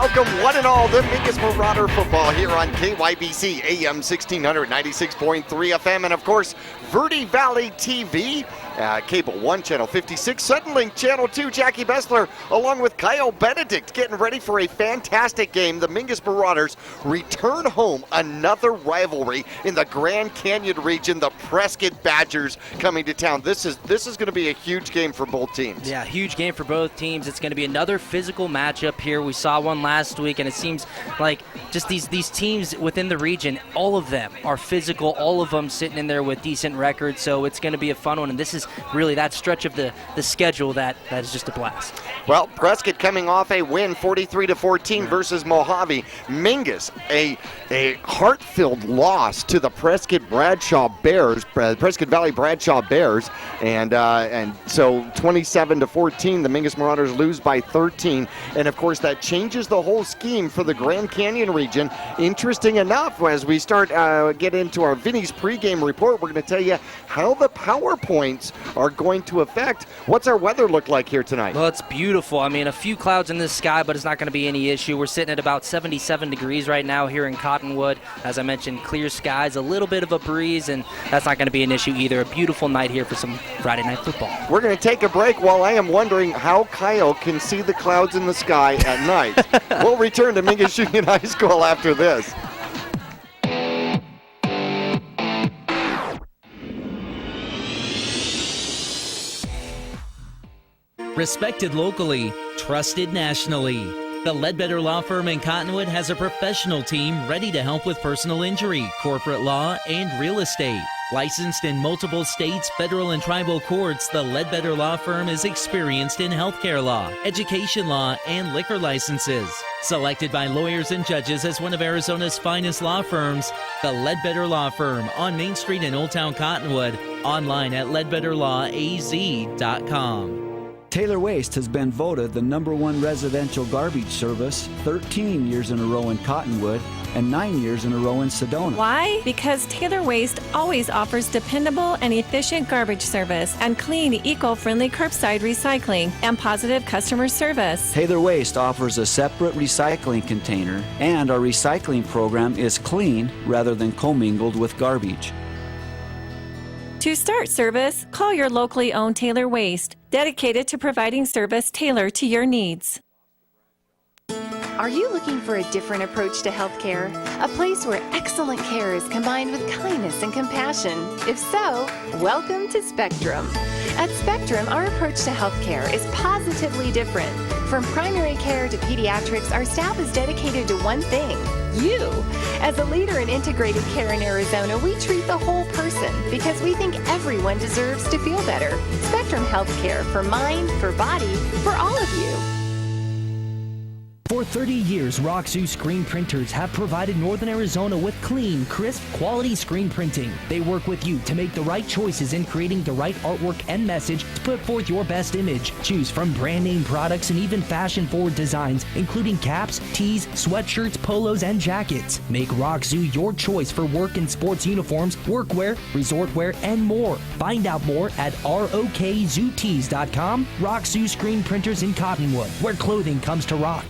welcome one and all to Mingus Marauder football here on KYBC AM 1600, 96.3 FM, and of course, Verde Valley TV, Cable 1, Channel 56, Suddenlink, Channel 2, Jackie Bessler, along with Kyle Benedict, getting ready for a fantastic game. The Mingus Marauders return home, another rivalry in the Grand Canyon region, the Prescott Badgers coming to town. This is going to be a huge game for both teams. Yeah, huge game for both teams. It's going to be another physical matchup here. We saw one last week, and it seems like just these teams within the region, all of them are physical, all of them sitting in there with decent records, so it's going to be a fun one, and this is really that stretch of the schedule that is just a blast. Well, Prescott coming off a win 43-14 versus Mojave. Mingus, a heart-filled loss to the Prescott Valley Bradshaw Bears, and so 27-14, the Mingus Marauders lose by 13, and of course that changes the whole scheme for the Grand Canyon region. Interesting enough, as we start get into our Vinny's pregame report, we're going to tell you how the PowerPoints are going to affect. What's our weather look like here tonight? Well, it's beautiful. I mean, a few clouds in the sky, but it's not going to be any issue. We're sitting at about 77 degrees right now here in Cottonwood. As I mentioned, clear skies, a little bit of a breeze, and that's not going to be an issue either. A beautiful night here for some Friday night football. We're going to take a break while I am wondering how Kyle can see the clouds in the sky at night. We'll return to Mingus Union High School after this. Respected locally, trusted nationally. The Ledbetter Law Firm in Cottonwood has a professional team ready to help with personal injury, corporate law, and real estate. Licensed in multiple states, federal and tribal courts, the Ledbetter Law Firm is experienced in healthcare law, education law, and liquor licenses. Selected by lawyers and judges as one of Arizona's finest law firms, the Ledbetter Law Firm on Main Street in Old Town Cottonwood, online at ledbetterlawaz.com. Taylor Waste has been voted the #1 residential garbage service 13 years in a row in Cottonwood and 9 years in a row in Sedona. Why? Because Taylor Waste always offers dependable and efficient garbage service and clean, eco-friendly curbside recycling and positive customer service. Taylor Waste offers a separate recycling container, and our recycling program is clean rather than commingled with garbage. To start service, call your locally owned Taylor Waste, dedicated to providing service tailored to your needs. Are you looking for a different approach to healthcare? A place where excellent care is combined with kindness and compassion? If so, welcome to Spectrum. At Spectrum, our approach to healthcare is positively different. From primary care to pediatrics, our staff is dedicated to one thing: you. As a leader in integrated care in Arizona, we treat the whole person because we think everyone deserves to feel better. Spectrum Healthcare, for mind, for body, for all of you. For 30 years, Roxu screen printers have provided Northern Arizona with clean, crisp, quality screen printing. They work with you to make the right choices in creating the right artwork and message to put forth your best image. Choose from brand name products and even fashion-forward designs, including caps, tees, sweatshirts, polos, and jackets. Make Roxu your choice for work and sports uniforms, workwear, resort wear, and more. Find out more at rokzootees.com. Roxu screen printers in Cottonwood, where clothing comes to rock.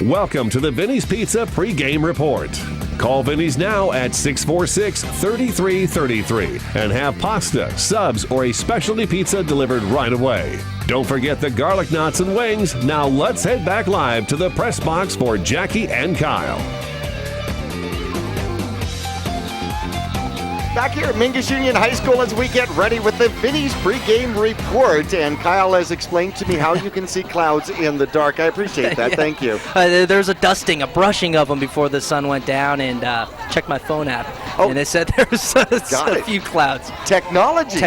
Welcome to the Vinny's Pizza pregame report. Call Vinny's now at 646-3333 and have pasta, subs, or a specialty pizza delivered right away. Don't forget the garlic knots and wings. Now let's head back live to the press box for Jackie and Kyle. Back here at Mingus Union High School as we get ready with the Vinny's pregame report. And Kyle has explained to me how you can see clouds in the dark. I appreciate that. Yeah. Thank you. There's a dusting, a brushing of them before the sun went down, and checked my phone app. And it said there's a few clouds. Technology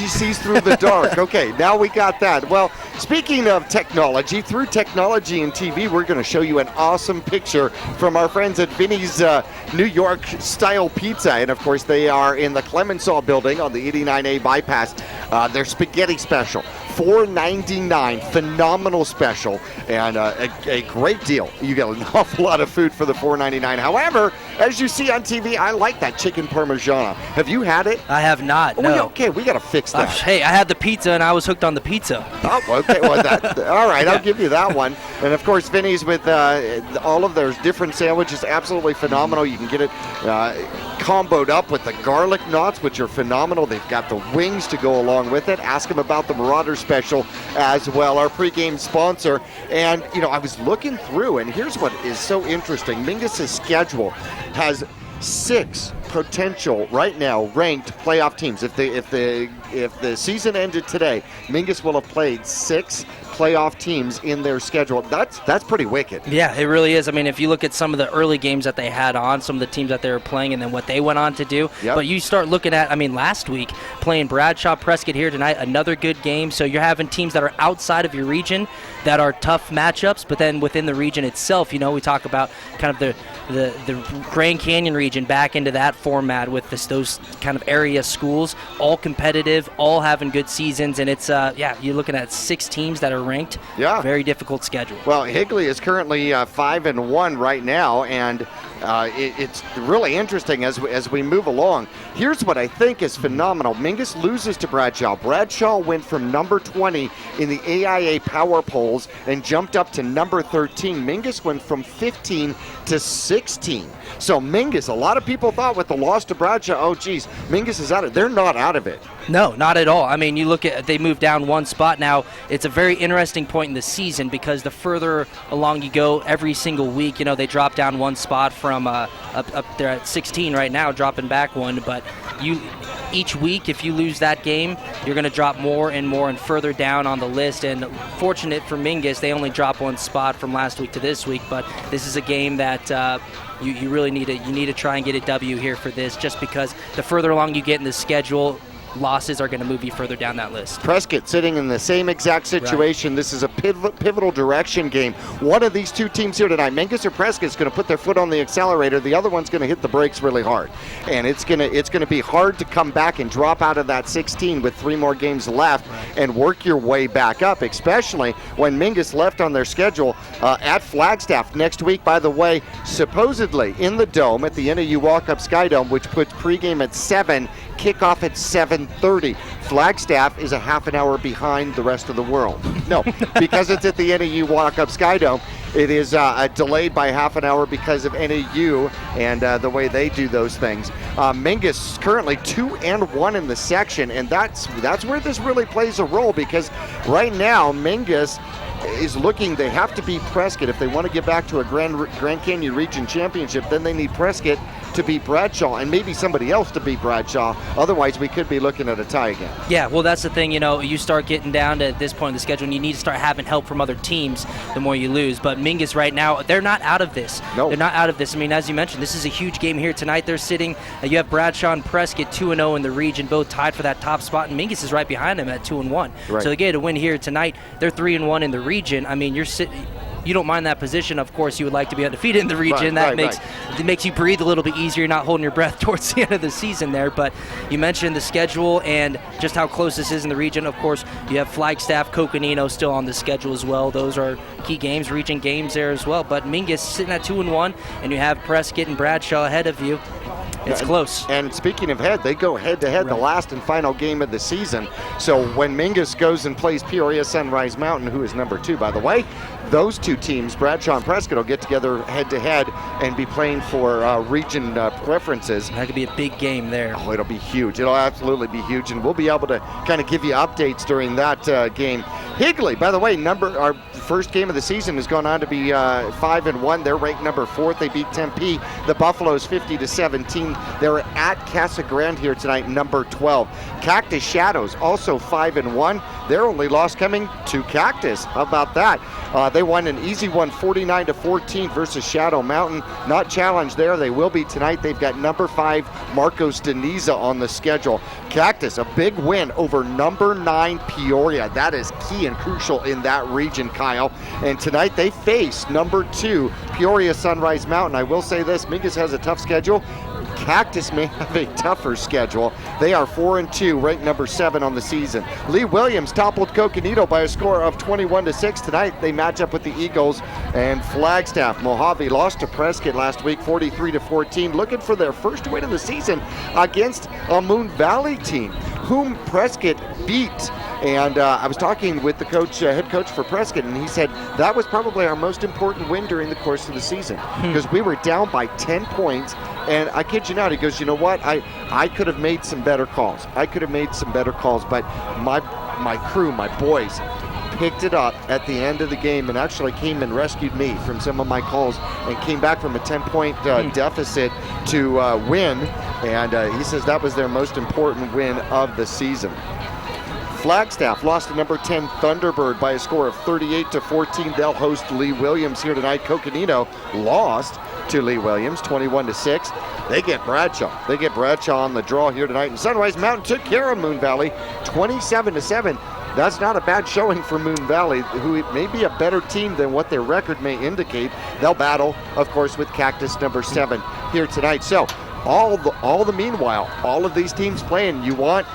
sees through the dark. Okay, now we got that. Well, speaking of technology, through technology and TV, we're going to show you an awesome picture from our friends at Vinny's New York Style Pizza. And of course, they are in the Clemenceau building on the 89A bypass. Their spaghetti special, $4.99, phenomenal special, and a great deal. You get an awful lot of food for the $4.99. However, as you see on TV, I like that chicken parmigiana. Have you had it? I have not. No. Okay, we got to fix that. Hey, I had the pizza and I was hooked on the pizza. Oh, okay. Well, all right, I'll give you that one. And of course, Vinny's with all of their different sandwiches, absolutely phenomenal. You can get it comboed up with the garlic knots, which are phenomenal. They've got the wings to go along with it. Ask them about the Marauder special as well, our pregame sponsor. And, I was looking through, and here's what is so interesting. Mingus' schedule has 6 potential right now ranked playoff teams. If the season ended today, Mingus will have played 6 playoff teams in their schedule. That's pretty wicked. Yeah, it really is. I mean, if you look at some of the early games that they had on, some of the teams that they were playing, and then what they went on to do. Yep. But you start looking at, last week, playing Bradshaw, Prescott here tonight, another good game. So you're having teams that are outside of your region that are tough matchups, but then within the region itself, we talk about kind of the Grand Canyon region back into that format with those kind of area schools, all competitive, all having good seasons, and it's you're looking at 6 teams that are ranked. Yeah. Very difficult schedule. Well, Higley is currently 5-1 right now, and it's really interesting as we move along. Here's what I think is phenomenal. Mingus loses to Bradshaw. Bradshaw went from number 20 in the AIA power polls and jumped up to number 13. Mingus went from 15 to 16. So Mingus, a lot of people thought with the loss to Bradshaw, Mingus is out of it. They're not out of it. No, not at all. You look at, they moved down 1 spot. Now, it's a very interesting point in the season because the further along you go every single week, they drop down 1 spot from up there at 16 right now, dropping back 1. But each week, if you lose that game, you're going to drop more and more and further down on the list. And fortunate for Mingus, they only dropped 1 spot from last week to this week. But this is a game that you really need to try and get a W here for this, just because the further along you get in the schedule, losses are going to move you further down that list. Prescott sitting in the same exact situation. Right. This is a pivotal direction game. One of these 2 teams here tonight, Mingus or Prescott, is going to put their foot on the accelerator. The other one's going to hit the brakes really hard. And it's going to be hard to come back and drop out of that 16 with 3 more games left and work your way back up, especially when Mingus left on their schedule at Flagstaff next week, by the way, supposedly in the Dome at the NAU Walk-Up Sky Dome, which puts pregame at 7, kickoff at 7:30. Flagstaff is a half an hour behind the rest of the world. No, because it's at the NAU Walk-Up Sky Dome, it is delayed by half an hour because of NAU and the way they do those things. Mingus currently 2-1 in the section, and that's where this really plays a role, because right now Mingus is looking, they have to beat Prescott if they want to get back to a Grand Canyon Region Championship. Then they need Prescott to beat Bradshaw and maybe somebody else to beat Bradshaw. Otherwise, we could be looking at a tie again. Yeah, well, that's the thing. You start getting down to this point in the schedule, and you need to start having help from other teams the more you lose. But Mingus right now, they're not out of this. No. They're not out of this. As you mentioned, this is a huge game here tonight. They're sitting, you have Bradshaw and Prescott 2-0 in the region, both tied for that top spot, and Mingus is right behind them at 2-1. Right. So they get a win here tonight. They're 3-1 in the region. You're sitting. You don't mind that position. Of course, you would like to be undefeated in the region. It makes you breathe a little bit easier. You're not holding your breath towards the end of the season there. But you mentioned the schedule and just how close this is in the region. Of course, you have Flagstaff, Coconino still on the schedule as well. Those are key games, region games there as well. But Mingus sitting at 2-1, and you have Prescott and Bradshaw ahead of you. It's close. And speaking of head, they go head-to-head the last and final game of the season. So when Mingus goes and plays Peoria Sunrise Mountain, who is number 2, by the way, those 2 teams, Bradshaw and Prescott, will get together head-to-head and be playing for region preferences. That could be a big game there. Oh, it'll be huge. It'll absolutely be huge, and we'll be able to kind of give you updates during that game. Higley, by the way, our first game of the season has gone on to be 5-1. They're ranked number 4th. They beat Tempe. The Buffaloes 50-17. They're at Casa Grande here tonight, number 12. Cactus Shadows also 5-1. Their only loss coming to Cactus. How about that? They won an easy one, 49-14 versus Shadow Mountain. Not challenged there. They will be tonight. They've got number 5 Marcos Deniza on the schedule. Cactus, a big win over number 9 Peoria. That is key and crucial in that region, Kyle. And tonight they face number 2 Peoria Sunrise Mountain. I will say this, Mingus has a tough schedule. Cactus may have a tougher schedule. They are 4-2, ranked number 7 on the season. Lee Williams toppled Coconino by a score of 21-6. Tonight they match up with the Eagles and Flagstaff. Mojave lost to Prescott last week, 43-14, looking for their first win of the season against a Moon Valley team, whom Prescott beat. And I was talking with the coach, head coach for Prescott, and he said that was probably our most important win during the course of the season because we were down by 10 points. And I kid you not, he goes, you know what? I could have made some better calls. But my crew, my boys, picked it up at the end of the game and actually came and rescued me from some of my calls and came back from a 10-point deficit to win. And he says that was their most important win of the season. Flagstaff lost to number 10 Thunderbird by a score of 38-14. They'll host Lee Williams here tonight. Coconino lost to Lee Williams 21-6. They get Bradshaw on the draw here tonight. And Sunrise Mountain took care of Moon Valley 27-7. That's not a bad showing for Moon Valley, who may be a better team than what their record may indicate. They'll battle, of course, with Cactus number 7 here tonight. So meanwhile, all of these teams playing, you want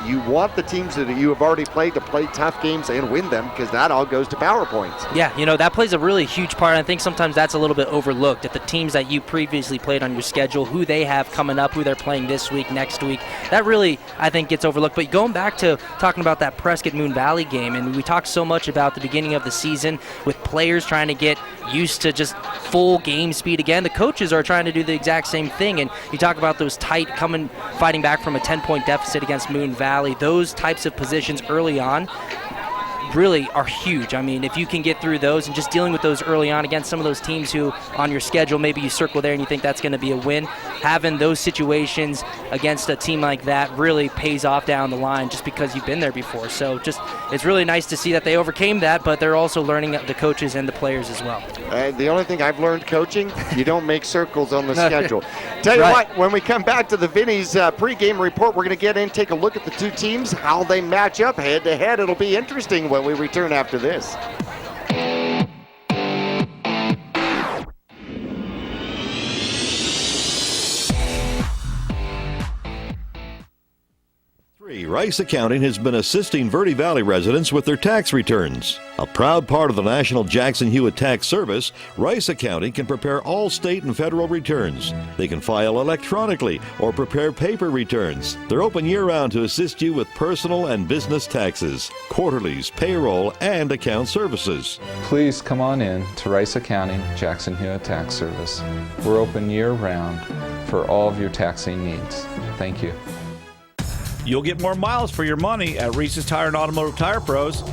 the teams that you have already played to play tough games and win them, because that all goes to power points. Yeah, that plays a really huge part. I think sometimes that's a little bit overlooked, at the teams that you previously played on your schedule, who they have coming up, who they're playing this week, next week. That really, I think, gets overlooked. But going back to talking about that Prescott Moon Valley game, and we talked so much about the beginning of the season with players trying to get used to just full game speed again. The coaches are trying to do the exact same thing, and you talk about those tight fighting back from a 10-point deficit against Moon Valley. Those types of positions early on really are huge. I mean, if you can get through those and just dealing with those early on against some of those teams who on your schedule, maybe you circle there and you think that's going to be a win, having those situations against a team like that really pays off down the line just because you've been there before. So it's really nice to see that they overcame that, but they're also learning, the coaches and the players as well. The only thing I've learned coaching, you don't make circles on the schedule. Tell you what, when we come back to the Vinny's pregame report, we're going to get in, take a look at the two teams, how they match up head to head. It'll be interesting when we return after this. Rice Accounting has been assisting Verde Valley residents with their tax returns. A proud part of the National Jackson Hewitt Tax Service, Rice Accounting can prepare all state and federal returns. They can file electronically or prepare paper returns. They're open year-round to assist you with personal and business taxes, quarterlies, payroll, and account services. Please come on in to Rice Accounting Jackson Hewitt Tax Service. We're open year-round for all of your taxing needs. Thank you. You'll get more miles for your money at Reese's Tire and Automotive Tire Pros.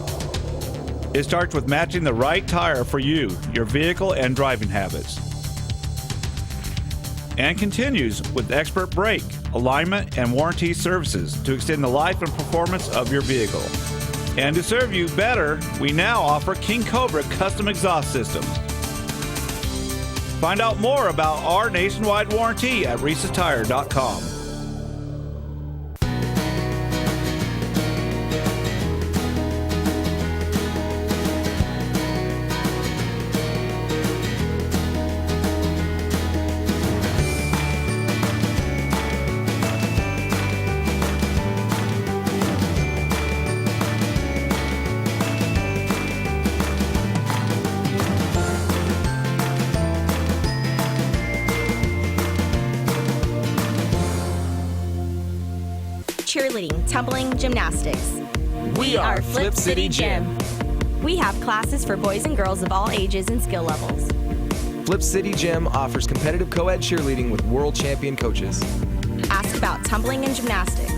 It starts with matching the right tire for you, your vehicle, and driving habits. And continues with expert brake, alignment, and warranty services to extend the life and performance of your vehicle. And to serve you better, we now offer King Cobra custom exhaust systems. Find out more about our nationwide warranty at reesestire.com. Cheerleading, tumbling, gymnastics. We are Flip City Gym. We have classes for boys and girls of all ages and skill levels. Flip City Gym offers competitive co-ed cheerleading with world champion coaches. Ask about tumbling and gymnastics.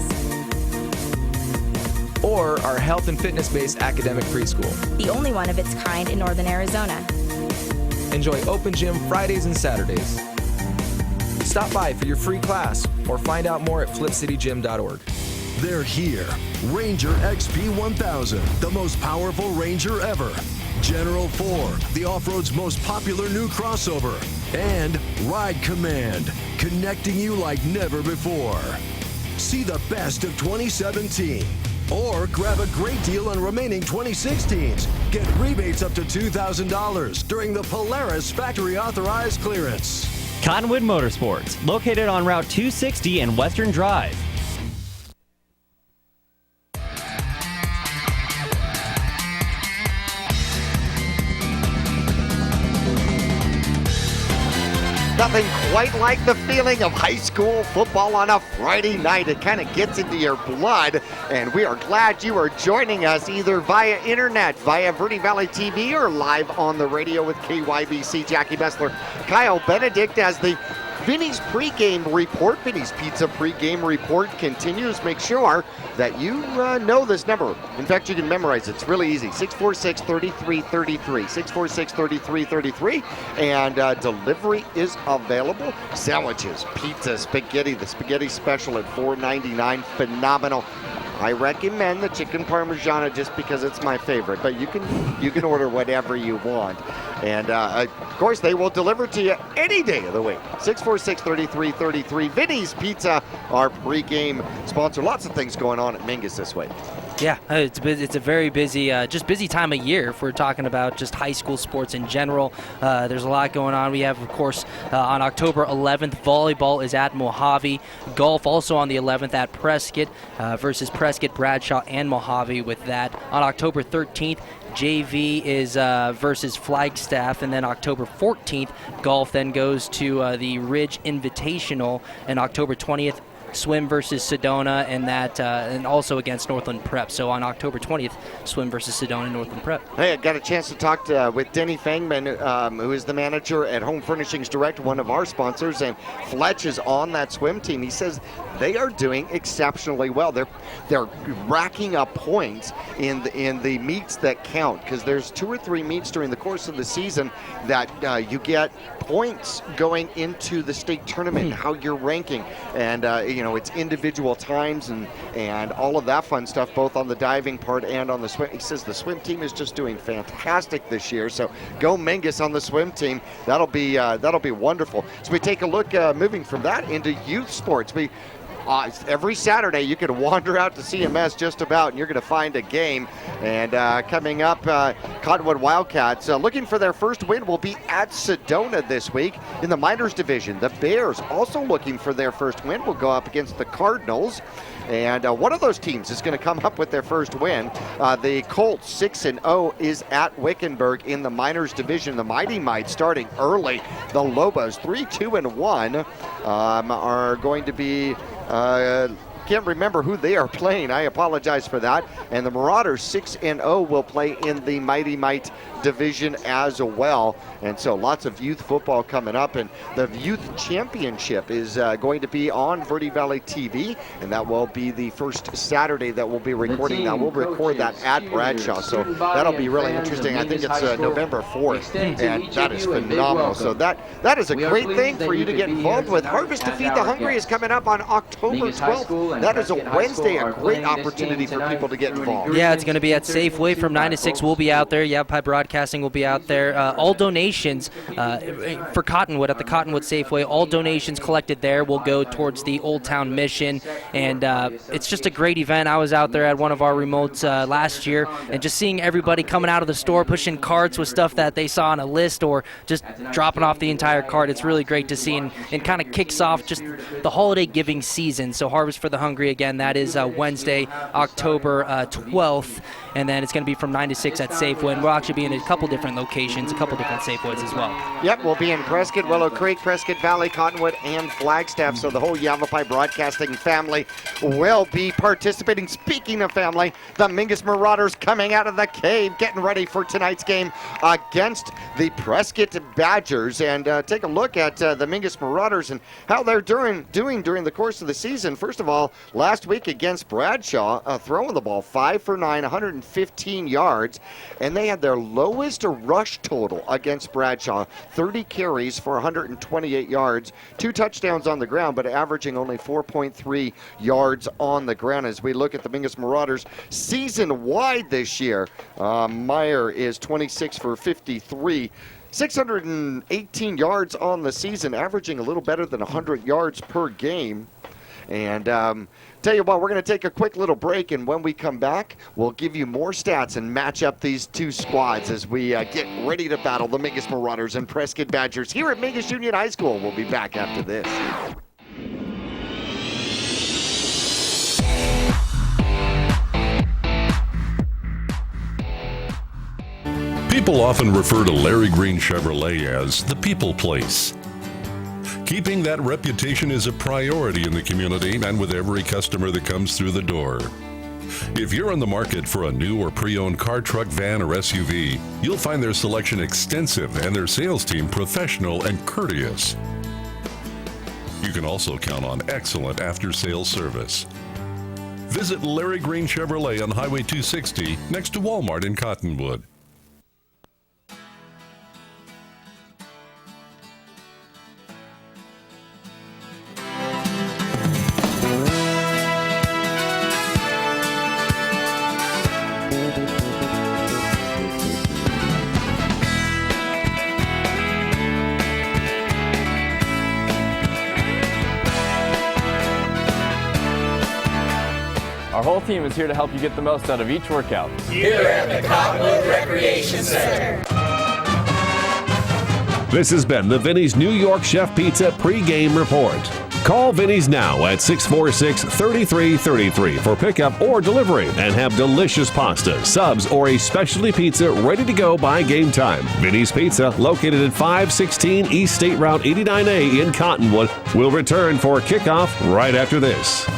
Or our health and fitness-based academic preschool. The only one of its kind in Northern Arizona. Enjoy open gym Fridays and Saturdays. Stop by for your free class or find out more at flipcitygym.org. They're here. Ranger XP 1000, the most powerful Ranger ever. General Ford, the off-road's most popular new crossover. And Ride Command, connecting you like never before. See the best of 2017. Or grab a great deal on remaining 2016s. Get rebates up to $2,000 during the Polaris factory authorized clearance. Cottonwood Motorsports, located on Route 260 and Western Drive. Nothing quite like the feeling of high school football on a Friday night. It kind of gets into your blood, and we are glad you are joining us either via internet, via Verde Valley TV, or live on the radio with KYBC. Jackie Bessler, Kyle Benedict as the Vinny's pregame report, Vinny's Pizza pregame report continues. Make sure that you know this number. In fact, you can memorize it. It's really easy. 646-3333. 646-3333. And delivery is available. Sandwiches, pizza, spaghetti. The spaghetti special at $4.99. Phenomenal. I recommend the chicken parmigiana just because it's my favorite, but you can order whatever you want. And, of course, they will deliver to you any day of the week. 646-3333. Vinny's Pizza, our pregame sponsor. Lots of things going on at Mingus this week. Yeah, it's a very busy, just busy time of year if we're talking about just high school sports in general. There's a lot going on. We have, of course, on October 11th, volleyball is at Mojave. Golf also on the 11th at Prescott versus Prescott, Bradshaw, and Mojave with that. On October 13th, JV is versus Flagstaff, and then October 14th, golf then goes to the Ridge Invitational, and October 20th, swim versus Sedona, and that and also against Northland Prep. So on October 20th, swim versus Sedona, Northland Prep. Hey, I got a chance to talk with Denny Fangman, who is the manager at Home Furnishings Direct, one of our sponsors, and Fletch is on that swim team. He says they are doing exceptionally well. They're racking up points in the meets that count, because there's 2 or 3 meets during the course of the season that you get points going into the state tournament, how you're ranking, and it's individual times and all of that fun stuff, both on the diving part and on the swim. He says the swim team is just doing fantastic this year, so go Mingus on the swim team. That'll be wonderful. So we take a look, moving from that into youth sports. Every Saturday you can wander out to CMS just about, and you're going to find a game. And coming up, Cottonwood Wildcats looking for their first win will be at Sedona this week in the minors division. The Bears also looking for their first win will go up against the Cardinals. And one of those teams is going to come up with their first win. The Colts, 6-0, is at Wickenburg in the minors division. The Mighty Might starting early. The Lobos, 3-2-1, are going to be... can't remember who they are playing. I apologize for that. And the Marauders, 6-0, will play in the Mighty Might division as well. And so lots of youth football coming up. And the youth championship is going to be on Verde Valley TV. And that will be the first Saturday that we'll be recording. Now we'll record that at Bradshaw. So that'll be really interesting. I think it's November 4th. And that is phenomenal. So that is a great thing for you to get involved with. Harvest to Feed the Hungry is coming up on October 12th. That is a Wednesday, a great opportunity for people to get involved. Yeah, it's going to be at Safeway from 9 to 6. We'll be out there. Yeah, Pipe Broadcasting will be out there. All donations for Cottonwood at the Cottonwood Safeway, all donations collected there will go towards the Old Town Mission. And it's just a great event. I was out there at one of our remotes last year, and just seeing everybody coming out of the store, pushing carts with stuff that they saw on a list, or just dropping off the entire cart. It's really great to see, and kind of kicks off just the holiday giving season. So Harvest for the Hungry, again, that is Wednesday, October 12th, and then it's going to be from 9 to 6 at Safeway, and we'll actually be in a couple different locations, a couple different Safeways as well. Yep, we'll be in Prescott, Willow Creek, Prescott Valley, Cottonwood, and Flagstaff, so the whole Yavapai Broadcasting family will be participating. Speaking of family, the Mingus Marauders coming out of the cave, getting ready for tonight's game against the Prescott Badgers, and take a look at the Mingus Marauders and how they're doing during the course of the season. First of all, last week against Bradshaw, throwing the ball 5 for 9, 115 yards, and they had their lowest rush total against Bradshaw, 30 carries for 128 yards, 2 touchdowns on the ground, but averaging only 4.3 yards on the ground. As we look at the Mingus Marauders season-wide this year, Meyer is 26 for 53. 618 yards on the season, averaging a little better than 100 yards per game. And Tell you what, we're going to take a quick little break, and when we come back, we'll give you more stats and match up these two squads as we get ready to battle the Mingus Marauders and Prescott Badgers here at Mingus Union High School. We'll be back after this. People often refer to Larry Green Chevrolet as the people place. Keeping that reputation is a priority in the community and with every customer that comes through the door. If you're on the market for a new or pre-owned car, truck, van, or SUV, you'll find their selection extensive and their sales team professional and courteous. You can also count on excellent after-sales service. Visit Larry Green Chevrolet on Highway 260 next to Walmart in Cottonwood. Our whole team is here to help you get the most out of each workout. Here at the Cottonwood Recreation Center. This has been the Vinny's New York Chef Pizza pregame report. Call Vinny's now at 646-3333 for pickup or delivery and have delicious pasta, subs, or a specialty pizza ready to go by game time. Vinny's Pizza, located at 516 East State Route 89A in Cottonwood, will return for kickoff right after this.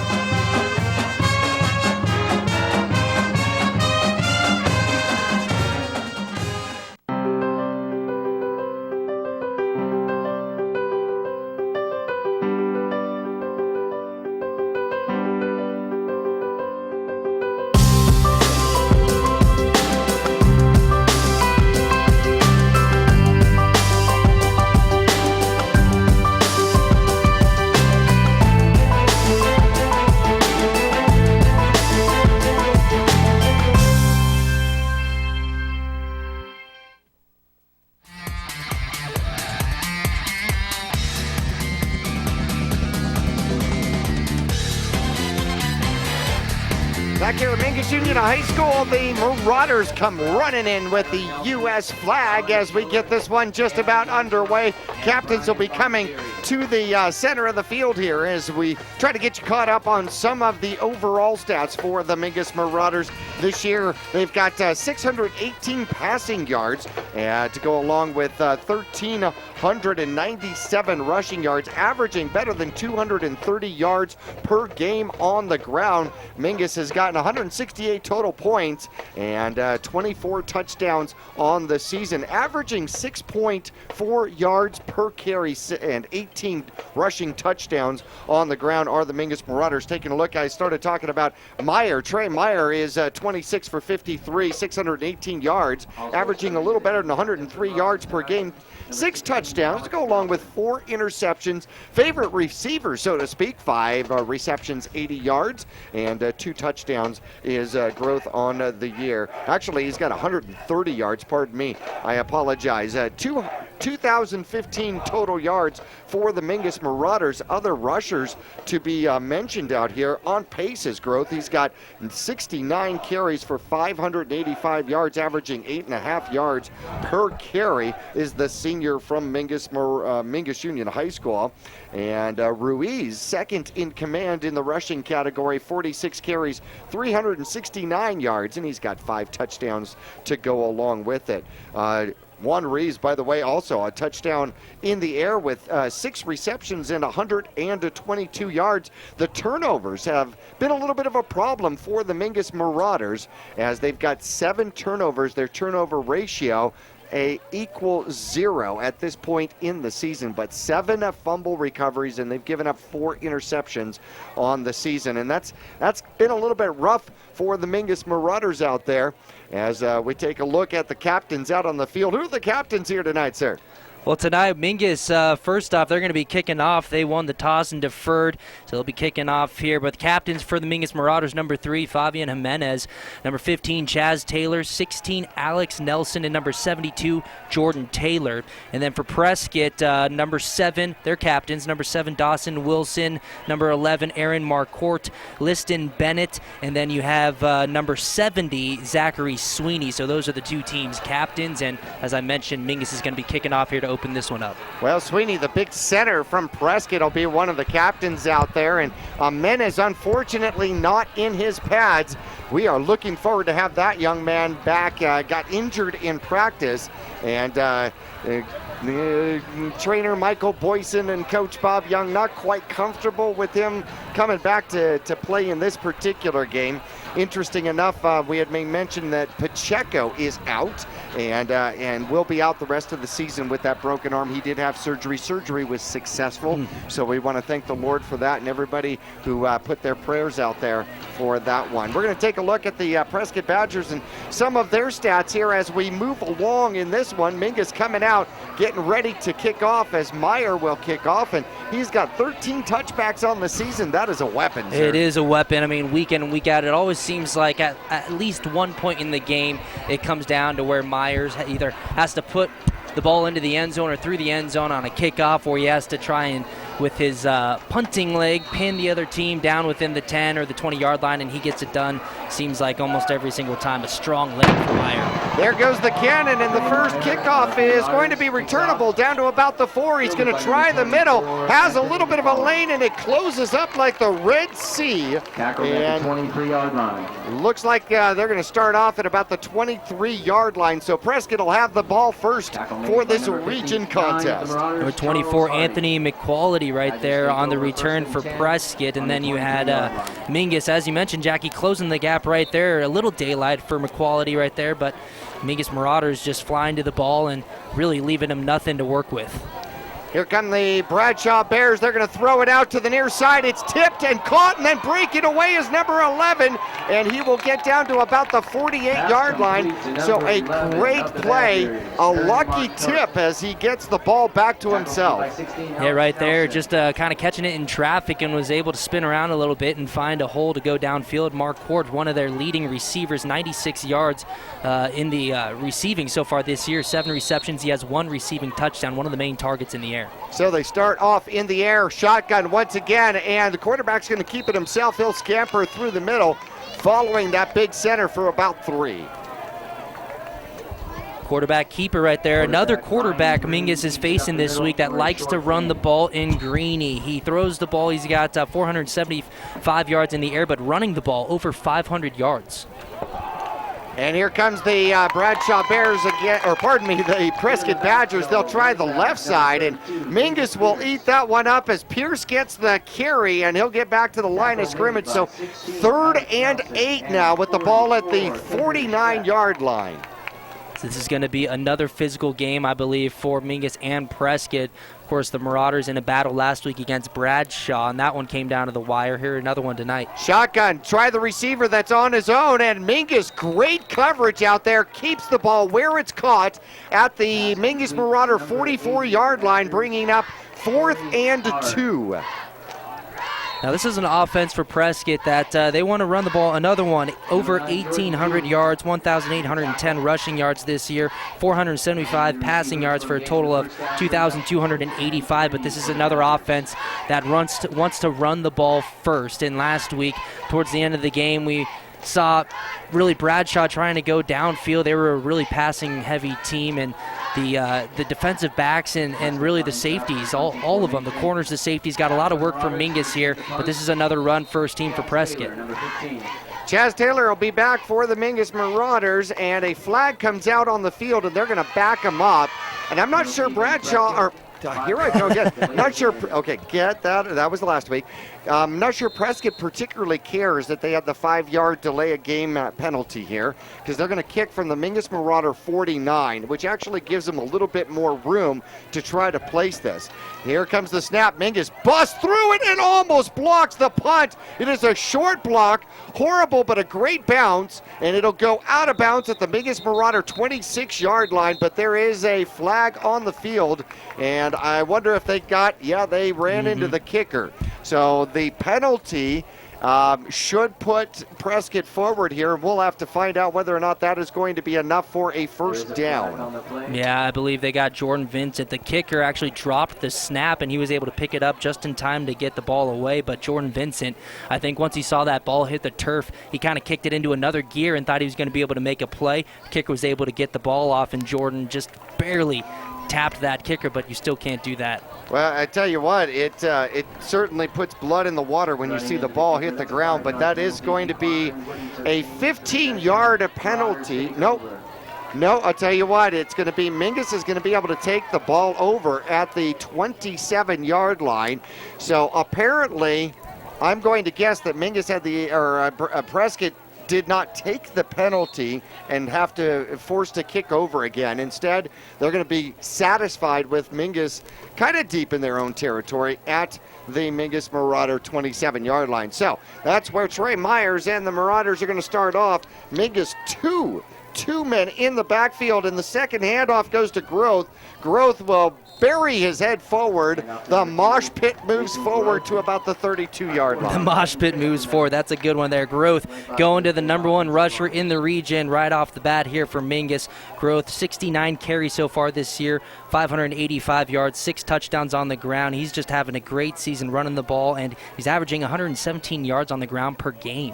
Back here at Mingus Union High School, the Marauders come running in with the U.S. flag as we get this one just about underway. Captains will be coming to the center of the field here as we try to get you caught up on some of the overall stats for the Mingus Marauders. This year, they've got 618 passing yards to go along with 1,397 rushing yards, averaging better than 230 yards per game on the ground. Mingus has gotten 168 total points and 24 touchdowns on the season, averaging 6.4 yards per carry and 18 rushing touchdowns on the ground are the Mingus Marauders. Taking a look, I started talking about Meyer. Trey Meyer is 26 for 53, 618 yards, averaging a little better than 103 yards per game. 6 touchdowns to go along with 4 interceptions. Favorite receiver, so to speak, 5 receptions, 80 yards, and 2 touchdowns is growth on the year. Actually, he's got 130 yards, pardon me. I apologize. 2,015 total yards for the Mingus Marauders. Other rushers to be mentioned out here. On pace his growth. He's got 69 carries for 585 yards, averaging 8.5 yards per carry, is the senior from Mingus Union High School. And Ruiz, second in command in the rushing category, 46 carries, 369 yards, and he's got 5 touchdowns to go along with it. Juan Ruiz, by the way, also a touchdown in the air with 6 receptions and 122 yards. The turnovers have been a little bit of a problem for the Mingus Marauders as they've got 7 turnovers. Their turnover ratio equal 0 at this point in the season, but 7 fumble recoveries, and they've given up 4 interceptions on the season, and that's been a little bit rough for the Mingus Marauders out there. As we take a look at the captains out on the field. Who are the captains here tonight, sir? Well, tonight, Mingus, first off, they're going to be kicking off. They won the toss and deferred, so they'll be kicking off here. But the captains for the Mingus Marauders, number 3, Fabian Jimenez, number 15, Chaz Taylor, 16, Alex Nelson, and number 72, Jordan Taylor. And then for Prescott, number 7, their captains, number 7, Dawson Wilson, number 11, Aaron Marcourt, Liston Bennett, and then you have number 70, Zachary Sweeney. So those are the 2 teams' captains, and as I mentioned, Mingus is going to be kicking off here to open this one up. Well, Sweeney, the big center from Prescott, will be one of the captains out there, and Jimenez unfortunately not in his pads. We are looking forward to have that young man back. Got injured in practice, and trainer Michael Boyson and Coach Bob Young not quite comfortable with him coming back to play in this particular game. Interesting enough, we had mentioned that Pacheco is out and will be out the rest of the season with that broken arm. He did have surgery. Surgery was successful, so we want to thank the Lord for that and everybody who put their prayers out there for that one. We're going to take a look at the Prescott Badgers and some of their stats here as we move along in this one. Mingus coming out, getting ready to kick off as Meyer will kick off, and he's got 13 touchbacks on the season. That is a weapon, sir. It is a weapon. I mean, week in and week out, it always seems like at least one point in the game, it comes down to where Myers either has to put the ball into the end zone or through the end zone on a kickoff, or he has to try and, with his punting leg, pin the other team down within the 10 or the 20-yard line, and he gets it done. Seems like almost every single time. A strong leg for Meyer. There goes the cannon, and the first kickoff is going to be returnable down to about the 4. He's going to try the middle, has a little bit of a lane, and it closes up like the Red Sea. Tackle at the 23-yard line. Looks like they're going to start off at about the 23-yard line, so Prescott will have the ball first for this region contest. Number 24, Anthony McQuality right there on the return for Prescott, and then you had Mingus, as you mentioned, Jackie, closing the gap right there. A little daylight for McQuality right there, but Mingus Marauders just flying to the ball and really leaving him nothing to work with. Here come the Bradshaw Bears. They're going to throw it out to the near side. It's tipped and caught, and then breaking away is number 11, and he will get down to about the 48-yard line. So a great play, a lucky tip as he gets the ball back to himself. Yeah, right there, just kind of catching it in traffic and was able to spin around a little bit and find a hole to go downfield. Mark Court, one of their leading receivers, 96 yards in the receiving so far this year, 7 receptions. He has 1 receiving touchdown, one of the main targets in the air. So they start off in the air, shotgun once again, and the quarterback's going to keep it himself. He'll scamper through the middle, following that big center for about 3. Quarterback keeper right there. Another quarterback Mingus is facing this week that likes to run the ball in Greeny. He throws the ball. He's got 475 yards in the air, but running the ball over 500 yards. And here comes the Bradshaw Bears again, or pardon me, the Prescott Badgers. They'll try the left side, and Mingus will eat that one up as Pierce gets the carry, and he'll get back to the line of scrimmage. So 3rd and 8 now with the ball at the 49-yard line. This is going to be another physical game, I believe, for Mingus and Prescott. Of course, the Marauders in a battle last week against Bradshaw, and that one came down to the wire. Here, another one tonight. Shotgun, try the receiver that's on his own, and Mingus, great coverage out there, keeps the ball where it's caught at the Mingus Marauder 44-yard line, bringing up 4th and 2. Now, this is an offense for Prescott that they want to run the ball. Another one, over 1,800 yards, 1,810 rushing yards this year, 475 passing yards for a total of 2,285. But this is another offense that wants to run the ball first. And last week, towards the end of the game, we saw really Bradshaw trying to go downfield. They were a really passing-heavy team, and the defensive backs and really the safeties, all of them, the corners, the safeties, got a lot of work from Mingus here, but this is another run-first team for Prescott. Chaz Taylor will be back for the Mingus Marauders, and a flag comes out on the field, and they're going to back him up. And I'm not sure Bradshaw, or Here I go again. Not sure. Okay, get that. That was last week. Not sure Prescott particularly cares that they had the 5-yard delay of game penalty here, because they're going to kick from the Mingus Marauder 49, which actually gives them a little bit more room to try to place this. Here comes the snap. Mingus busts through it and almost blocks the punt. It is a short block, horrible, but a great bounce, and it'll go out of bounds at the Mingus Marauder 26-yard line, but there is a flag on the field, and I wonder if they they ran into the kicker. So the penalty should put Prescott forward here. We'll have to find out whether or not that is going to be enough for a first down. Yeah, I believe they got Jordan Vincent. The kicker actually dropped the snap, and he was able to pick it up just in time to get the ball away. But Jordan Vincent, I think once he saw that ball hit the turf, he kind of kicked it into another gear and thought he was going to be able to make a play. The kicker was able to get the ball off, and Jordan just barely tapped that kicker, but you still can't do that. Well, I tell you what, it certainly puts blood in the water when you see the ball hit the ground, but that is going to be a 15-yard penalty. No, I'll tell you what, it's going to be Mingus is going to be able to take the ball over at the 27-yard line. So apparently, I'm going to guess that Mingus had Prescott did not take the penalty and have to force to kick over again. Instead, they're going to be satisfied with Mingus kind of deep in their own territory at the Mingus Marauder 27-yard line. So that's where Trey Myers and the Marauders are going to start off. Mingus two men in the backfield, and the second handoff goes to Growth. Growth will bury his head forward. The mosh pit moves forward to about the 32-yard line. The mosh pit moves forward. That's a good one there. Growth going to the number one rusher in the region right off the bat here for Mingus. Growth, 69 carries so far this year, 585 yards, 6 touchdowns on the ground. He's just having a great season running the ball, and he's averaging 117 yards on the ground per game.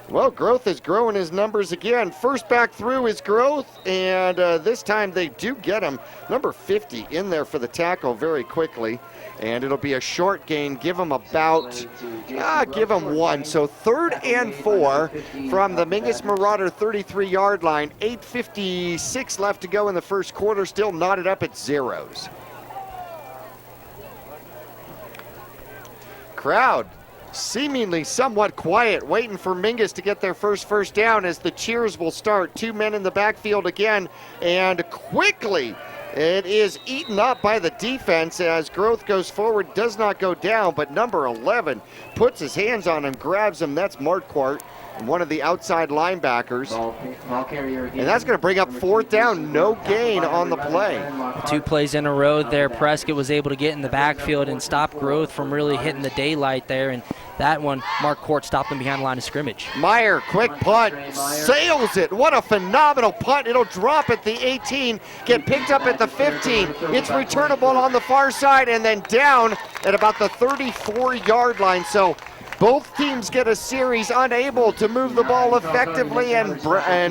Well, Growth is growing his numbers again. First back through is Growth, and this time they do get him. Number 50 in there for the tackle very quickly, and it'll be a short gain. Give him give him 1. So 3rd and 4 from the Mingus Marauder 33-yard line. 8:56 left to go in the first quarter, still knotted up at zeros. Crowd seemingly somewhat quiet, waiting for Mingus to get their first down as the cheers will start. 2 men in the backfield again, and quickly it is eaten up by the defense as Growth goes forward, does not go down, but number 11 puts his hands on him, grabs him. That's Marquardt, one of the outside linebackers. And that's going to bring up 4th down, no gain on the play. 2 plays in a row there. Prescott was able to get in the backfield and stop Growth from really hitting the daylight there, and that one, Marquardt stopped him behind the line of scrimmage. Meyer, quick punt, sails it. What a phenomenal punt. It'll drop at the 18, get picked up at the 15. It's returnable on the far side and then down at about the 34-yard line. So both teams get a series, unable to move the ball effectively, and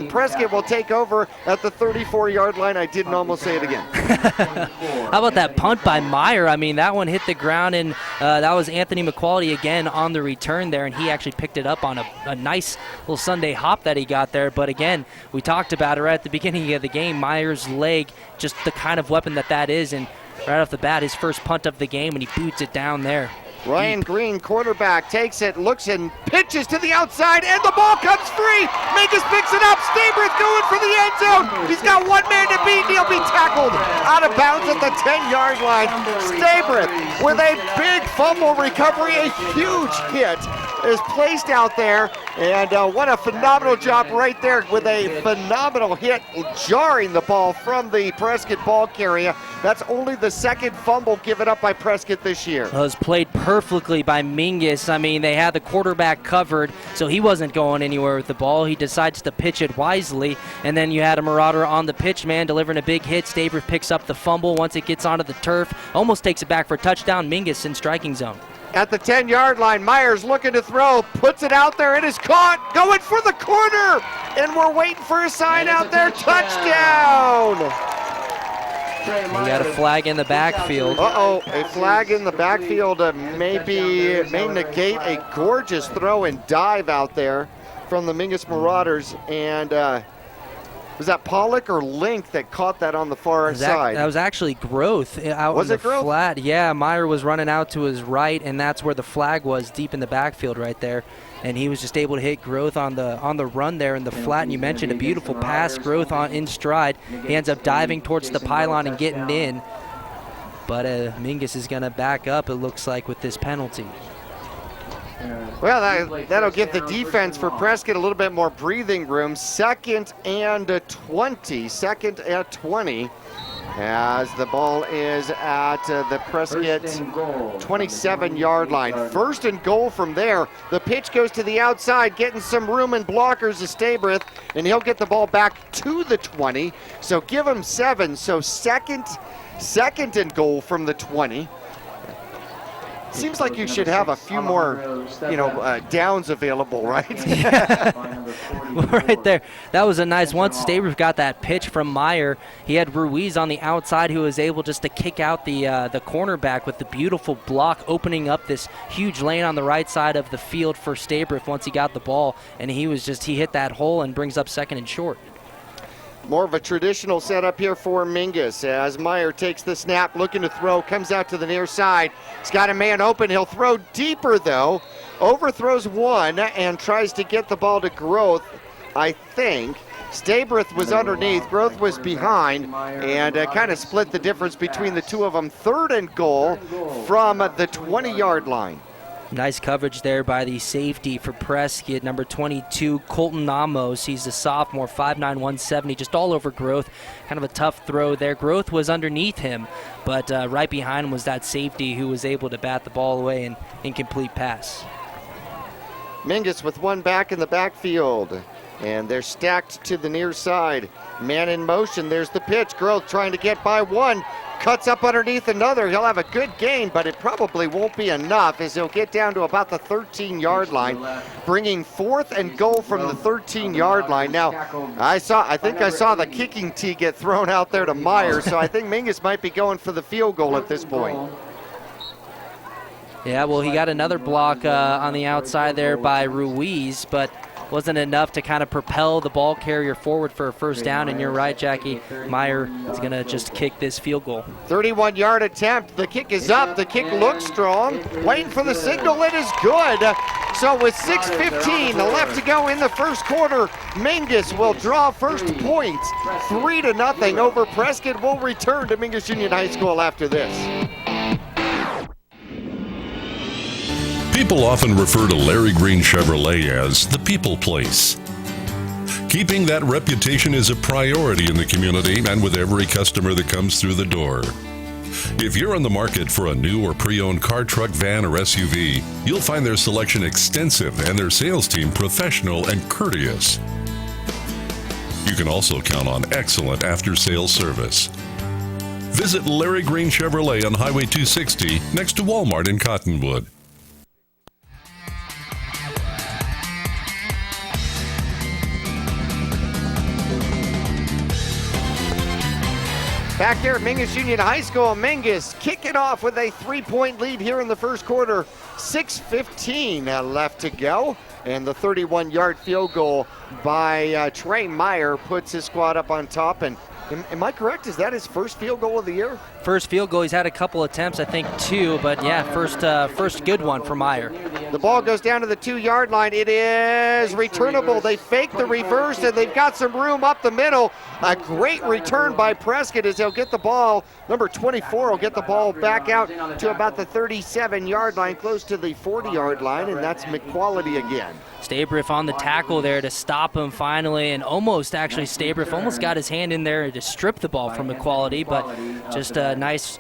Prescott will take over at the 34-yard line. I didn't almost say it again. How about that punt by Meyer? I mean, that one hit the ground, and that was Anthony McQuality again on the return there, and he actually picked it up on a nice little Sunday hop that he got there. But again, we talked about it right at the beginning of the game. Meyer's leg, just the kind of weapon that is, and right off the bat, his first punt of the game, and he boots it down there. Ryan Green, quarterback, takes it, looks and pitches to the outside, and the ball comes free. Mingus picks it up. Stabrith going for the end zone. He's got 1 man to beat. He'll be tackled out of bounds at the 10-yard line. Stabrith with a big fumble recovery, a huge hit is placed out there, and what a phenomenal job right there with a phenomenal hit, jarring the ball from the Prescott ball carrier. That's only the 2nd fumble given up by Prescott this year. It was played perfectly by Mingus. I mean, they had the quarterback covered, so he wasn't going anywhere with the ball. He decides to pitch it wisely, and then you had a Marauder on the pitch, man, delivering a big hit. Stabrith picks up the fumble once it gets onto the turf, almost takes it back for a touchdown. Mingus in striking zone. At the 10-yard line, Myers looking to throw, puts it out there, it is caught, going for the corner, and we're waiting for a sign out there, touchdown! You got a flag in the backfield. A flag in the backfield may negate a gorgeous throw and dive out there from the Mingus Marauders, and Was that Pollock or Link that caught that on the far side? That was actually Growth out in the flat. Yeah, Meyer was running out to his right, and that's where the flag was, deep in the backfield right there. And he was just able to hit Growth on the run there in the flat. And you mentioned a beautiful pass, Growth in stride. He ends up diving towards the pylon and getting in. But Mingus is going to back up, it looks like, with this penalty. Well, that'll give the defense for Prescott a little bit more breathing room. Second and 20 as the ball is at the Prescott 27-yard line. First and goal from there. The pitch goes to the outside, getting some room and blockers to Stabrith, and he'll get the ball back to the 20. So give him 7. So second and goal from the 20. Seems like you should have a few more, downs available, right? Right there. That was a nice one. Stabrith got that pitch from Meyer. He had Ruiz on the outside who was able just to kick out the cornerback with the beautiful block, opening up this huge lane on the right side of the field for Stabrith once he got the ball. And he hit that hole and brings up second and short. More of a traditional setup here for Mingus as Meyer takes the snap, looking to throw, comes out to the near side. He's got a man open. He'll throw deeper, though. Overthrows one and tries to get the ball to Growth, I think. Stabrith was underneath. Growth was behind and kind of split the difference between the two of them. Third and goal from the 20-yard line. Nice coverage there by the safety for Prescott, number 22, Colton Amos. He's a sophomore, 5'9", 170, just all over Growth. Kind of a tough throw there. Growth was underneath him, but right behind him was that safety who was able to bat the ball away, and incomplete pass. Mingus with one back in the backfield, and they're stacked to the near side. Man in motion, there's the pitch. Growth trying to get by one. Cuts up underneath another. He'll have a good gain, but it probably won't be enough as he'll get down to about the 13-yard line, bringing fourth and goal from the 13-yard line. Now, I think I saw the kicking tee get thrown out there to Meyer, so I think Mingus might be going for the field goal at this point. Yeah, well, he got another block on the outside there by Ruiz, but wasn't enough to kind of propel the ball carrier forward for a first down. And you're right, Jackie, Meyer is going to just kick this field goal. 31-yard attempt. The kick is up. The kick looks strong. Waiting for the signal. It is good. So with 6:15 left to go in the first quarter, Mingus will draw first point. 3-0 over Prescott. Will return to Mingus Union High School after this. People often refer to Larry Green Chevrolet as the people place. Keeping that reputation is a priority in the community and with every customer that comes through the door. If you're on the market for a new or pre-owned car, truck, van, or SUV, you'll find their selection extensive and their sales team professional and courteous. You can also count on excellent after-sales service. Visit Larry Green Chevrolet on Highway 260 next to Walmart in Cottonwood. Back there at Mingus Union High School, Mingus kicking off with a 3-point lead here in the first quarter. 6:15 left to go, and the 31-yard field goal by Trey Meyer puts his squad up on top. And am I correct? Is that his first field goal of the year? First field goal. He's had a couple attempts, I think 2, but yeah, first good one for Meyer. The ball goes down to the 2-yard line. It is returnable. They fake the reverse, and they've got some room up the middle. A great return by Prescott as he'll get the ball. Number 24 will get the ball back out to about the 37-yard line, close to the 40-yard line, and that's McQuality again. Stabrith on the tackle there to stop him finally, and Stabrith almost got his hand in there to strip the ball from McQuality, but just a nice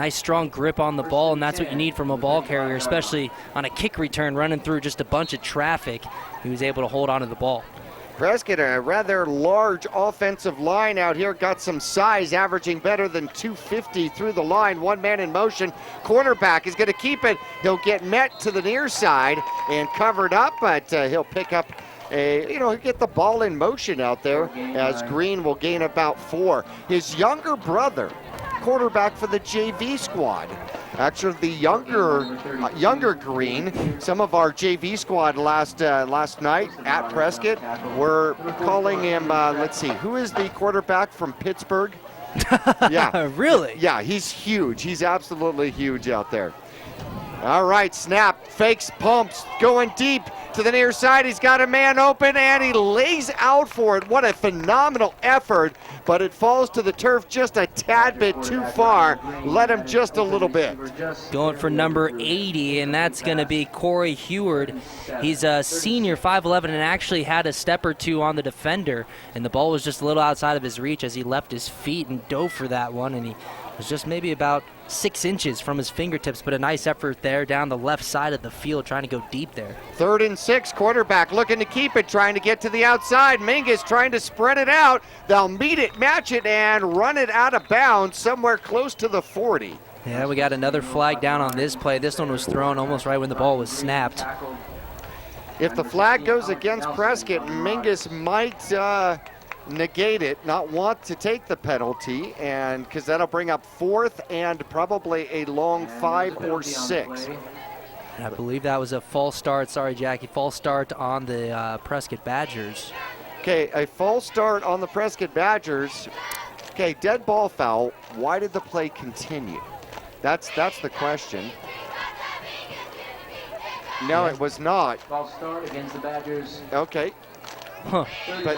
strong grip on the ball, and that's what you need from a ball carrier, especially on a kick return running through just a bunch of traffic. He was able to hold on to the ball. Prescott, a rather large offensive line out here, got some size, averaging better than 250 through the line. One man in motion. Cornerback is going to keep it. He'll get met to the near side and covered up, but he'll pick up he'll get the ball in motion out there as Green will gain about 4. His younger brother, quarterback for the JV squad, Actually, the younger Green, some of our JV squad last night at Prescott were calling him, let's see, who is the quarterback from Pittsburgh? Yeah. Really? Yeah, he's huge. He's absolutely huge out there. All right, snap, fakes, pumps, going deep to the near side. He's got a man open, and he lays out for it. What a phenomenal effort, but it falls to the turf just a tad bit too far. Let him just a little bit. Going for number 80, and that's going to be Corey Heward. He's a senior, 5'11", and actually had a step or two on the defender, and the ball was just a little outside of his reach as he left his feet and dove for that one, and he was just maybe about 6 inches from his fingertips, but a nice effort there down the left side of the field, trying to go deep there. 3rd and 6, quarterback looking to keep it, trying to get to the outside. Mingus trying to spread it out. They'll meet it, match it, and run it out of bounds somewhere close to the 40. Yeah, we got another flag down on this play. This one was thrown almost right when the ball was snapped. If the flag goes against Prescott, Mingus might negate it, not want to take the penalty, and because that'll bring up 4th and probably a long 5 or 6. And I believe that was a false start. Sorry, Jackie. False start on the Prescott Badgers. Okay, a false start on the Prescott Badgers. Okay, dead ball foul. Why did the play continue? That's the question. No, it was not. False start against the Badgers. Okay. Huh. But,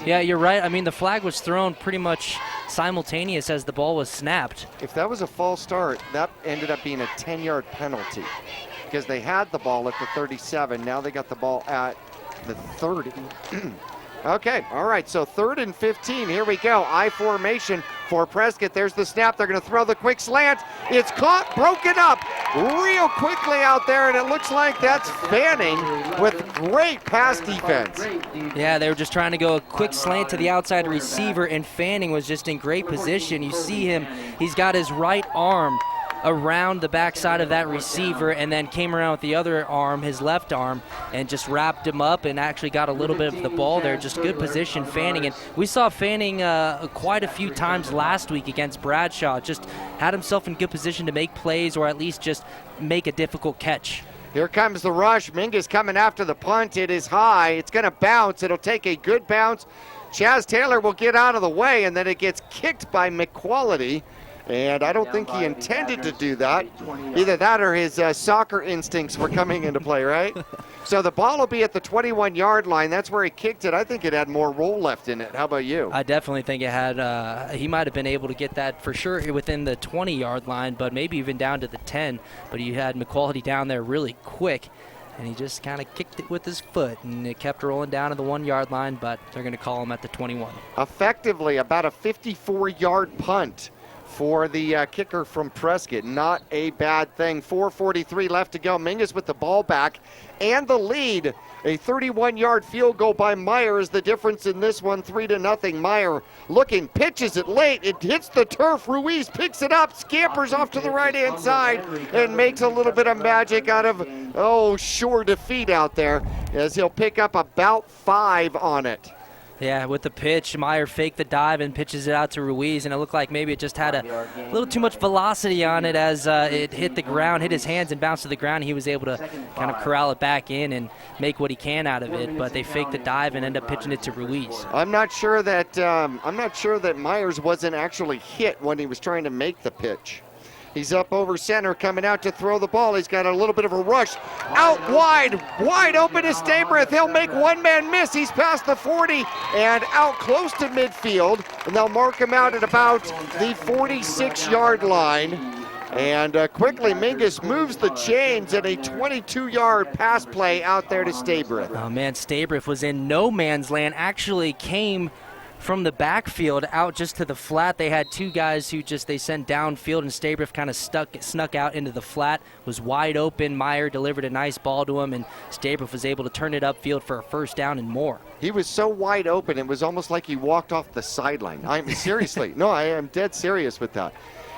yeah, you're right. I mean, the flag was thrown pretty much simultaneous as the ball was snapped. If that was a false start, that ended up being a 10-yard penalty because they had the ball at the 37. Now they got the ball at the 30. Okay, all right, so 3rd and 15. Here we go. I formation for Prescott. There's the snap. They're going to throw the quick slant. It's caught, broken up real quickly out there, and it looks like that's Fanning with great pass defense. Yeah, they were just trying to go a quick slant to the outside receiver, and Fanning was just in great position. You see him, he's got his right arm around the backside of that receiver and then came around with the other arm, his left arm, and just wrapped him up and actually got a little bit of the ball there. Just good position, Fanning. And we saw Fanning quite a few times last week against Bradshaw. Just had himself in good position to make plays or at least just make a difficult catch. Here comes the rush. Mingus coming after the punt. It is high. It's going to bounce. It'll take a good bounce. Chaz Taylor will get out of the way, and then it gets kicked by McQuality. And I don't think he intended to do that. Either that or his soccer instincts were coming into play, right? So the ball will be at the 21-yard line. That's where he kicked it. I think it had more roll left in it. How about you? I definitely think it had. He might have been able to get that for sure within the 20-yard line, but maybe even down to the 10. But you had McQuality down there really quick, and he just kind of kicked it with his foot, and it kept rolling down to the 1-yard line, but they're going to call him at the 21. Effectively about a 54-yard punt for the kicker from Prescott. Not a bad thing. 4:43 left to go. Mingus with the ball back and the lead. A 31-yard field goal by Meyer is the difference in this one, 3-0. Meyer looking, pitches it late. It hits the turf. Ruiz picks it up, scampers off to the right-hand side, and makes a little bit of magic out of, sure defeat out there, as he'll pick up about 5 on it. Yeah, with the pitch, Meyer faked the dive and pitches it out to Ruiz, and it looked like maybe it just had a little too much velocity on it as it hit the ground, hit his hands and bounced to the ground. He was able to kind of corral it back in and make what he can out of it, but they faked the dive and end up pitching it to Ruiz. I'm not sure that Myers wasn't actually hit when he was trying to make the pitch. He's up over center, coming out to throw the ball. He's got a little bit of a rush. Out wide open is Stabrith. He'll make one man miss. He's past the 40 and out close to midfield. And they'll mark him out at about the 46-yard line. And quickly, Mingus moves the chains and a 22-yard pass play out there to Stabrith. Oh, man, Stabrith was in no man's land. Actually came from the backfield out just to the flat. They had 2 guys who they sent downfield, and Stabrith kind of snuck out into the flat, was wide open. Meyer delivered a nice ball to him, and Stabrith was able to turn it upfield for a first down and more. He was so wide open, it was almost like he walked off the sideline. I mean, seriously. No, I am dead serious with that.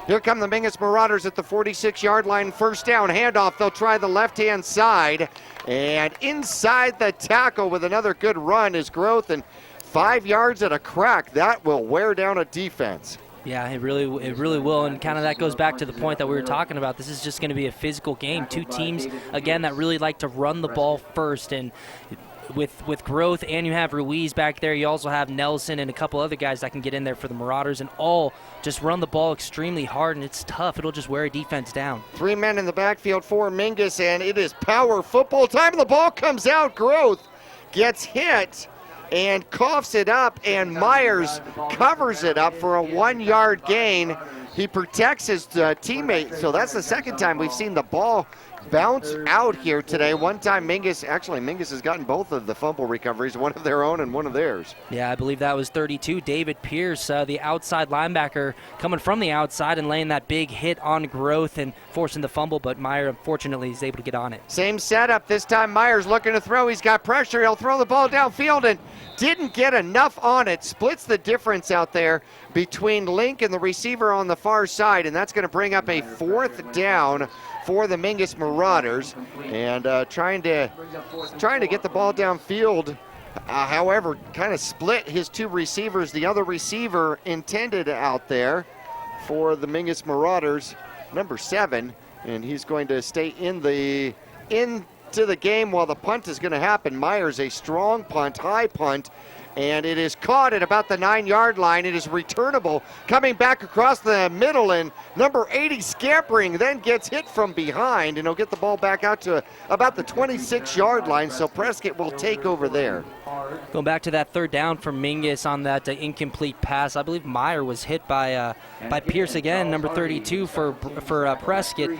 Here come the Mingus Marauders at the 46-yard line. First down, handoff. They'll try the left-hand side. And inside the tackle with another good run is Growth, and 5 yards at a crack. That will wear down a defense. Yeah, it really will, and kind of that goes back to the point that we were talking about. This is just going to be a physical game. Two teams, again, that really like to run the ball first, and with Growth, and you have Ruiz back there. You also have Nelson and a couple other guys that can get in there for the Marauders, and all just run the ball extremely hard, and it's tough. It'll just wear a defense down. 3 men in the backfield for Mingus, and it is power football time. The ball comes out. Growth gets hit and coughs it up, and Myers covers it up for a 1-yard gain. He protects his teammate, so that's the second time we've seen the ball bounce out here today. One time Mingus has gotten both of the fumble recoveries, one of their own and one of theirs. Yeah, I believe that was 32. David Pierce, the outside linebacker, coming from the outside and laying that big hit on Growth and forcing the fumble, but Meyer, unfortunately, is able to get on it. Same setup. This time Myers looking to throw. He's got pressure. He'll throw the ball downfield and didn't get enough on it. Splits the difference out there between Link and the receiver on the far side, and that's going to bring up a 4th down for the Mingus Marauders, and trying to get the ball downfield. However, kind of split his 2 receivers. The other receiver intended out there for the Mingus Marauders, number 7, and he's going to stay into the game while the punt is going to happen. Myers, a strong punt, high punt, and it is caught at about the 9-yard line. It is returnable, coming back across the middle, and number 80 scampering, then gets hit from behind, and he'll get the ball back out to about the 26-yard line, so Prescott will take over there. Going back to that 3rd down for Mingus on that incomplete pass, I believe Meyer was hit by Pierce again, number 32 for Prescott,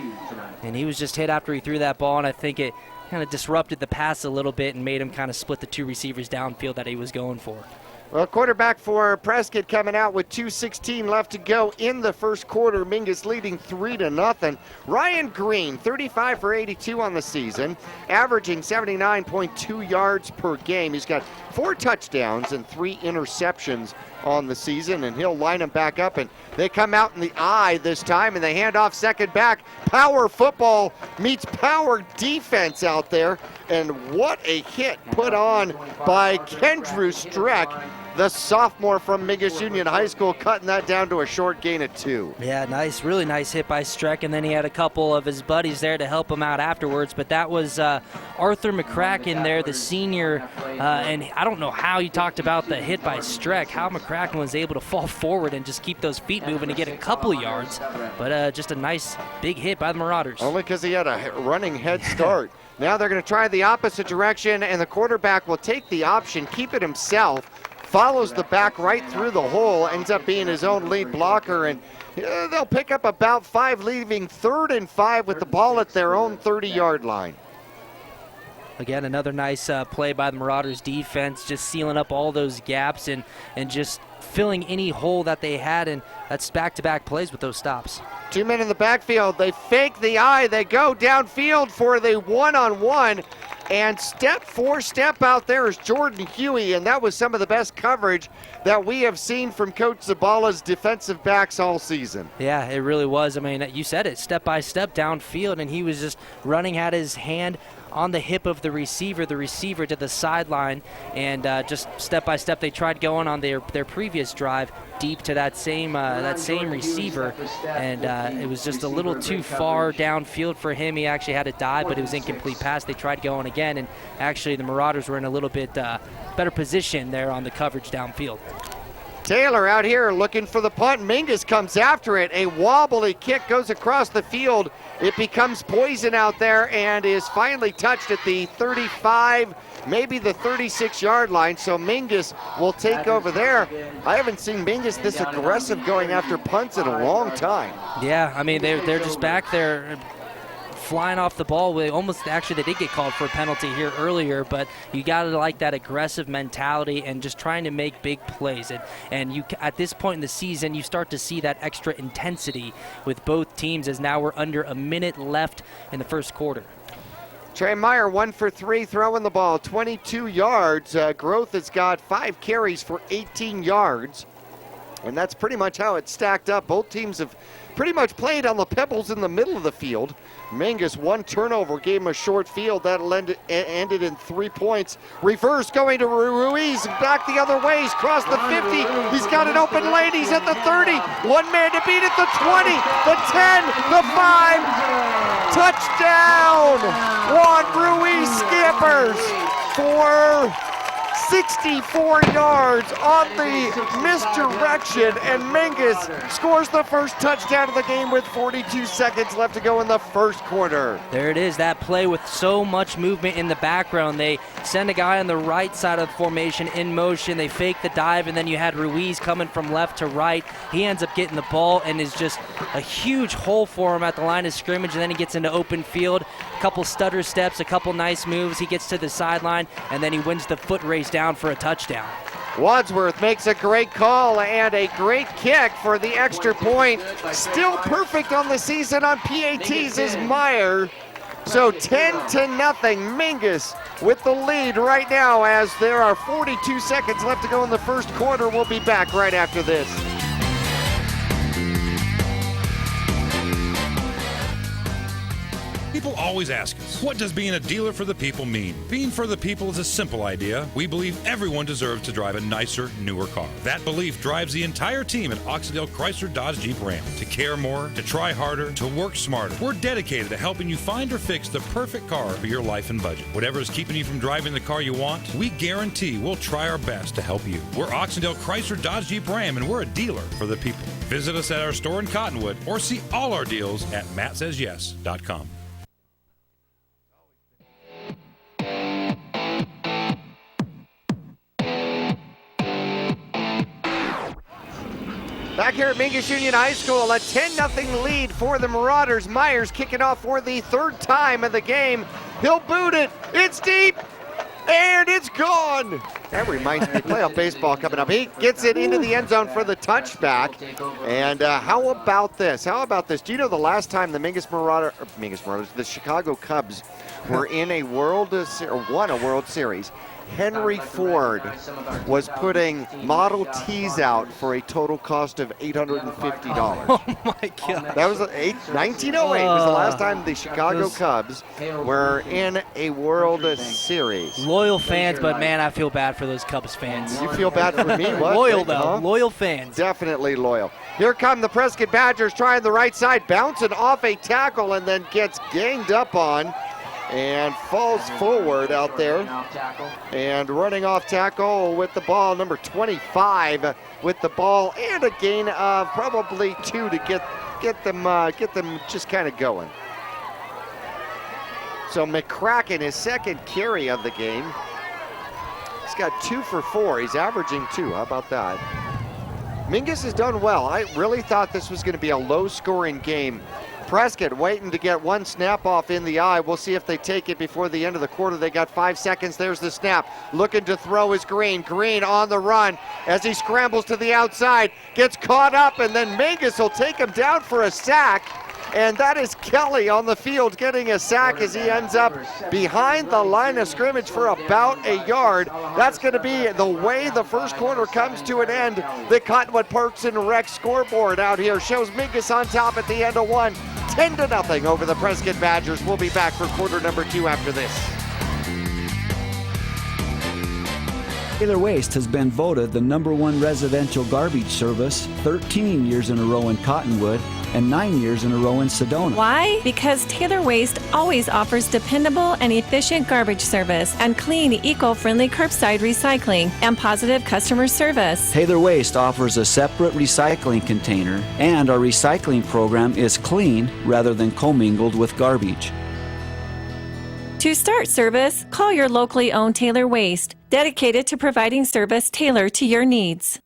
and he was just hit after he threw that ball, and I think it kind of disrupted the pass a little bit and made him kind of split the 2 receivers downfield that he was going for. Well, quarterback for Prescott coming out with 2:16 left to go in the first quarter. Mingus leading 3-0. Ryan Green, 35 for 82 on the season, averaging 79.2 yards per game. He's got 4 touchdowns and 3 interceptions on the season, and he'll line them back up, and they come out in the I this time, and they hand off second back. Power football meets power defense out there, and what a hit put on by Kendrew Streck, the sophomore from Mingus Union High School, cutting that down to a short gain of 2. Yeah, nice, really nice hit by Streck, and then he had a couple of his buddies there to help him out afterwards, but that was Arthur McCracken there, the senior, and I don't know how you talked about the hit by Streck, how McCracken was able to fall forward and just keep those feet moving to get a couple of yards, but just a nice big hit by the Marauders. Only because he had a running head start. Now they're going to try the opposite direction, and the quarterback will take the option, keep it himself, follows the back right through the hole, ends up being his own lead blocker, and they'll pick up about 5, leaving 3rd and 5 with the ball at their own 30-yard line. Again, another nice play by the Marauders defense, just sealing up all those gaps and just filling any hole that they had, and that's back-to-back plays with those stops. 2 men in the backfield. They fake the I. They go downfield for the one-on-one, and step out there is Jordan Huey, and that was some of the best coverage that we have seen from Coach Zabala's defensive backs all season. Yeah, it really was. I mean, you said it, step-by-step downfield, and he was just running, had his hand on the hip of the receiver to the sideline, and just step by step they tried going on their previous drive deep to that same receiver, and it was just a little too far downfield for him. He actually had a dive, but it was incomplete pass. They tried going again, and actually the Marauders were in a little bit better position there on the coverage downfield. Taylor out here looking for the punt. Mingus comes after it. A wobbly kick goes across the field. It becomes poison out there and is finally touched at the 35, maybe the 36-yard line. So Mingus will take over there. I haven't seen Mingus this aggressive going after punts in a long time. Yeah, I mean, they're just back there flying off the ball. They did get called for a penalty here earlier, but you got to like that aggressive mentality and just trying to make big plays. And you, at this point in the season, you start to see that extra intensity with both teams, as now we're under a minute left in the first quarter. Trey Meyer 1 for 3 throwing the ball, 22 yards. Growth has got 5 carries for 18 yards. And that's pretty much how it stacked up. Both teams have pretty much played on the pebbles in the middle of the field. Mingus, one turnover, gave him a short field. That ended in 3 points. Reverse going to Ruiz, back the other way. He's crossed the 50. He's got an open lane. He's at the 30. One man to beat at the 20, the 10, the 5. Touchdown! Juan Ruiz scampers for 64 yards on the misdirection, and Mingus scores the first touchdown of the game with 42 seconds left to go in the first quarter. There it is, that play with so much movement in the background. They send a guy on the right side of the formation in motion. They fake the dive, and then you had Ruiz coming from left to right. He ends up getting the ball and is just a huge hole for him at the line of scrimmage, and then he gets into open field. A couple stutter steps, a couple nice moves. He gets to the sideline, and then he wins the foot race down for a touchdown. Wadsworth makes a great call and a great kick for the extra point. Still perfect on the season on PATs is Meyer. So 10-0, Mingus with the lead right now as there are 42 seconds left to go in the first quarter. We'll be back right after this. People always ask us, what does being a dealer for the people mean? Being for the people is a simple idea. We believe everyone deserves to drive a nicer, newer car. That belief drives the entire team at Oxendale Chrysler Dodge Jeep Ram to care more, to try harder, to work smarter. We're dedicated to helping you find or fix the perfect car for your life and budget. Whatever is keeping you from driving the car you want, we guarantee we'll try our best to help you. We're Oxendale Chrysler Dodge Jeep Ram, and we're a dealer for the people. Visit us at our store in Cottonwood or see all our deals at mattsays.yes.com. Back here at Mingus Union High School, a 10-0 lead for the Marauders. Myers kicking off for the third time of the game. He'll boot it. It's deep, and it's gone. That reminds me of playoff baseball coming up. He gets it into the end zone for the touchback. And how about this? Do you know the last time the the Chicago Cubs were in a won a World Series? Henry Ford was putting Model Ts out for a total cost of $850. Oh my God. That was 1908 was the last time the Chicago Cubs were in a World Series. Loyal fans, but man, I feel bad for those Cubs fans. You feel bad for me? What? Loyal though, loyal fans. Definitely loyal. Here come the Prescott Badgers trying the right side, bouncing off a tackle and then gets ganged up on. And falls forward out there. And running off tackle with the ball, number 25 with the ball, and a gain of probably 2 to get them just kind of going. So McCracken, his second carry of the game. He's got 2 for 4. He's averaging 2. How about that? Mingus has done well. I really thought this was going to be a low-scoring game. Prescott waiting to get one snap off in the eye. We'll see if they take it before the end of the quarter. They got 5 seconds. There's the snap. Looking to throw is Green. Green on the run as he scrambles to the outside. Gets caught up, and then Mingus will take him down for a sack. And that is Kelly on the field getting a sack as he ends up behind the line of scrimmage for about a yard. That's going to be the way the first quarter comes to an end. The Cottonwood Parks and Rec scoreboard out here shows Mingus on top at the end of one. 10-0 over the Prescott Badgers. We'll be back for quarter number 2 after this. Taylor Waste has been voted the #1 residential garbage service 13 years in a row in Cottonwood and 9 years in a row in Sedona. Why? Because Taylor Waste always offers dependable and efficient garbage service and clean, eco-friendly curbside recycling and positive customer service. Taylor Waste offers a separate recycling container, and our recycling program is clean rather than commingled with garbage. To start service, call your locally owned Taylor Waste, dedicated to providing service tailored to your needs.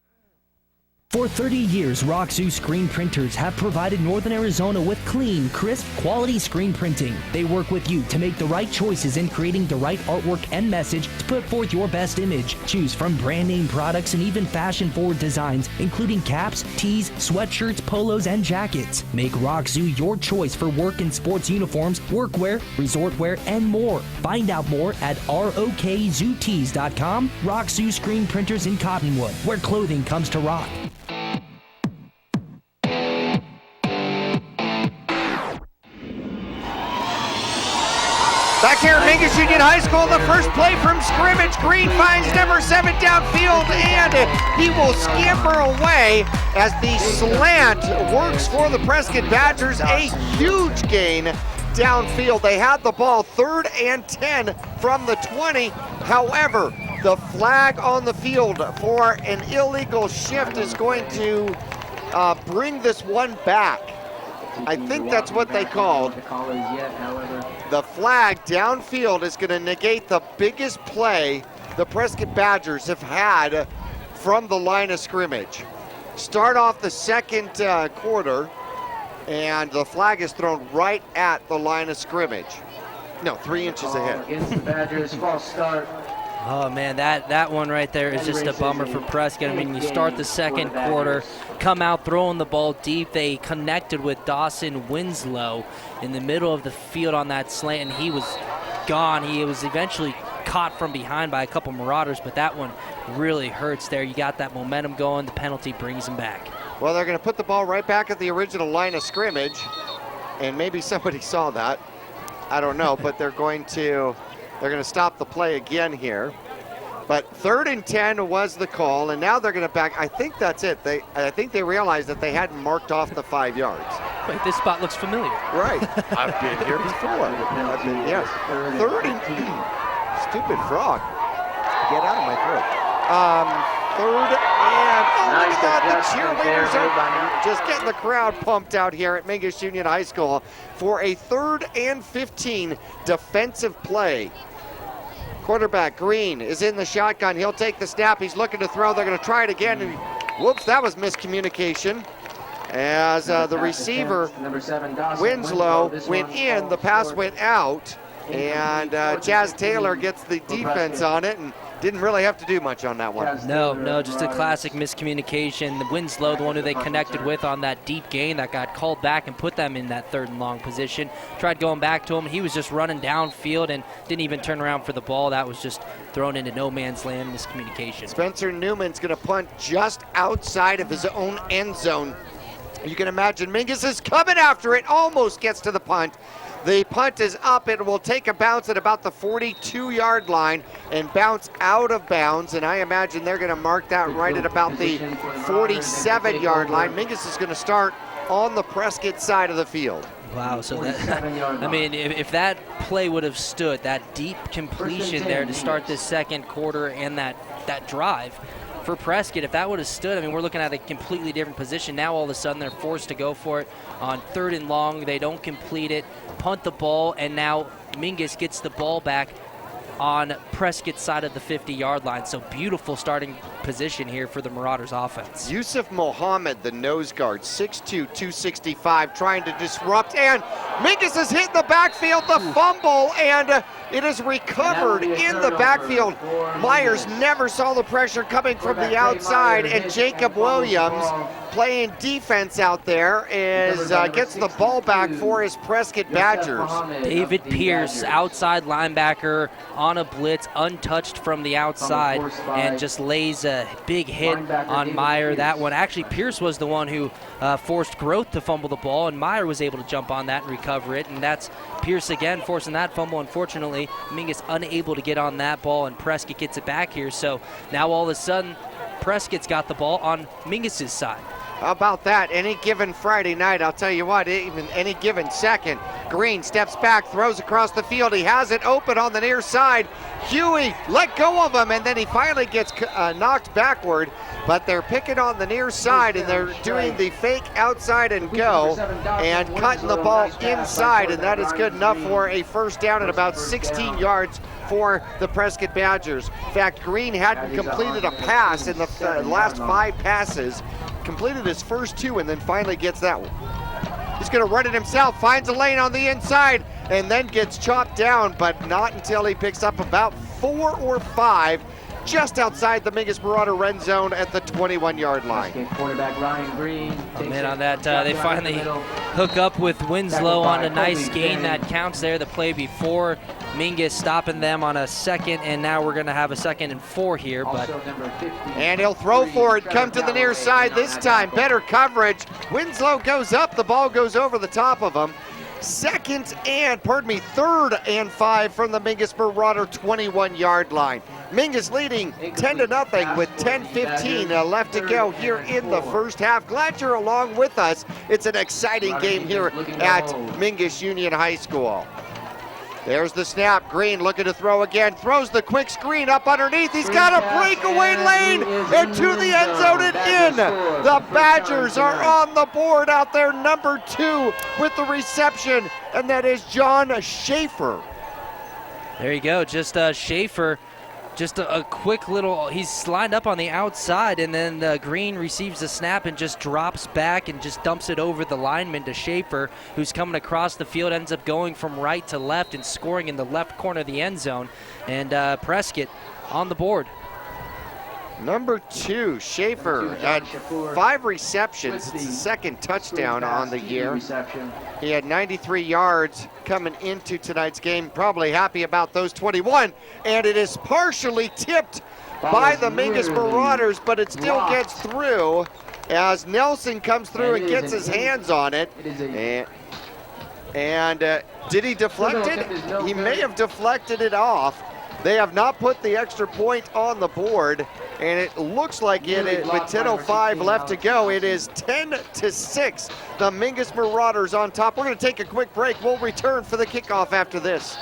For 30 years, Roxu screen printers have provided Northern Arizona with clean, crisp, quality screen printing. They work with you to make the right choices in creating the right artwork and message to put forth your best image. Choose from brand name products and even fashion-forward designs, including caps, tees, sweatshirts, polos, and jackets. Make Roxu your choice for work and sports uniforms, workwear, resort wear, and more. Find out more at rokzootees.com. Roxu screen printers in Cottonwood, where clothing comes to rock. Mingus Union High School, the first play from scrimmage. Green finds number 7 downfield, and he will scamper away as the slant works for the Prescott Badgers. A huge gain downfield. They had the ball 3rd and 10 from the 20. However, the flag on the field for an illegal shift is going to bring this one back. I think that's what they called. The flag downfield is going to negate the biggest play the Prescott Badgers have had from the line of scrimmage. Start off the second quarter, and the flag is thrown right at the line of scrimmage. No, 3 inches ahead. Against the Badgers, false start. Oh man, that one right there is just a bummer for Prescott. I mean, you start the second quarter, come out throwing the ball deep. They connected with Dawson Winslow in the middle of the field on that slant, and he was gone. He was eventually caught from behind by a couple Marauders, but that one really hurts there. You got that momentum going. The penalty brings him back. Well, they're going to put the ball right back at the original line of scrimmage, and maybe somebody saw that. I don't know, but they're going to stop the play again here. But 3rd and 10 was the call, and now they're going to back. I think that's it. I think they realized that they hadn't marked off the 5 yards. Wait, this spot looks familiar. Right. I've been here before. Yes. 3rd and stupid frog. Get out of my throat. 3rd and look at that. The cheerleaders are just getting the crowd pumped out here at Mingus Union High School for a 3rd and 15 defensive play. Quarterback Green is in the shotgun. He'll take the snap. He's looking to throw. They're going to try it again. And whoops, that was miscommunication. As the receiver, Winslow, went in. The pass went out. And Jazz Taylor gets the defense on it and didn't really have to do much on that one. No, just a classic miscommunication. The Winslow, the one who they connected with on that deep gain that got called back and put them in that 3rd and long position. Tried going back to him. He was just running downfield and didn't even turn around for the ball. That was just thrown into no man's land, miscommunication. Spencer Newman's going to punt just outside of his own end zone. You can imagine Mingus is coming after it, almost gets to the punt. The punt is up. It will take a bounce at about the 42-yard line and bounce out of bounds. And I imagine they're going to mark that right at about the 47-yard line. Mingus is going to start on the Prescott side of the field. Wow, so that, I mean, if that play would have stood, that deep completion there to start this second quarter and that drive for Prescott, if that would have stood, I mean, we're looking at a completely different position. Now all of a sudden they're forced to go for it on 3rd and long. They don't complete it, punt the ball, and now Mingus gets the ball back on Prescott's side of the 50-yard line. So beautiful starting position here for the Marauders offense. Yusuf Mohammed, the nose guard, 6'2", 265, trying to disrupt, and Mingus is hit in the backfield, the fumble, and it is recovered in the backfield. Myers never saw the pressure coming from the outside, and Jacob Williams, playing defense out there, gets the ball back for his Prescott Badgers. David Pierce, outside linebacker, on a blitz, untouched from the outside, and just lays a big hit on Meyer. That one, actually, Pierce was the one who forced Groth to fumble the ball, and Meyer was able to jump on that and recover it, and that's Pierce again forcing that fumble. Unfortunately, Mingus unable to get on that ball, and Prescott gets it back here. So now all of a sudden, Prescott's got the ball on Mingus's side. How about that? Any given Friday night, I'll tell you what, even any given second, Green steps back, throws across the field. He has it open on the near side. Huey let go of him, and then he finally gets knocked backward. But they're picking on the near side, and they're doing the fake outside and go and cutting the ball inside, and that is good enough for a first down at about 16 yards for the Prescott Badgers. In fact, Green hadn't completed a pass in the last 5 passes. Completed his first 2 and then finally gets that one. He's going to run it himself, finds a lane on the inside, and then gets chopped down, but not until he picks up about 4 or 5 just outside the Mingus Marauder red zone at the 21-yard line. Quarterback Ryan Green. And then on that, they finally hook up with Winslow on a nice gain that counts there. The play before, Mingus stopping them on a second, and now we're going to have a 2nd and 4 here. But and he'll throw for it, come to the near side this time. Better coverage. Winslow goes up, the ball goes over the top of him. third and 5 from the Mingus Marauder 21-yard line. Mingus leading 10-0 with 10:15 left to go here in the first half. Glad you're along with us. It's an exciting game here at Mingus Union High School. There's the snap. Green looking to throw again. Throws the quick screen up underneath. He's got a breakaway lane into the end zone and in. The Badgers are on the board out there. Number 2 with the reception, and that is John Schaefer. There you go. Just Schaefer. Just a quick little, he's lined up on the outside, and then Green receives the snap and just drops back and just dumps it over the lineman to Schaefer, who's coming across the field, ends up going from right to left and scoring in the left corner of the end zone. And Prescott on the board. Number 2, Schaefer had 5 receptions. It's the second touchdown on the year. He had 93 yards coming into tonight's game. Probably happy about those 21. And it is partially tipped by the Mingus Marauders, but it still gets through as Nelson comes through and gets his hands on it. And did he deflect it? He may have deflected it off. They have not put the extra point on the board, and it looks like it with 10:05 left to go. It is 10-6. The Mingus Marauders on top. We're going to take a quick break. We'll return for the kickoff after this.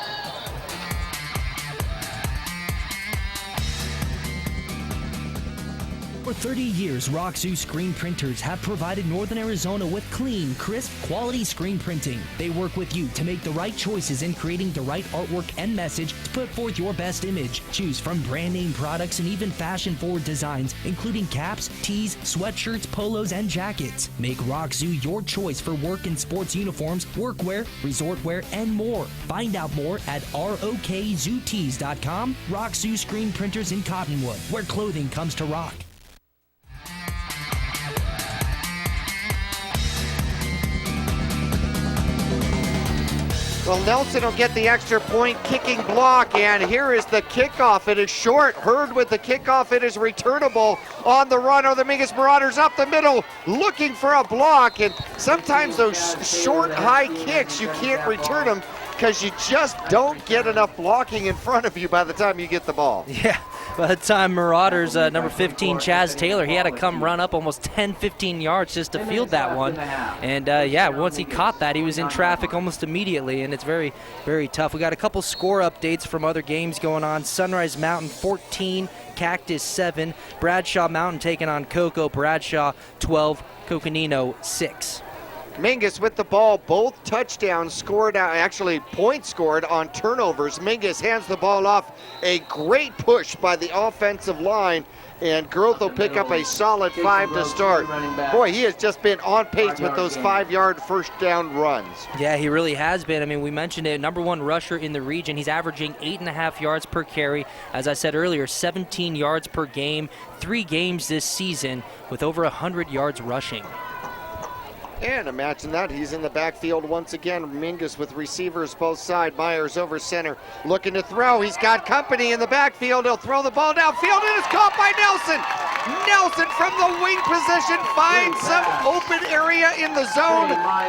For 30 years, Roxu screen printers have provided Northern Arizona with clean, crisp, quality screen printing. They work with you to make the right choices in creating the right artwork and message to put forth your best image. Choose from brand name products and even fashion-forward designs, including caps, tees, sweatshirts, polos, and jackets. Make Roxu your choice for work and sports uniforms, workwear, resort wear, and more. Find out more at rokzootees.com. Roxu screen printers in Cottonwood, where clothing comes to rock. Well, Nelson will get the extra point kicking block, and here is the kickoff. It is short. Hurd with the kickoff. It is returnable on the run. Are the Mingus Marauders up the middle looking for a block, and sometimes those short, high kicks, you can't return them because you just don't get enough blocking in front of you by the time you get the ball. Yeah, by the time Marauders, number 15, Chaz Taylor, he had to come run up almost 10-15 yards just to field that one. And yeah, once he caught that, he was in traffic almost immediately, and it's very, very tough. We got a couple score updates from other games going on. Sunrise Mountain 14, Cactus 7. Bradshaw Mountain taking on Cocoa. Bradshaw 12, Coconino 6. Mingus with the ball, both touchdowns scored, actually points scored on turnovers. Mingus hands the ball off. A great push by the offensive line, and Groth will pick up a solid 5 to start. Boy, he has just been on pace with those 5-yard first down runs. Yeah, he really has been. I mean, we mentioned it, number 1 rusher in the region. He's averaging 8.5 yards per carry. As I said earlier, 17 yards per game, 3 games this season with over 100 yards rushing. And imagine that, he's in the backfield once again. Mingus with receivers both side. Myers over center, looking to throw. He's got company in the backfield. He'll throw the ball downfield, and it's caught by Nelson. Nelson from the wing position finds some open area in the zone,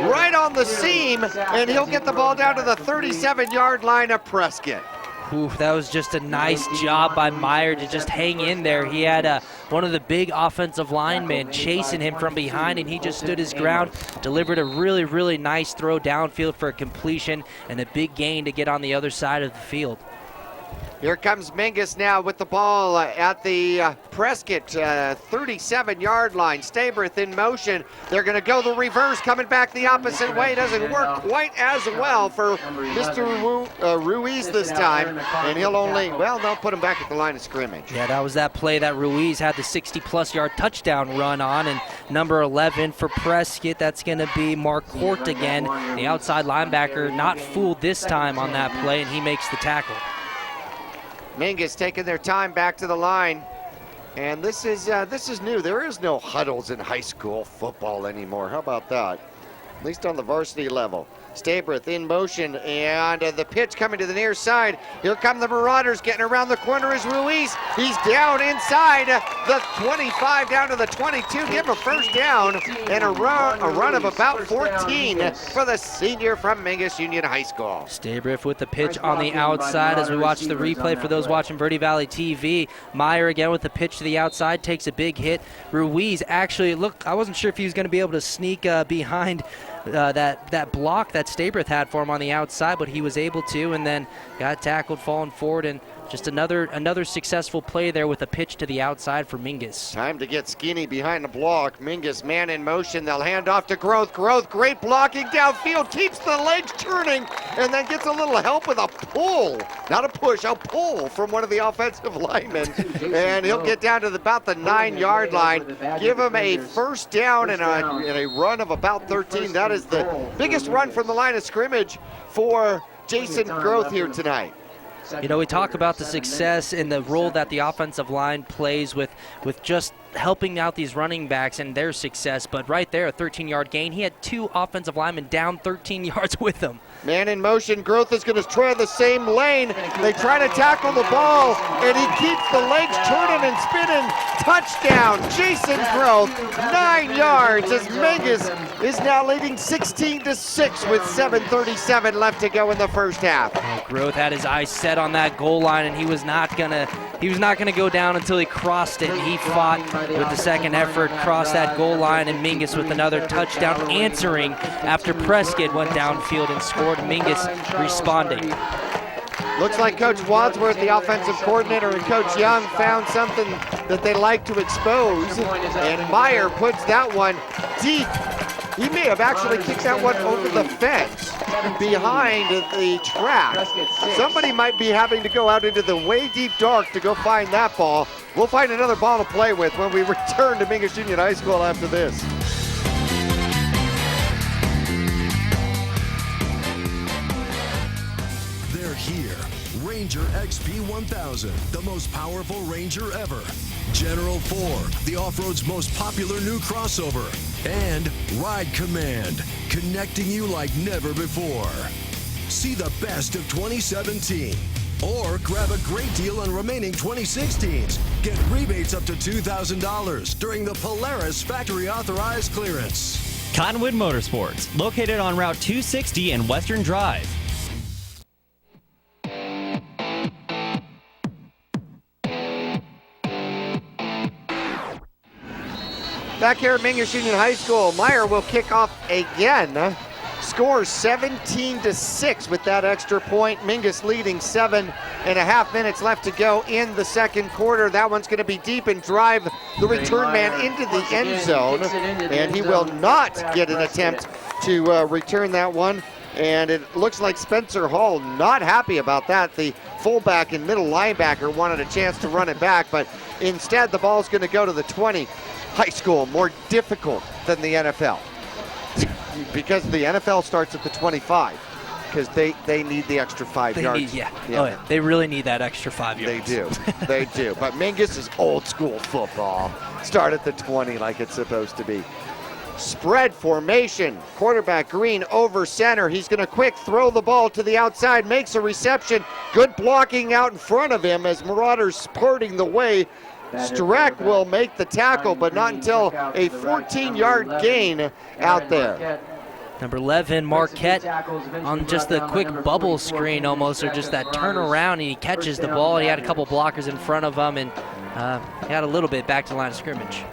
right on the seam, and he'll get the ball down to the 37-yard line of Prescott. Ooh, that was just a nice job by Meyer to just hang in there. He had one of the big offensive linemen chasing him from behind, and he just stood his ground, delivered a really, really nice throw downfield for a completion, and a big gain to get on the other side of the field. Here comes Mingus now with the ball at the Prescott 37-yard line. Stabrith in motion. They're going to go the reverse, coming back the opposite way. Doesn't work quite as well for Mr. Ruiz this time. And he'll only, well, they'll put him back at the line of scrimmage. Yeah, that was that play that Ruiz had the 60-plus yard touchdown run on. And number 11 for Prescott, that's going to be Mark Court again. The outside linebacker not fooled this time on that play, and he makes the tackle. Mingus taking their time back to the line, and this is new. There is no huddles in high school football anymore. How about that? At least on the varsity level. Stabrith in motion, and the pitch coming to the near side. Here come the Marauders. Getting around the corner is Ruiz. He's down inside the 25, down to the 22. Give him a first down and a run of about 14 for the senior from Mingus Union High School. Stabrith with the pitch on the outside as we watch the replay for those watching Verde Valley TV. Meyer again with the pitch to the outside, takes a big hit. Ruiz actually, look, I wasn't sure if he was going to be able to sneak behind that block that Stabrith had for him on the outside, but he was able to, and then got tackled falling forward, and just another successful play there with a pitch to the outside for Mingus. Time to get Skinny behind the block. Mingus man in motion. They'll hand off to Growth. Growth, great blocking downfield, keeps the legs turning, and then gets a little help with a pull. Not a push, a pull from one of the offensive linemen. And he'll get down to about the 9-yard line. Give him a first down and a run of about 13. That is the biggest run from the line of scrimmage for Jason Growth here tonight. You know, we talk about the success and the role that the offensive line plays with just helping out these running backs and their success, but right there, a 13-yard gain. He had 2 offensive linemen down 13 yards with him. Man in motion. Growth is going to try the same lane. They try to tackle the ball, and he keeps the legs turning and spinning. Touchdown, Jason Growth, 9 yards as Mingus is now leading 16-6 with 7:37 left to go in the first half. Growth had his eyes set on that goal line, and he was not gonna go down until he crossed it. And he fought with the second effort, crossed that goal line, and Mingus with another touchdown, answering after Prescott went downfield and scored. Mingus responding. Looks like Coach Wadsworth, the offensive coordinator, and Coach Young found something that they like to expose, and Meyer puts that one deep. He may have actually kicked that one over the fence behind the track. Somebody might be having to go out into the way deep dark to go find that ball. We'll find another ball to play with when we return to Mingus Union High School after this. They're here. Ranger XP 1000, the most powerful Ranger ever. General 4, the off-road's most popular new crossover. And Ride Command, connecting you like never before. See the best of 2017. Or grab a great deal on remaining 2016s. Get rebates up to $2,000 during the Polaris factory authorized clearance. Cottonwood Motorsports, located on Route 260 and Western Drive. Back here at Mingus Union High School, Meyer will kick off again. Scores 17-6 with that extra point. Mingus leading 7.5 minutes left to go in the second quarter. That one's going to be deep and drive the return man into the end zone. And he will not get an attempt to return that one. And it looks like Spencer Hall not happy about that. The fullback and middle linebacker wanted a chance to run it back, but instead the ball's going to go to the 20. High school, more difficult than the NFL. Because the NFL starts at the 25, because they need the extra 5 yards. They really need that extra 5 yards. They do. But Mingus is old school football. Start at the 20 like it's supposed to be. Spread formation. Quarterback Green over center. He's going to quick throw the ball to the outside, makes a reception. Good blocking out in front of him as Marauders parting the way. Streck will make the tackle, but not until a 14-yard gain out there. Number 11, Marquette, on just the quick bubble screen almost, or just that turnaround, and he catches the ball. He had a couple blockers in front of him, and he got a little bit back to the line of scrimmage.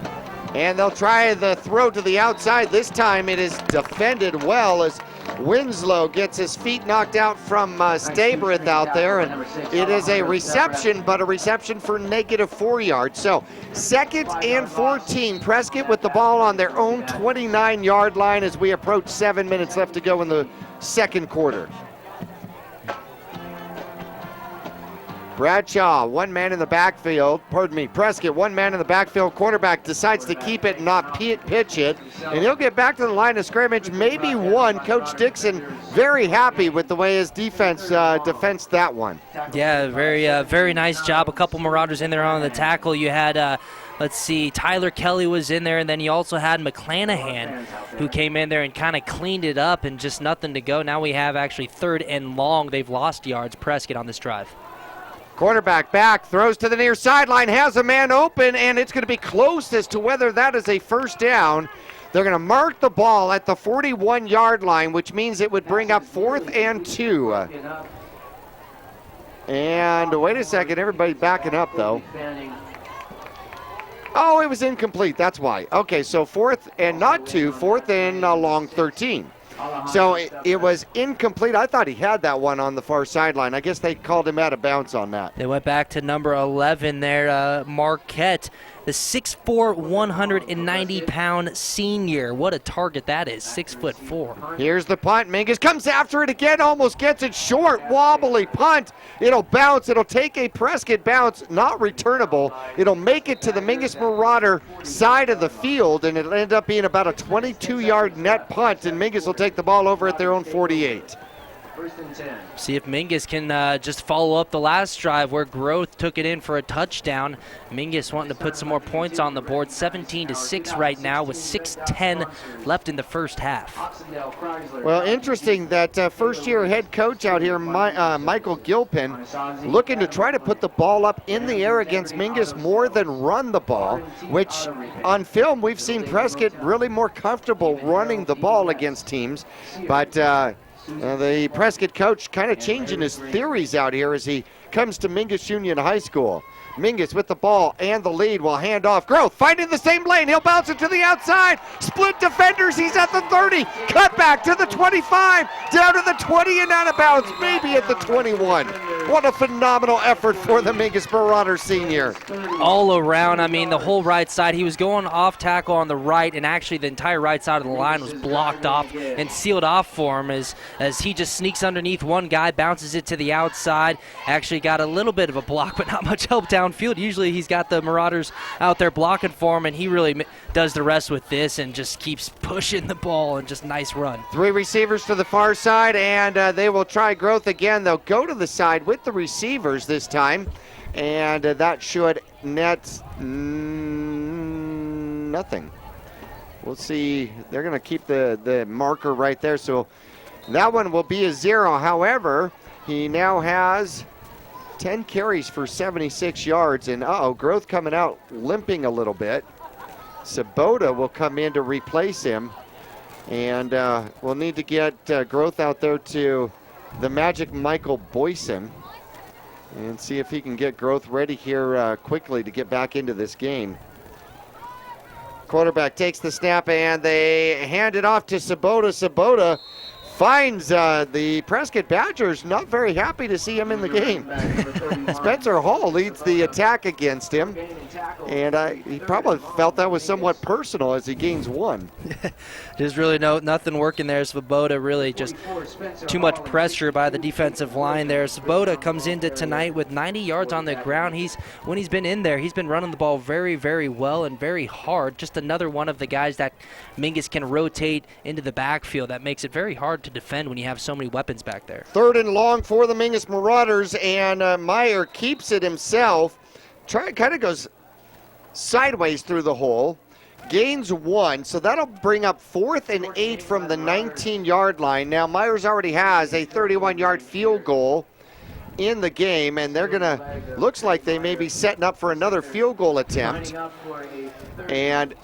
And they'll try the throw to the outside. This time it is defended well as Winslow gets his feet knocked out from Stabrith out there, and it is a reception, but a reception for -4 yards. So 2nd and 14. Prescott with the ball on their own 29-yard line as we approach 7 minutes left to go in the second quarter. Bradshaw, one man in the backfield, Prescott, one man in the backfield. Quarterback decides to keep it and not pitch it, and he'll get back to the line of scrimmage, maybe one. Coach Dixon very happy with the way his defense defends that one. Yeah, very nice job. A couple Marauders in there on the tackle. You had Let's see, Tyler Kelly was in there, and then you also had McClanahan, who came in there and kind of cleaned it up, and just nothing to go. Now we have actually 3rd and long. They've lost yards, Prescott, on this drive. Quarterback back, throws to the near sideline, has a man open, and it's going to be close as to whether that is a first down. They're going to mark the ball at the 41-yard line, which means it would bring up 4th and 2. And wait a second, everybody backing up, though. Oh, it was incomplete, that's why. Okay, so 4th and not 2, 4th and long 13. So it was incomplete. I thought he had that one on the far sideline. I guess they called him out of bounds on that. They went back to number 11 there, Marquette, the 6'4", 190-pound senior. What a target that is, 6'4". Here's the punt. Mingus comes after it again, almost gets it short. Wobbly punt. It'll bounce. It'll take a Prescott bounce, not returnable. It'll make it to the Mingus Marauder side of the field, and it'll end up being about a 22-yard net punt, and Mingus will take the ball over at their own 48. See if Mingus can just follow up the last drive where Growth took it in for a touchdown. Mingus wanting to put some more points on the board, 17-6 right now with 6:10 left in the first half. Well, interesting that first-year head coach out here, Michael Gilpin, looking to try to put the ball up in the air against Mingus more than run the ball, which on film we've seen Prescott really more comfortable running the ball against teams, but the Prescott coach kind of changing his theories out here as he comes to Mingus Union High School. Mingus with the ball and the lead will hand off. Growth finding the same lane. He'll bounce it to the outside. Split defenders. He's at the 30. Cut back to the 25. Down to the 20 and out of bounds. Maybe at the 21. What a phenomenal effort for the Mingus Marauder senior. All around, I mean, the whole right side. He was going off tackle on the right, and actually the entire right side of the line was blocked off and sealed off for him as he just sneaks underneath one guy, bounces it to the outside. Actually got a little bit of a block, but not much help downfield. Usually he's got the Marauders out there blocking for him, and he really does the rest with this and just keeps pushing the ball, and just nice run. 3 receivers to the far side, and they will try Growth again. They'll go to the side with the receivers this time, and that should net nothing. We'll see. They're going to keep the marker right there, so that one will be a 0. However, he now has 10 carries for 76 yards, and Growth coming out limping a little bit. Sabota will come in to replace him, and we'll need to get Growth out there to the Magic Michael Boyson and see if he can get Growth ready here quickly to get back into this game. Quarterback takes the snap, and they hand it off to Sabota. Sabota finds the Prescott Badgers not very happy to see him in the game. Spencer Hall leads the attack against him, and he probably felt that was somewhat personal as he gains 1. There's really nothing working there. Svoboda really just too much pressure by the defensive line there. Svoboda comes into tonight with 90 yards on the ground. When he's been in there, he's been running the ball very, very well and very hard. Just another one of the guys that Mingus can rotate into the backfield. That makes it very hard to defend when you have so many weapons back there. 3rd and long for the Mingus Marauders, and Meyer keeps it himself. Kind of goes sideways through the hole, gains 1, so that'll bring up 4th and 8 from the 19-yard line. Now Myers already has a 31-yard field goal in the game, and they're gonna, looks like they may be setting up for another field goal attempt, and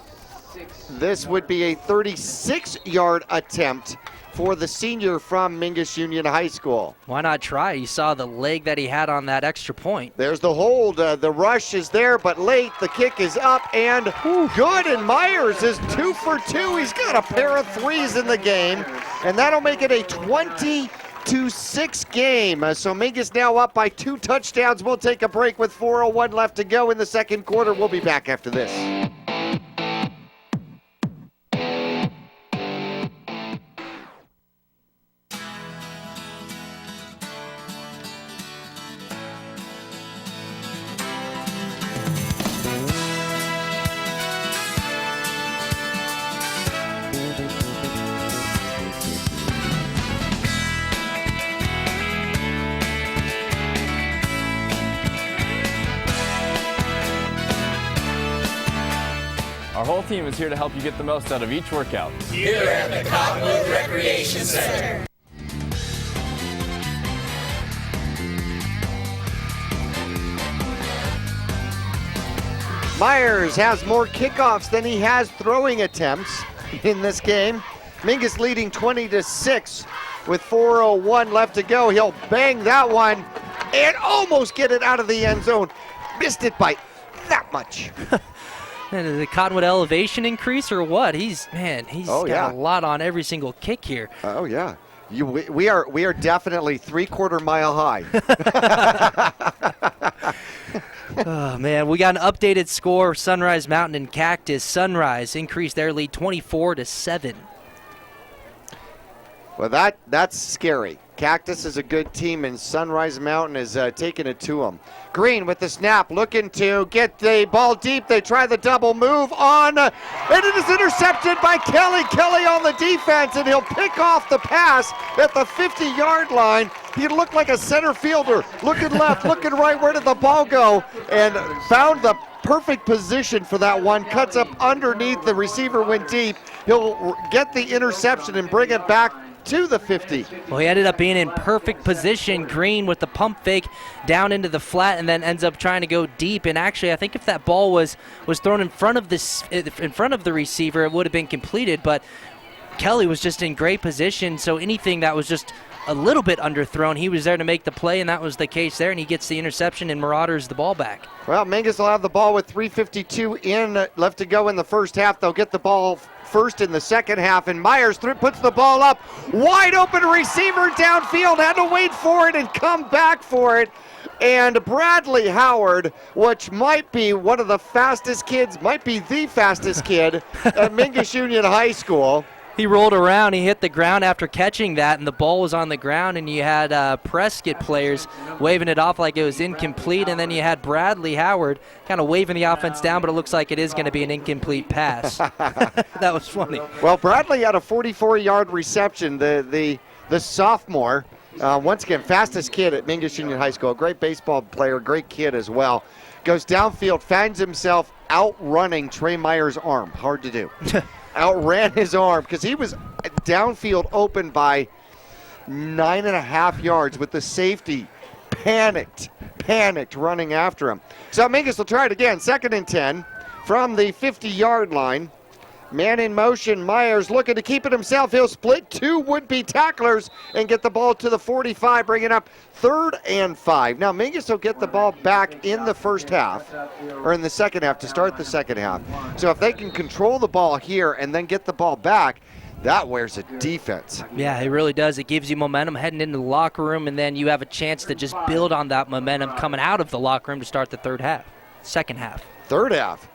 this would be a 36-yard attempt for the senior from Mingus Union High School. Why not try? You saw the leg that he had on that extra point. There's the hold. The rush is there, but late. The kick is up and good, and Myers is 2 for 2. He's got a pair of 3s in the game, and that'll make it a 20-6 game. So Mingus now up by 2 touchdowns. We'll take a break with 4:01 left to go in the second quarter. We'll be back after this. Our whole team is here to help you get the most out of each workout. Here at the Cottonwood Recreation Center. Myers has more kickoffs than he has throwing attempts in this game. Mingus leading 20-6 with 4:01 left to go. He'll bang that one and almost get it out of the end zone. Missed it by that much. And the Cottonwood elevation increase or what? He's got a lot on every single kick here. Oh yeah, we are definitely 3/4 mile high. Oh man, we got an updated score. Sunrise Mountain and Cactus. Sunrise increased their lead 24-7. Well, that's scary. Cactus is a good team, and Sunrise Mountain is taking it to them. Green with the snap, looking to get the ball deep. They try the double move on, and it is intercepted by Kelly. Kelly on the defense, and he'll pick off the pass at the 50-yard line. He looked like a center fielder, looking left, looking right. Where did the ball go? And found the perfect position for that one. Cuts up underneath. The receiver went deep. He'll get the interception and bring it back to the 50. Well, he ended up being in perfect position. Green with the pump fake down into the flat, and then ends up trying to go deep. And actually, I think if that ball was thrown in front of the receiver, it would have been completed. But Kelly was just in great position, so anything that was just a little bit underthrown, he was there to make the play, and that was the case there. And he gets the interception and Marauders the ball back. Well, Mingus will have the ball with 3:52 left to go in the first half. They'll get the ball first in the second half, and Myers puts the ball up. Wide open receiver downfield, had to wait for it and come back for it. And Bradley Howard, which might be one of the fastest kids, might be the fastest kid at Mingus Union High School. He rolled around, he hit the ground after catching that, and the ball was on the ground, and you had Prescott players waving it off like it was incomplete, and then you had Bradley Howard kind of waving the offense down, but it looks like it is going to be an incomplete pass. That was funny. Well, Bradley had a 44-yard reception, the sophomore. Once again, fastest kid at Mingus Union High School. Great baseball player, great kid as well. Goes downfield, finds himself outrunning Trey Myers' arm. Hard to do. Outran his arm because he was downfield open by 9.5 yards with the safety panicked running after him. So Mingus will try it again. 2nd and 10 from the 50-yard line. Man in motion, Myers looking to keep it himself. He'll split 2 would-be tacklers and get the ball to the 45, bringing up 3rd and 5. Now Mingus will get the ball back in the first half, or in the second half to start the second half. So if they can control the ball here and then get the ball back, that wears a defense. Yeah, it really does. It gives you momentum heading into the locker room, and then you have a chance to just build on that momentum coming out of the locker room to start the second half. Third half.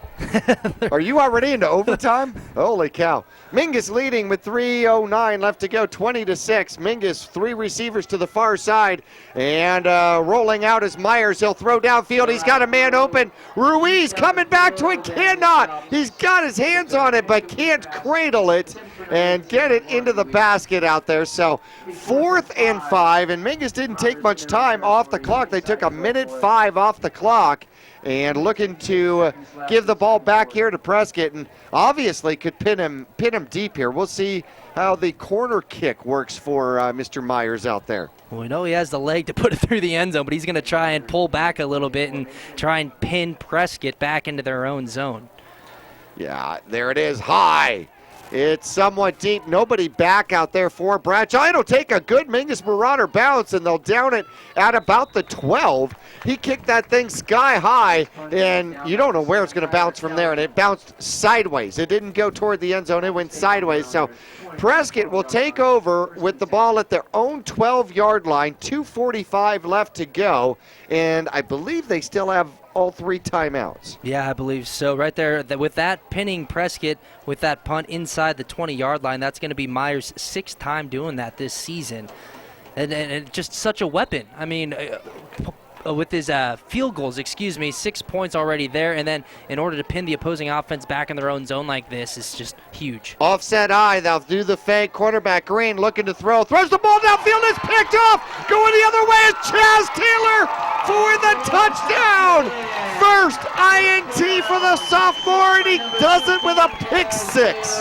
Are you already into overtime? Holy cow. Mingus leading with 3:09 left to go, 20-6. Mingus, 3 receivers to the far side, and rolling out is Myers. He'll throw downfield. He's got a man open. Ruiz coming back to it, cannot. He's got his hands on it, but can't cradle it and get it into the basket out there. So 4th and 5, and Mingus didn't take much time off the clock. They took 1:05 off the clock. And looking to give the ball back here to Prescott, and obviously could pin him deep here. We'll see how the corner kick works for Mr. Myers out there. Well, we know he has the leg to put it through the end zone, but he's going to try and pull back a little bit and try and pin Prescott back into their own zone. Yeah, there it is, high. It's somewhat deep. Nobody back out there for Bradshaw. It'll take a good Mingus Marauder bounce, and they'll down it at about the 12. He kicked that thing sky high, and you don't know where it's going to bounce from there, and it bounced sideways. It didn't go toward the end zone. It went sideways. So Prescott will take over with the ball at their own 12-yard line, 2:45 left to go, and I believe they still have all 3 timeouts. Yeah, I believe so. Right there, with that pinning Prescott with that punt inside the 20-yard line, that's going to be Myers' 6th time doing that this season. And just such a weapon. I mean, with his field goals, 6 points already there. And then in order to pin the opposing offense back in their own zone like this is just huge. Offset eye, they'll do the fake. Quarterback Green looking to throw. Throws the ball downfield, it's picked off. Going the other way is Chaz Taylor for the touchdown. First INT for for the sophomore, and he does it with a pick six.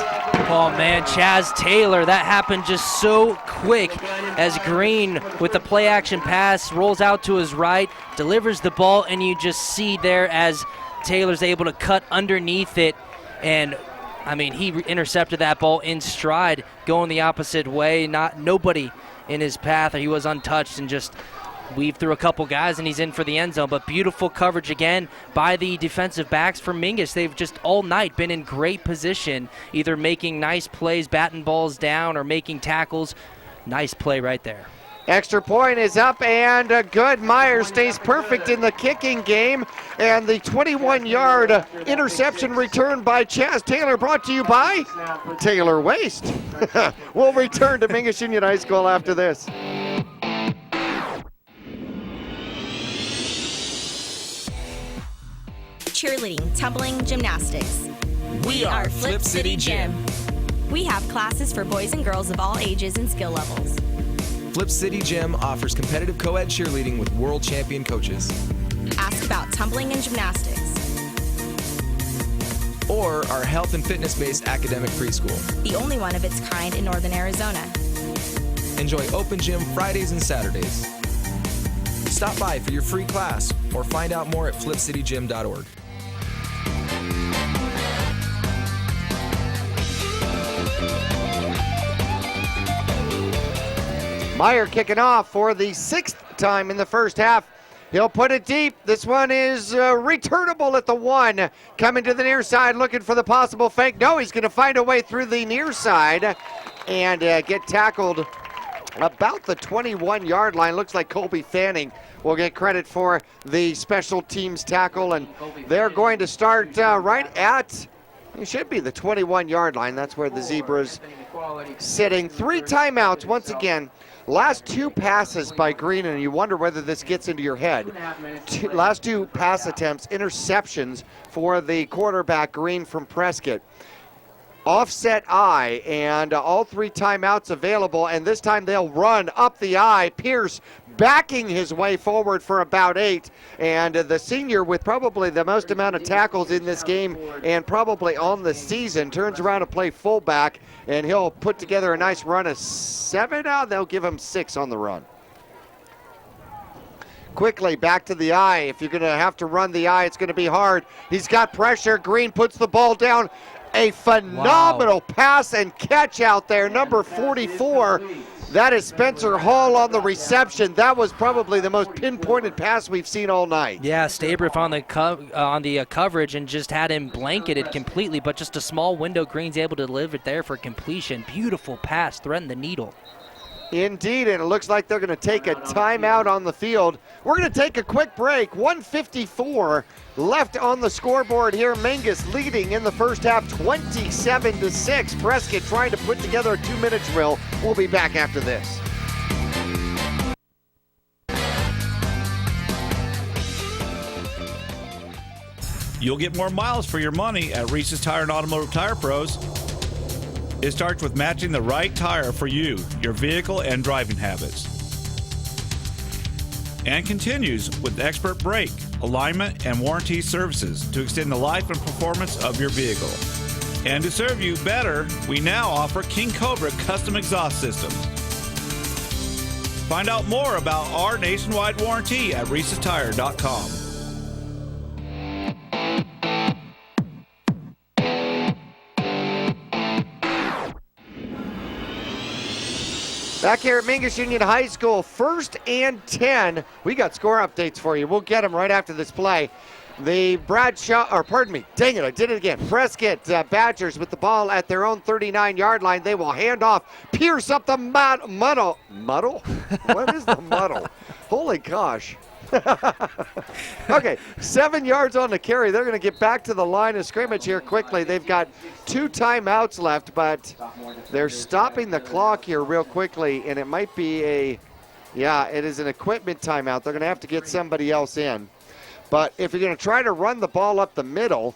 Oh man, Chaz Taylor, that happened just so quick as Green with the play action pass rolls out to his right, delivers the ball, and you just see there as Taylor's able to cut underneath it, and I mean, he intercepted that ball in stride, going the opposite way, nobody in his path, he was untouched and just weaved through a couple guys, and he's in for the end zone. But beautiful coverage again by the defensive backs for Mingus. They've just all night been in great position, either making nice plays, batting balls down, or making tackles. Nice play right there. Extra point is up and good. Meyer stays perfect in the kicking game. And the 21-yard interception return by Chaz Taylor, brought to you by Taylor Waste. We'll return to Mingus Union High School after this. Cheerleading, tumbling, gymnastics. We are Flip City Gym. We have classes for boys and girls of all ages and skill levels. Flip City Gym offers competitive co-ed cheerleading with world champion coaches. Ask about tumbling and gymnastics. Or our health and fitness-based academic preschool. The only one of its kind in Northern Arizona. Enjoy open gym Fridays and Saturdays. Stop by for your free class or find out more at flipcitygym.org. Meyer kicking off for the 6th time in the first half. He'll put it deep. This one is returnable at the 1. Coming to the near side, looking for the possible fake. No, he's going to find a way through the near side and get tackled about the 21-yard line. Looks like Colby Fanning will get credit for the special teams tackle, and they're going to start right at, it should be the 21-yard line. That's where the Zebras sitting. 3 timeouts once again. Last 2 passes by Green, and you wonder whether this gets into your head. Last 2 pass attempts, interceptions for the quarterback Green from Prescott. Offset I, and all 3 timeouts available, and this time they'll run up the I. Pierce backing his way forward for about 8, and the senior with probably the most amount of tackles in this game and probably on the season turns around to play fullback, and he'll put together a nice run of 7. They'll give him 6 on the run. Quickly back to the I. If you're going to have to run the I, it's going to be hard. He's got pressure. Green puts the ball down. A phenomenal pass and catch out there, number 44. That is Spencer Hall on the reception. That was probably the most pinpointed pass we've seen all night. Yeah, Stabriff on the coverage and just had him blanketed completely, but just a small window. Green's able to deliver it there for completion. Beautiful pass, threatened the needle. Indeed, and it looks like they're going to take a timeout on the field. We're going to take a quick break. 1:54 left on the scoreboard here. Mingus leading in the first half 27-6. Prescott trying to put together a 2-minute drill. We'll be back after this. You'll get more miles for your money at Reese's Tire and Automotive Tire Pros. It starts with matching the right tire for you, your vehicle, and driving habits. And continues with expert brake, alignment, and warranty services to extend the life and performance of your vehicle. And to serve you better, we now offer King Cobra custom exhaust systems. Find out more about our nationwide warranty at reesestire.com. Back here at Mingus Union High School, 1st and 10. We got score updates for you. We'll get them right after this play. The dang it, I did it again. Prescott Badgers with the ball at their own 39-yard line. They will hand off. Pierce up the muddle. Muddle? What is the muddle? Holy gosh. Okay, 7 yards on the carry. They're going to get back to the line of scrimmage here quickly. They've got 2 timeouts left, but they're stopping the clock here real quickly, and it might be it is an equipment timeout. They're going to have to get somebody else in. But if you're going to try to run the ball up the middle,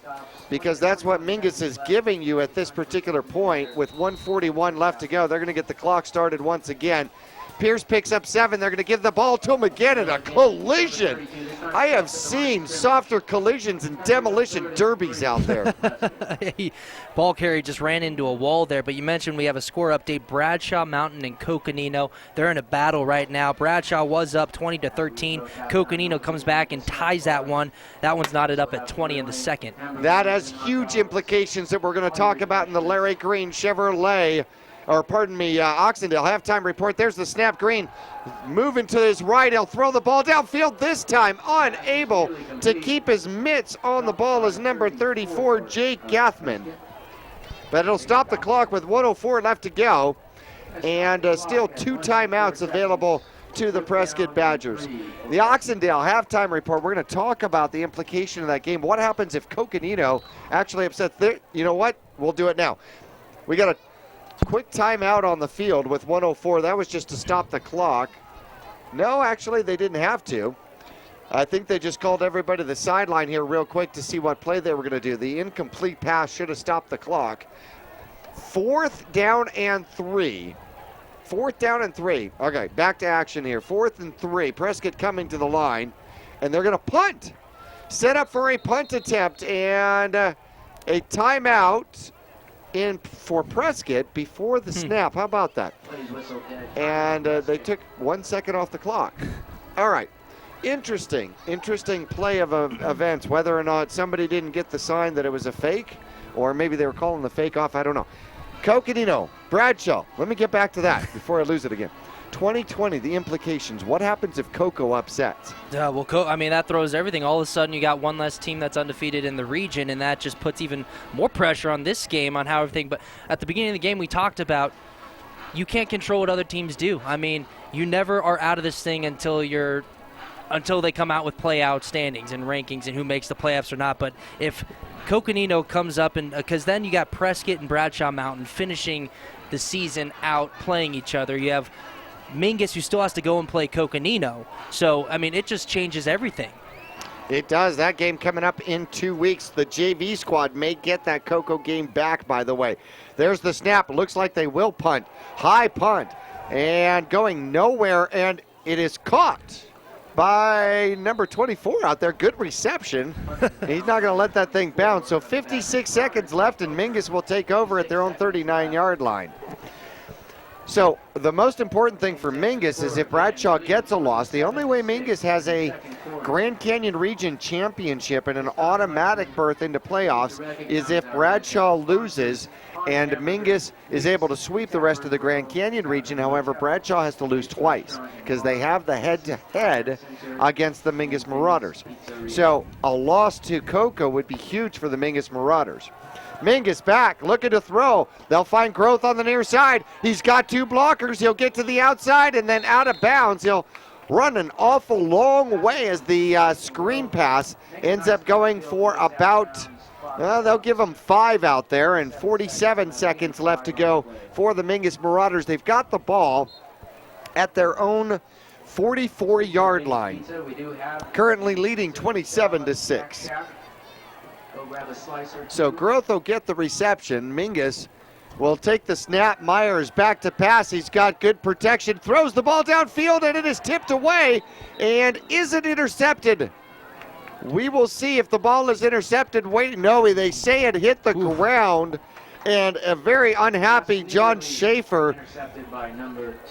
because that's what Mingus is giving you at this particular point with 1:41 left to go, they're going to get the clock started once again. Pierce picks up 7. They're going to give the ball to him again in a collision. I have seen softer collisions and demolition derbies out there. Ball carrier just ran into a wall there, but you mentioned we have a score update. Bradshaw Mountain and Coconino, they're in a battle right now. Bradshaw was up 20-13. Coconino comes back and ties that one. That one's knotted up at 20 in the second. That has huge implications that we're going to talk about in the Larry Green Chevrolet, Oxendale halftime report. There's the snap. Green moving to his right. He'll throw the ball downfield this time. Unable to keep his mitts on the ball is number 34, Jake Gathman. But it'll stop the clock with 1:04 left to go. And still 2 timeouts available to the Prescott Badgers. The Oxendale halftime report, we're going to talk about the implication of that game. What happens if Coconino actually upsets you know what? We'll do it now. We got a quick timeout on the field with 1:04. That was just to stop the clock. No, actually, they didn't have to. I think they just called everybody to the sideline here real quick to see what play they were going to do. The incomplete pass should have stopped the clock. 4th down and 3. 4th down and 3. Okay, back to action here. 4th and 3. Prescott coming to the line, and they're going to punt. Set up for a punt attempt, and a timeout in for Prescott before the snap. How about that? And they took 1 second off the clock. All right. Interesting play of events. Whether or not somebody didn't get the sign that it was a fake, or maybe they were calling the fake off, I don't know. Coconino, Bradshaw. Let me get back to that before I lose it again. 2020, the implications. What happens if Coco upsets? That throws everything. All of a sudden, you got one less team that's undefeated in the region, and that just puts even more pressure on this game on how everything. But at the beginning of the game, we talked about you can't control what other teams do. I mean, you never are out of this thing until they come out with play-out standings and rankings and who makes the playoffs or not. But if Coconino comes up, and because then you got Prescott and Bradshaw Mountain finishing the season out playing each other. You have Mingus, who still has to go and play Coconino. So, I mean, it just changes everything. It does. That game coming up in 2 weeks. The JV squad may get that Coco game back, by the way. There's the snap. Looks like they will punt. High punt. And going nowhere, and it is caught by number 24 out there. Good reception. He's not going to let that thing bounce. So 56 seconds left, and Mingus will take over at their own 39-yard line. So the most important thing for Mingus is if Bradshaw gets a loss, the only way Mingus has a Grand Canyon Region championship and an automatic berth into playoffs is if Bradshaw loses and Mingus is able to sweep the rest of the Grand Canyon region. However, Bradshaw has to lose twice because they have the head-to-head against the Mingus Marauders. So a loss to Coco would be huge for the Mingus Marauders. Mingus back, looking to throw. They'll find Growth on the near side. He's got 2 blockers. He'll get to the outside and then out of bounds. He'll run an awful long way as the screen pass ends up going for about, they'll give him 5 out there, and 47 seconds left to go for the Mingus Marauders. They've got the ball at their own 44-yard line, currently leading 27-6. So Growth will get the reception. Mingus will take the snap. Myers back to pass. He's got good protection. Throws the ball downfield, and it is tipped away and isn't intercepted. We will see if the ball is intercepted. No, they say it hit the ground. And a very unhappy John Schaefer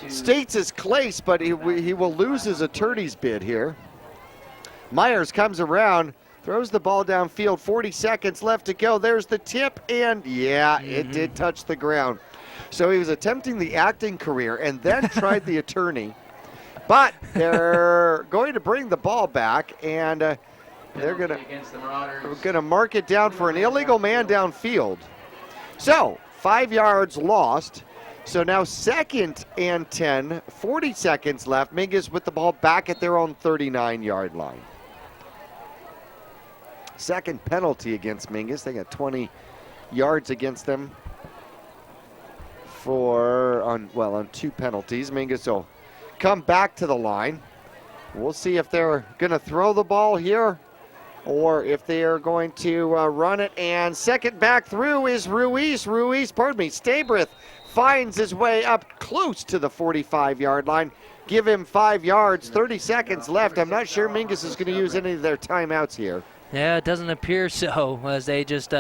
states his case, but he will lose his attorney's bid here. Myers comes around. Throws the ball downfield, 40 seconds left to go. There's the tip, and it did touch the ground. So he was attempting the acting career and then tried the attorney. But they're going to bring the ball back, and they're going to mark it down for an illegal man downfield. So 5 yards lost. So now 2nd and 10, 40 seconds left. Mingus with the ball back at their own 39-yard line. Second penalty against Mingus. They got 20 yards against them on 2 penalties. Mingus will come back to the line. We'll see if they're going to throw the ball here or if they are going to run it. And second back through is Ruiz. Stabrith finds his way up close to the 45-yard line. Give him 5 yards, 30 seconds left. I'm not sure Mingus is going to use any of their timeouts here. Yeah, it doesn't appear so, as they just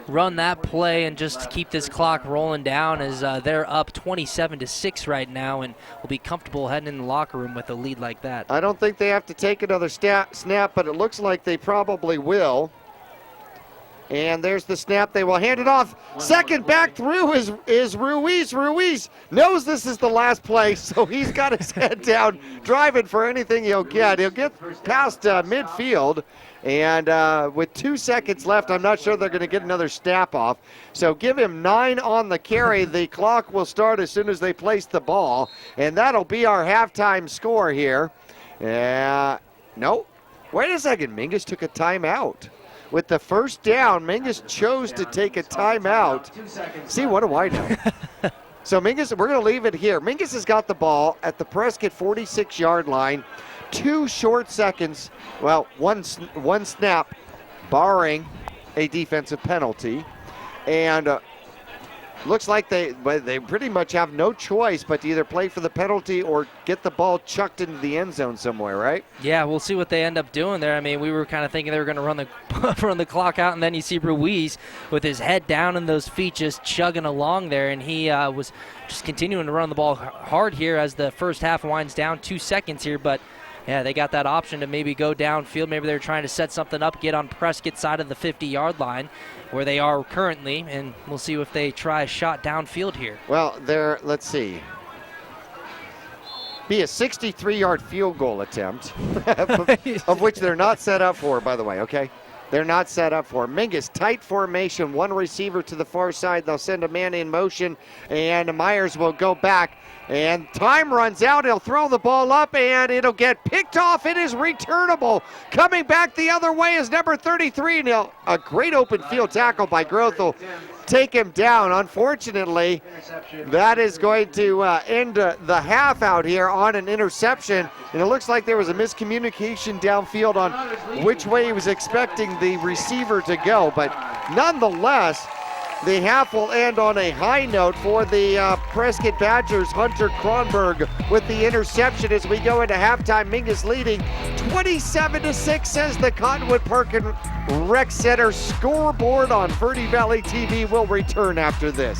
run that play and just keep this clock rolling down, as they're up 27-6 right now and will be comfortable heading in the locker room with a lead like that. I don't think they have to take another snap, but it looks like they probably will. And there's the snap. They will hand it off. Second back through is Ruiz. Ruiz knows this is the last play, so he's got his head down, driving for anything he'll get. He'll get past midfield. And with 2 seconds left, I'm not sure they're going to get another snap off. So give him 9 on the carry. The clock will start as soon as they place the ball. And that'll be our halftime score here. No. Wait a second. Mingus took a timeout. With the first down, Mingus chose to take a timeout. See, what do I know? So Mingus, we're going to leave it here. Mingus has got the ball at the Prescott 46-yard line. 2 short seconds, well, one snap, barring a defensive penalty. And looks like they pretty much have no choice but to either play for the penalty or get the ball chucked into the end zone somewhere, right? Yeah, we'll see what they end up doing there. I mean, we were kind of thinking they were going to run the clock out, and then you see Ruiz with his head down and those feet just chugging along there, and he was just continuing to run the ball hard here as the first half winds down. 2 seconds here, but yeah, they got that option to maybe go downfield. Maybe they're trying to set something up, get on Prescott's side of the 50-yard line where they are currently, and we'll see if they try a shot downfield here. Well, let's see. Be a 63-yard field goal attempt, of which they're not set up for, by the way, okay? They're not set up for. Mingus, tight formation, 1 receiver to the far side. They'll send a man in motion, and Myers will go back. And time runs out. He'll throw the ball up, and it'll get picked off. It is returnable. Coming back the other way is number 33. Now, a great open field tackle by Groth will take him down. Unfortunately, that is going to end the half out here on an interception. And it looks like there was a miscommunication downfield on which way he was expecting the receiver to go. But nonetheless, the half will end on a high note for the Prescott Badgers. Hunter Kronberg with the interception as we go into halftime. Mingus leading 27-6, says the Cottonwood Park and Rec Center. Scoreboard on Verde Valley TV will return after this.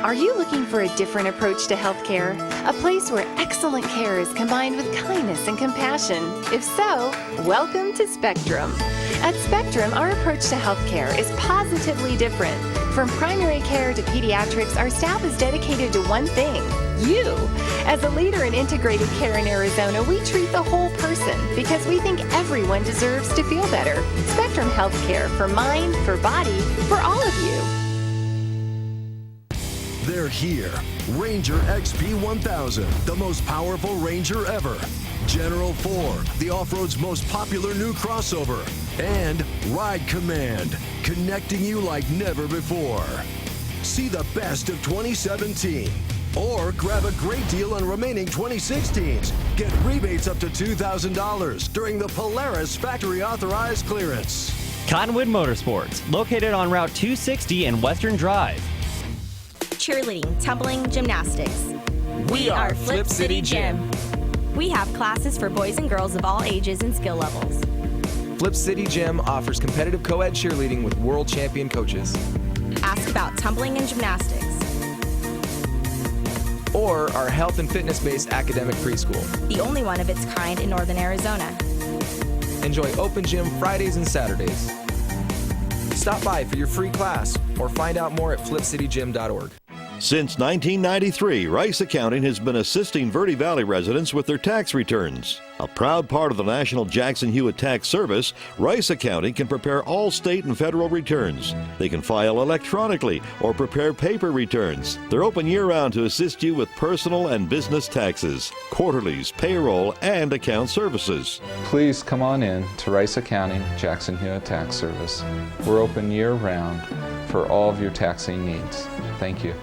Are you looking for a different approach to healthcare? A place where excellent care is combined with kindness and compassion? If so, welcome to Spectrum. At Spectrum, our approach to healthcare is positively different. From primary care to pediatrics, our staff is dedicated to one thing: you. As a leader in integrated care in Arizona, we treat the whole person because we think everyone deserves to feel better. Spectrum Healthcare, for mind, for body, for all of you. They're here. Ranger XP 1000, the most powerful Ranger ever. General Ford, the off-road's most popular new crossover. And Ride Command, connecting you like never before. See the best of 2017. Or grab a great deal on remaining 2016s. Get rebates up to $2,000 during the Polaris factory authorized clearance. Cottonwood Motorsports, located on Route 260 and Western Drive. Cheerleading, tumbling, gymnastics. We are Flip City Gym. We have classes for boys and girls of all ages and skill levels. Flip City Gym offers competitive co-ed cheerleading with world champion coaches. Ask about tumbling and gymnastics. Or our health and fitness-based academic preschool. The only one of its kind in northern Arizona. Enjoy open gym Fridays and Saturdays. Stop by for your free class or find out more at flipcitygym.org. Since 1993, Rice Accounting has been assisting Verde Valley residents with their tax returns. A proud part of the National Jackson Hewitt Tax Service, Rice Accounting can prepare all state and federal returns. They can file electronically or prepare paper returns. They're open year-round to assist you with personal and business taxes, quarterlies, payroll, and account services. Please come on in to Rice Accounting Jackson Hewitt Tax Service. We're open year-round for all of your taxing needs. Thank you.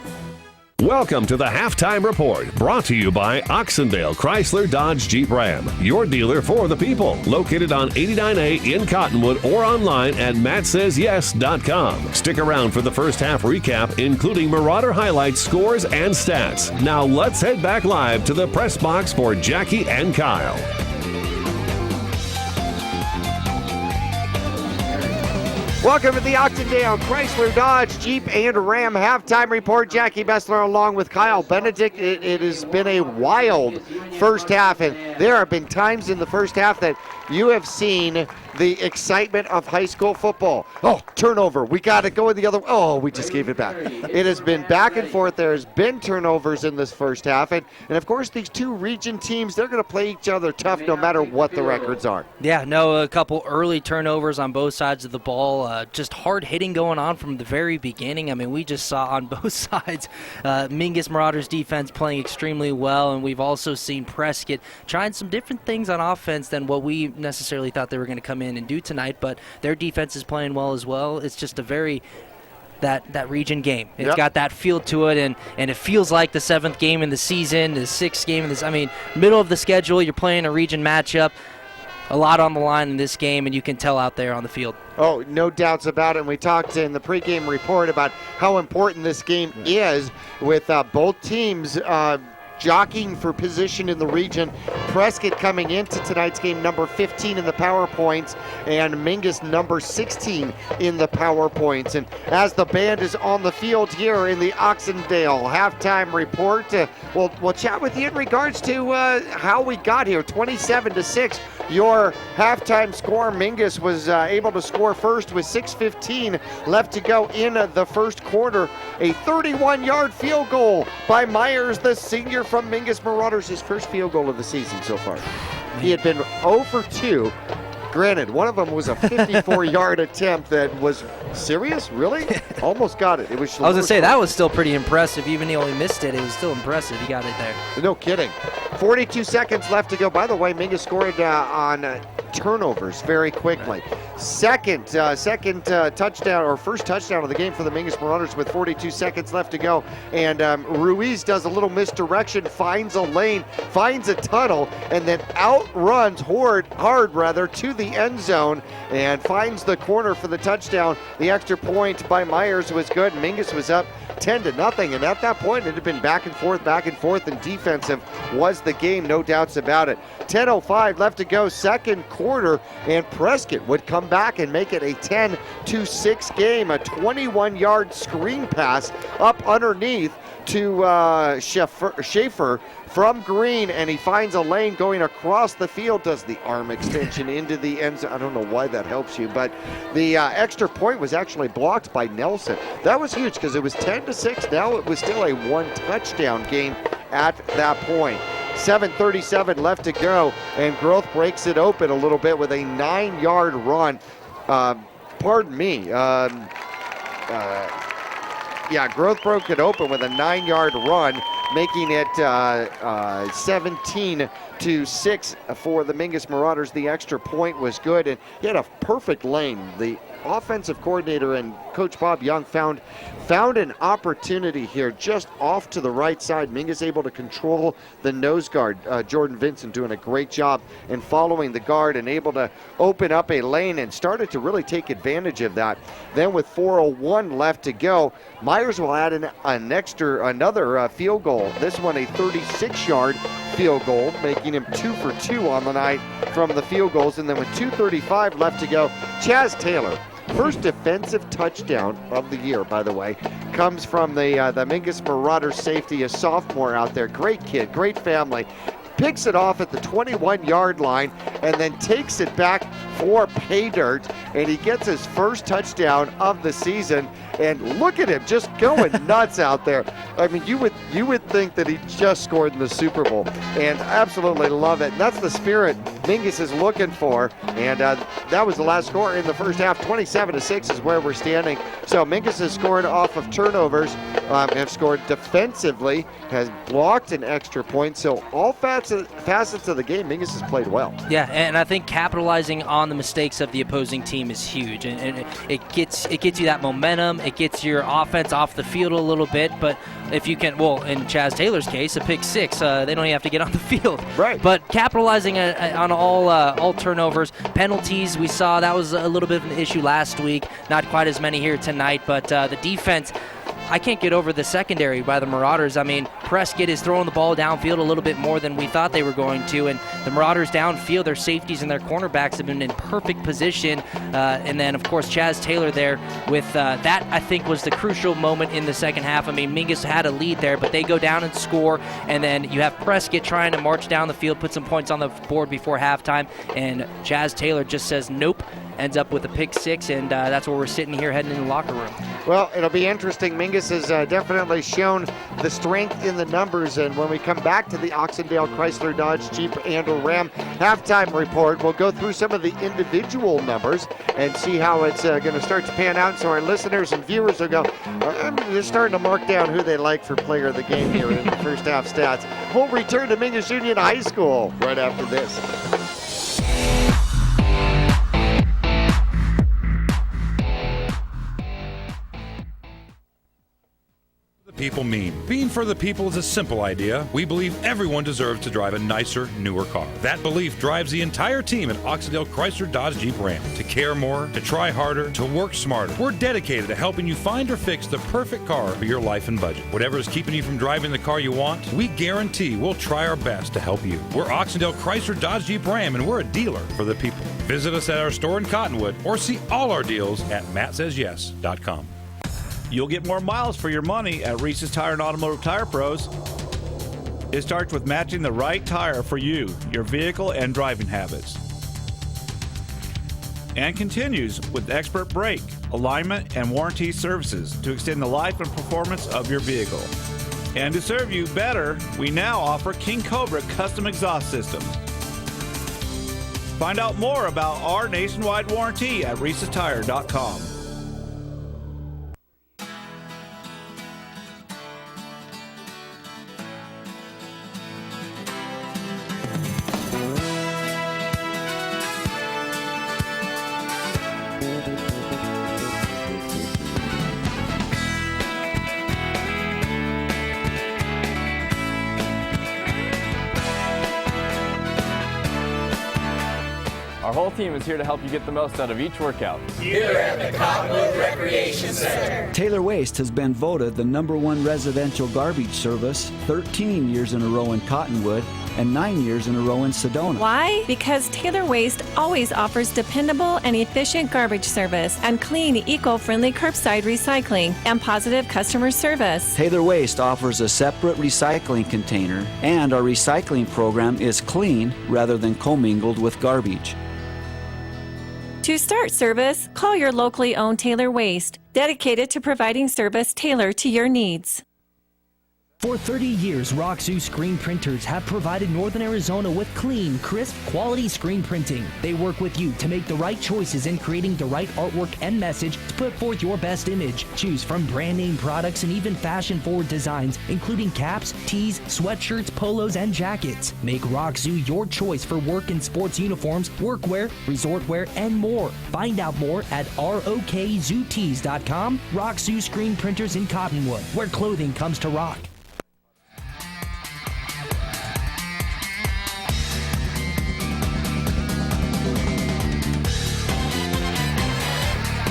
Welcome to the Halftime Report, brought to you by Oxendale Chrysler Dodge Jeep Ram, your dealer for the people, located on 89A in Cottonwood or online at mattsays.yes.com. Stick around for the first half recap, including Marauder highlights, scores, and stats. Now let's head back live to the press box for Jackie and Kyle. Welcome to the Oxendale Chrysler Dodge Jeep and Ram halftime report. Jackie Bessler along with Kyle Benedict. It has been a wild first half, and there have been times in the first half that you have seen the excitement of high school football. Oh, turnover. We got to go the other way. Oh, we just gave it back. It has been back and forth. There has been turnovers in this first half. And of course, these two region teams, they're going to play each other tough no matter what the records are. Yeah, no, a couple early turnovers on both sides of the ball. Just hard hitting going on from the very beginning. I mean, we just saw on both sides Mingus Marauders defense playing extremely well. And we've also seen Prescott trying some different things on offense than what we necessarily thought they were going to come in and do tonight, but their defense is playing well as well. It's just a very that region game. It's got that feel to it, and it feels like the 7th game in the season, the 6th game in this. I mean, middle of the schedule, you're playing a region matchup. A lot on the line in this game, and you can tell out there on the field. Oh, no doubts about it. And we talked in the pregame report about how important this game is with both teams jockeying for position in the region. Prescott coming into tonight's game number 15 in the power points, and Mingus number 16 in the power points. And as the band is on the field here in the Oxendale halftime report, we'll chat with you in regards to how we got here. 27-6, your halftime score. Mingus was able to score first with 6:15 left to go in the first quarter. A 31-yard field goal by Myers, the senior from Mingus Marauders, his first field goal of the season so far. He had been 0 for 2. Granted, one of them was a 54-yard attempt that was serious, really? Almost got it. It was. I was going to say, that was still pretty impressive. Even though he missed it, it was still impressive. He got it there. No kidding. 42 seconds left to go. By the way, Mingus scored on turnovers very quickly. Second touchdown, or first touchdown of the game for the Mingus Marauders with 42 seconds left to go. And Ruiz does a little misdirection, finds a lane, finds a tunnel, and then outruns hard to the end zone and finds the corner for the touchdown. The extra point by Myers was good. Mingus was up 10-0, and at that point it had been back and forth, and defensive was the game, no doubts about it. 10:05 left to go, second quarter, and Prescott would come back and make it a 10-6 game. A 21-yard screen pass up underneath to Schaefer from Green, and he finds a lane going across the field, does the arm extension into the end zone. I don't know why that helps you, but the extra point was actually blocked by Nelson. That was huge because it was 10-6. Now it was still a one-touchdown game at that point. 7:37 left to go, and Growth breaks it open a little bit with a 9-yard run. Growth broke it open with a 9-yard run, making it 17-6 for the Mingus Marauders. The extra point was good, and he had a perfect lane. The offensive coordinator and Coach Bob Young found an opportunity here just off to the right side. Mingus able to control the nose guard. Jordan Vincent doing a great job in following the guard and able to open up a lane and started to really take advantage of that. Then with 4:01 left to go, Myers will add another field goal. This one a 36-yard field goal, making him 2 for 2 on the night from the field goals. And then with 2:35 left to go, Chaz Taylor, first defensive touchdown of the year, by the way, comes from the Mingus Marauders safety, a sophomore out there. Great kid, great family. Picks it off at the 21-yard line and then takes it back for pay dirt, and he gets his first touchdown of the season. And look at him just going nuts out there. I mean, you would think that he just scored in the Super Bowl, and absolutely love it. And that's the spirit Mingus is looking for. And that was the last score in the first half. 27-6 is where we're standing. So Mingus has scored off of turnovers, have scored defensively, has blocked an extra point. So all facets of the game, Mingus has played well. Yeah, and I think capitalizing on the mistakes of the opposing team is huge, and it gets you that momentum. It gets your offense off the field a little bit, but if you can, well, in Chaz Taylor's case, a pick 6. They don't even have to get on the field. Right. But capitalizing on all turnovers, penalties, we saw that was a little bit of an issue last week. Not quite as many here tonight, but the defense, I can't get over the secondary by the Marauders. I mean, Prescott is throwing the ball downfield a little bit more than we thought they were going to, and the Marauders downfield, their safeties and their cornerbacks have been in perfect position. And then, of course, Chaz Taylor there with that, I think, was the crucial moment in the second half. I mean, Mingus had a lead there, but they go down and score, and then you have Prescott trying to march down the field, put some points on the board before halftime, and Chaz Taylor just says nope, ends up with a pick 6, and that's where we're sitting here heading in the locker room. Well, it'll be interesting. Mingus has definitely shown the strength in the numbers, and when we come back to the Oxendale Chrysler Dodge Jeep and Ram halftime report, we'll go through some of the individual numbers and see how it's going to start to pan out, so our listeners and viewers will go, they're starting to mark down who they like for player of the game here in the first half stats. We'll return to Mingus Union High School right after this. People mean. Being for the people is a simple idea. We believe everyone deserves to drive a nicer, newer car. That belief drives the entire team at Oxendale Chrysler Dodge Jeep Ram. To care more, to try harder, to work smarter. We're dedicated to helping you find or fix the perfect car for your life and budget. Whatever is keeping you from driving the car you want, we guarantee we'll try our best to help you. We're Oxendale Chrysler Dodge Jeep Ram, and we're a dealer for the people. Visit us at our store in Cottonwood or see all our deals at mattsays.yes.com. You'll get more miles for your money at Reese's Tire and Automotive Tire Pros. It starts with matching the right tire for you, your vehicle, and driving habits. And continues with expert brake, alignment, and warranty services to extend the life and performance of your vehicle. And to serve you better, we now offer King Cobra custom exhaust systems. Find out more about our nationwide warranty at reesestire.com. Our whole team is here to help you get the most out of each workout. Here at the Cottonwood Recreation Center. Taylor Waste has been voted the #1 residential garbage service 13 years in a row in Cottonwood and 9 years in a row in Sedona. Why? Because Taylor Waste always offers dependable and efficient garbage service and clean, eco-friendly curbside recycling and positive customer service. Taylor Waste offers a separate recycling container, and our recycling program is clean rather than commingled with garbage. To start service, call your locally owned Taylor Waste, dedicated to providing service tailored to your needs. For 30 years, Roxu screen printers have provided Northern Arizona with clean, crisp, quality screen printing. They work with you to make the right choices in creating the right artwork and message to put forth your best image. Choose from brand name products and even fashion-forward designs, including caps, tees, sweatshirts, polos, and jackets. Make Roxu your choice for work and sports uniforms, workwear, resort wear, and more. Find out more at rokzootees.com. Roxu screen printers in Cottonwood, where clothing comes to rock.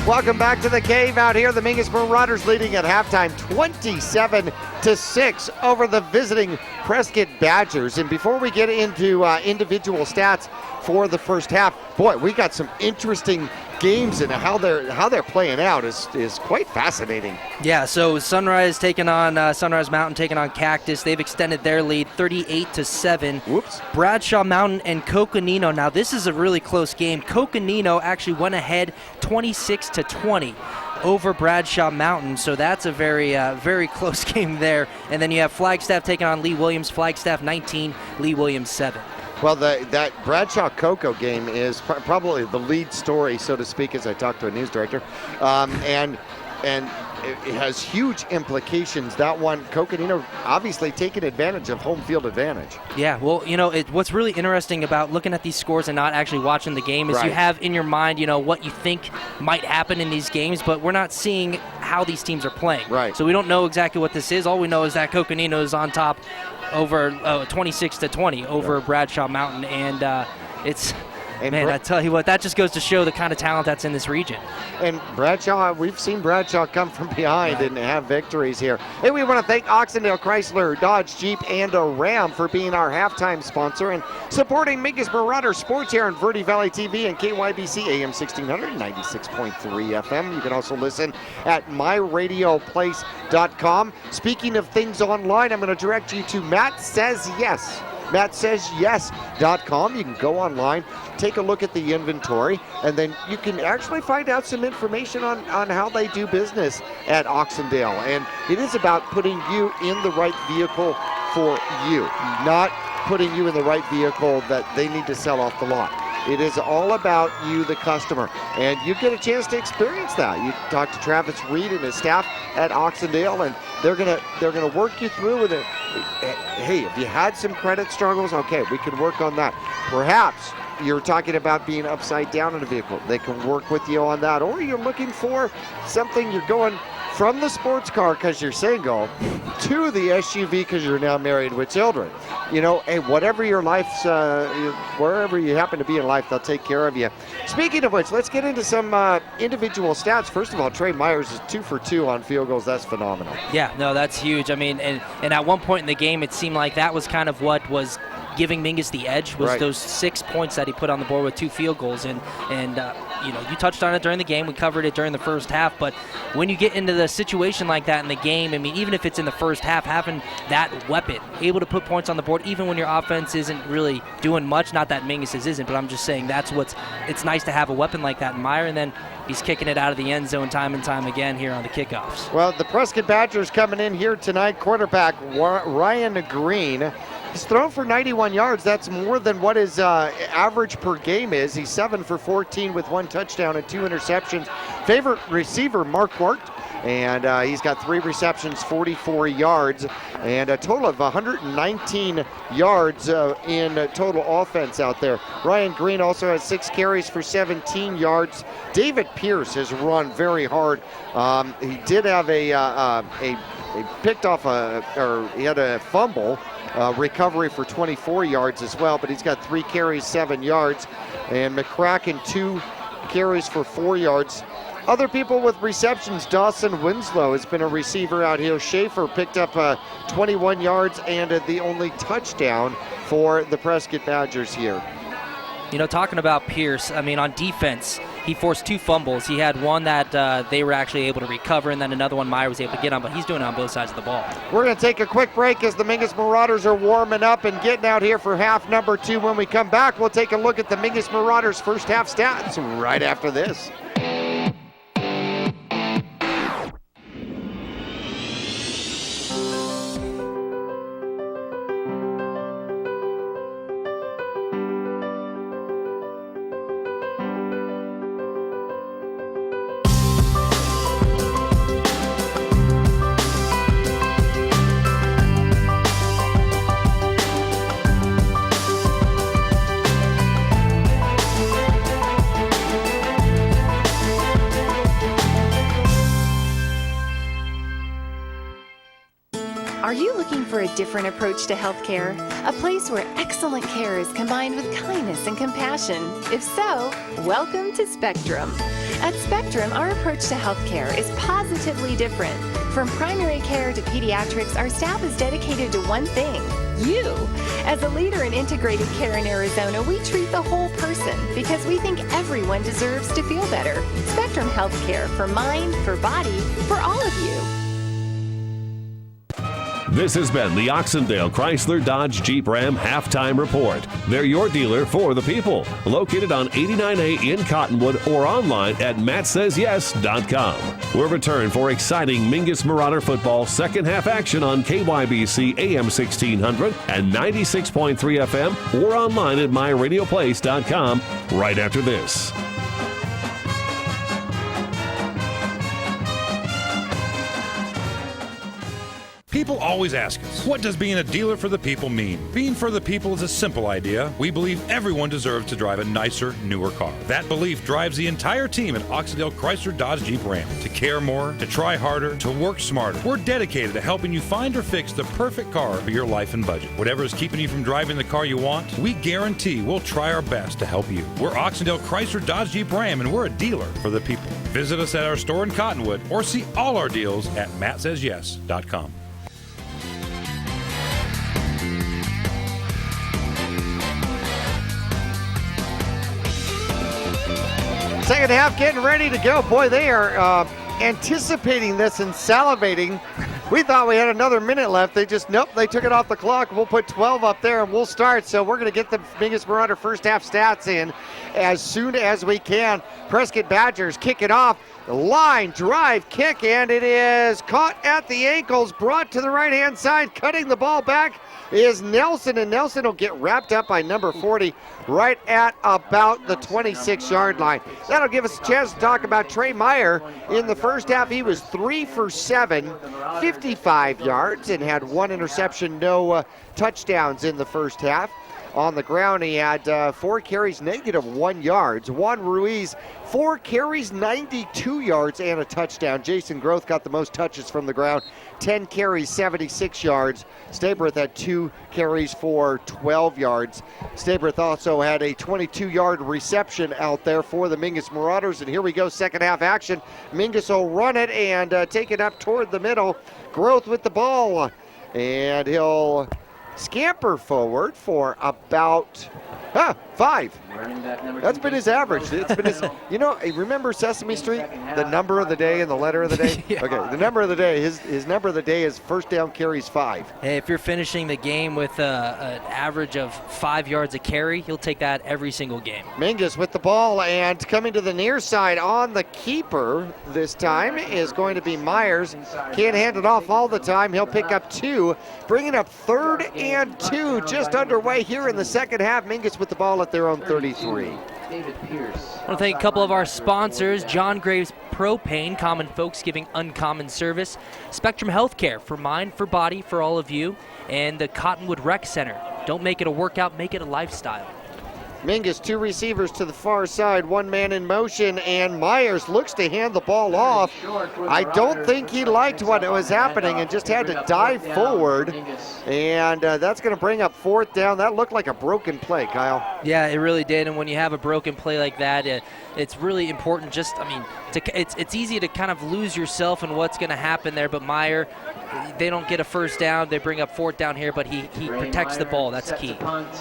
Welcome back to the cave out here. The Mingus Marauders leading at halftime 27-6 over the visiting Prescott Badgers. And before we get into individual stats for the first half, boy, we got some interesting games, and how they're playing out is quite fascinating. Yeah, so Sunrise Mountain taking on Cactus. They've extended their lead 38-7. Whoops. Bradshaw Mountain and Coconino. Now this is a really close game. Coconino actually went ahead 26-20 over Bradshaw Mountain, so that's a very close game there. And then you have Flagstaff taking on Lee Williams. Flagstaff 19, Lee Williams 7. Well, that Bradshaw-Coco game is probably the lead story, so to speak, as I talked to a news director. And it has huge implications. That one, Coconino obviously taking advantage of home field advantage. Yeah, well, what's really interesting about looking at these scores and not actually watching the game is you have in your mind, what you think might happen in these games, but we're not seeing how these teams are playing. Right. So we don't know exactly what this is. All we know is that Coconino is on top over 26-20 over Bradshaw Mountain, and it's... Man, I tell you what, that just goes to show the kind of talent that's in this region. And Bradshaw, we've seen Bradshaw come from behind and have victories here. Hey, we want to thank Oxendale Chrysler, Dodge, Jeep, and Ram for being our halftime sponsor and supporting Mingus Marauder Sports here on Verde Valley TV and KYBC AM 1600, 96.3 FM. You can also listen at myradioplace.com. Speaking of things online, I'm going to direct you to Matt Says Yes. MattSaysYes.com. You can go online, take a look at the inventory, and then you can actually find out some information on how they do business at Oxendale. And it is about putting you in the right vehicle for you, not putting you in the right vehicle that they need to sell off the lot. It is all about you, the customer, and you get a chance to experience that. You talk to Travis Reed and his staff at Oxendale, and they're gonna work you through with it. Hey, if you had some credit struggles, okay, we can work on that. Perhaps you're talking about being upside down in a vehicle. They can work with you on that. Or you're looking for something, you're going from the sports car because you're single to the SUV because you're now married with children. Hey, whatever your life's, wherever you happen to be in life, they'll take care of you. Speaking of which, let's get into some individual stats. First of all, Trey Myers is 2 for 2 on field goals. That's phenomenal. Yeah, no, that's huge. I mean, and at one point in the game, it seemed like that was kind of what was giving Mingus the edge, was those 6 points that he put on the board with 2 field goals. And you touched on it during the game. We covered it during the first half. But when you get into the situation like that in the game, I mean, even if it's in the first half, having that weapon, able to put points on the board, even when your offense isn't really doing much, not that Mingus's isn't, but I'm just saying it's nice to have a weapon like that in Meyer, and then he's kicking it out of the end zone time and time again here on the kickoffs. Well, the Prescott Badgers coming in here tonight, quarterback Ryan Green. He's thrown for 91 yards. That's more than what his average per game is. He's 7 for 14 with 1 touchdown and 2 interceptions. Favorite receiver, Mark Wart, and he's got 3 receptions, 44 yards, and a total of 119 yards in total offense out there. Ryan Green also has 6 carries for 17 yards. David Pierce has run very hard. He did have he picked off he had a fumble. Recovery for 24 yards as well, but he's got 3 carries, 7 yards, and McCracken 2 carries for 4 yards. Other people with receptions, Dawson Winslow has been a receiver out here. Schaefer picked up 21 yards and the only touchdown for the Prescott Badgers here. Talking about Pierce, I mean, on defense, he forced 2 fumbles. He had one that they were actually able to recover, and then another one Meyer was able to get on, but he's doing it on both sides of the ball. We're going to take a quick break as the Mingus Marauders are warming up and getting out here for half number 2. When we come back, we'll take a look at the Mingus Marauders' first half stats right after this. Are you looking for a different approach to healthcare? A place where excellent care is combined with kindness and compassion? If so, welcome to Spectrum. At Spectrum, our approach to healthcare is positively different. From primary care to pediatrics, our staff is dedicated to one thing: you. As a leader in integrated care in Arizona, we treat the whole person because we think everyone deserves to feel better. Spectrum Healthcare, for mind, for body, for all of you. This has been the Oxendale Chrysler Dodge Jeep Ram Halftime Report. They're your dealer for the people. Located on 89A in Cottonwood or online at mattsays.yes.com. We'll return for exciting Mingus Marauder football second half action on KYBC AM 1600 and 96.3 FM or online at myradioplace.com right after this. People always ask us, what does being a dealer for the people mean? Being for the people is a simple idea. We believe everyone deserves to drive a nicer, newer car. That belief drives the entire team at Oxydale Chrysler Dodge Jeep Ram to care more, to try harder, to work smarter. We're dedicated to helping you find or fix the perfect car for your life and budget. Whatever is keeping you from driving the car you want, we guarantee we'll try our best to help you. We're Oxydale Chrysler Dodge Jeep Ram, and we're a dealer for the people. Visit us at our store in Cottonwood or see all our deals at mattsays.yes.com. Second half getting ready to go. Boy, they are anticipating this and salivating. We thought we had another minute left. They just, nope, they took it off the clock. We'll put 12 up there and we'll start. So we're going to get the Mingus Marauder first half stats in as soon as we can. Prescott Badgers kick it off. Line drive kick, and it is caught at the ankles, brought to the right-hand side. Cutting the ball back is Nelson, and Nelson will get wrapped up by number 40 right at about the 26-yard line. That'll give us a chance to talk about Trey Meyer. In the first half, he was 3 for 7, 55 yards, and had one interception, no touchdowns in the first half. On the ground, he had 4 carries, -1 yards. Juan Ruiz, 4 carries, 92 yards, and a touchdown. Jason Groth got the most touches from the ground, 10 carries, 76 yards. Stabrith had 2 carries for 12 yards. Stabrith also had a 22-yard reception out there for the Mingus Marauders. And here we go, second half action. Mingus will run it and take it up toward the middle. Groth with the ball, and he'll scamper forward for about 5. That's been his average. It's been his, remember Sesame Street? The number of the day and the letter of the day? Yeah. Okay, the number of the day, his number of the day is first down carries 5. Hey, if you're finishing the game with an average of 5 yards a carry, he'll take that every single game. Mingus with the ball, and coming to the near side on the keeper this time is going to be Myers. Can't hand it off all the time. He'll pick up 2, bringing up 3rd and 2 just underway here in the second half. Mingus with the ball at their own 33. I want to thank a couple of our sponsors. John Graves Propane, common folks giving uncommon service. Spectrum Healthcare, for mind, for body, for all of you. And the Cottonwood Rec Center. Don't make it a workout, make it a lifestyle. Mingus, 2 receivers to the far side, 1 man in motion, and Myers looks to hand the ball off. I don't think he liked what was happening and just had to dive forward, and that's going to bring up 4th down. That looked like a broken play, Kyle. Yeah, it really did, and when you have a broken play like that, it's really important it's easy to kind of lose yourself in what's going to happen there, but Meyer, they don't get a first down. They bring up 4th down here, but he protects the ball. That's key.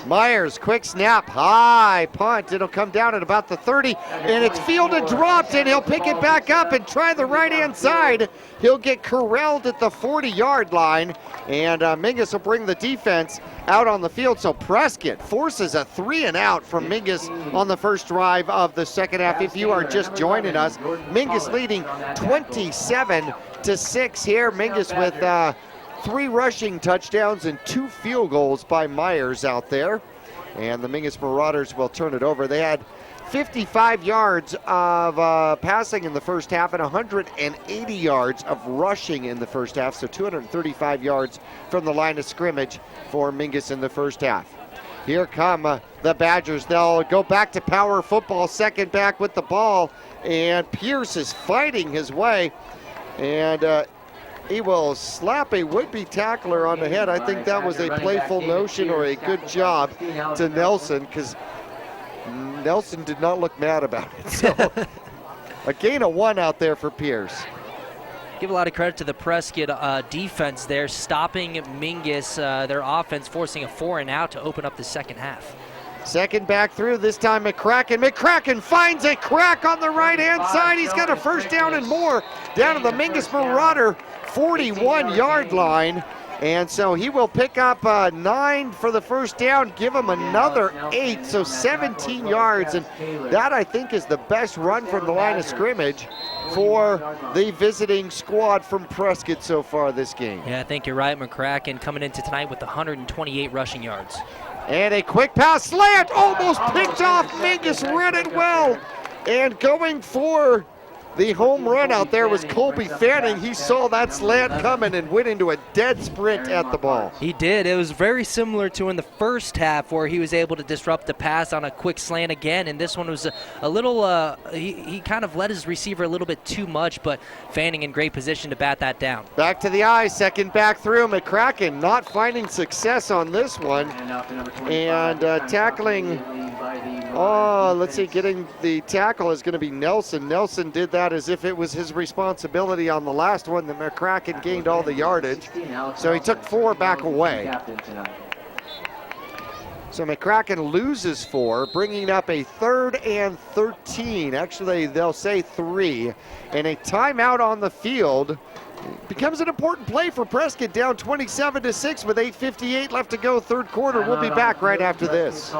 Myers, quick snap, high punt. It'll come down at about the 30, and it's fielded, dropped, and he'll pick it back up and try the right-hand side. He'll get corralled at the 40-yard line, and Mingus will bring the defense out on the field. So Prescott forces a 3-and-out from Mingus on the first drive of the second half. If you are just joining us, Mingus leading 27-6 here. Mingus with 3 rushing touchdowns and 2 field goals by Myers out there. And the Mingus Marauders will turn it over. They had 55 yards of passing in the first half and 180 yards of rushing in the first half, so 235 yards from the line of scrimmage for Mingus in the first half. Here come the Badgers. They'll go back to power football, second back with the ball, and Pierce is fighting his way, and he will slap a would-be tackler on the head. I think that was a playful notion or a good job to Nelson, because Nelson did not look mad about it. So a gain of 1 out there for Pierce. Give a lot of credit to the Prescott defense there, stopping Mingus, their offense, forcing a 4-and-out to open up the second half. Second back through, this time McCracken. McCracken finds a crack on the right-hand side. He's got a first down and more down to the Mingus Marauder 41-yard line. And so he will pick up 9 for the first down, give him another 8, so 17 yards. And that, I think, is the best run from the line of scrimmage for the visiting squad from Prescott so far this game. Yeah, I think you're right. McCracken coming into tonight with 128 rushing yards. And a quick pass slant, almost picked off. Mingus read it well. And going for The home run out there was Colby Fanning. He saw that slant coming and went into a dead sprint at the ball. He did. It was very similar to in the first half where he was able to disrupt the pass on a quick slant again, and this one was a little, he kind of let his receiver a little bit too much, but Fanning in great position to bat that down. Back to the eye, second back through. McCracken not finding success on this one. And tackling, let's see, getting the tackle is going to be Nelson. Nelson did that as if it was his responsibility on the last one. The McCracken gained all the yardage. So he took 4 back away. So McCracken loses 4, bringing up a 3rd and 13. Actually, they'll say 3. And a timeout on the field becomes an important play for Prescott, down 27-6 with 8:58 left to go, third quarter. We'll be back right after this.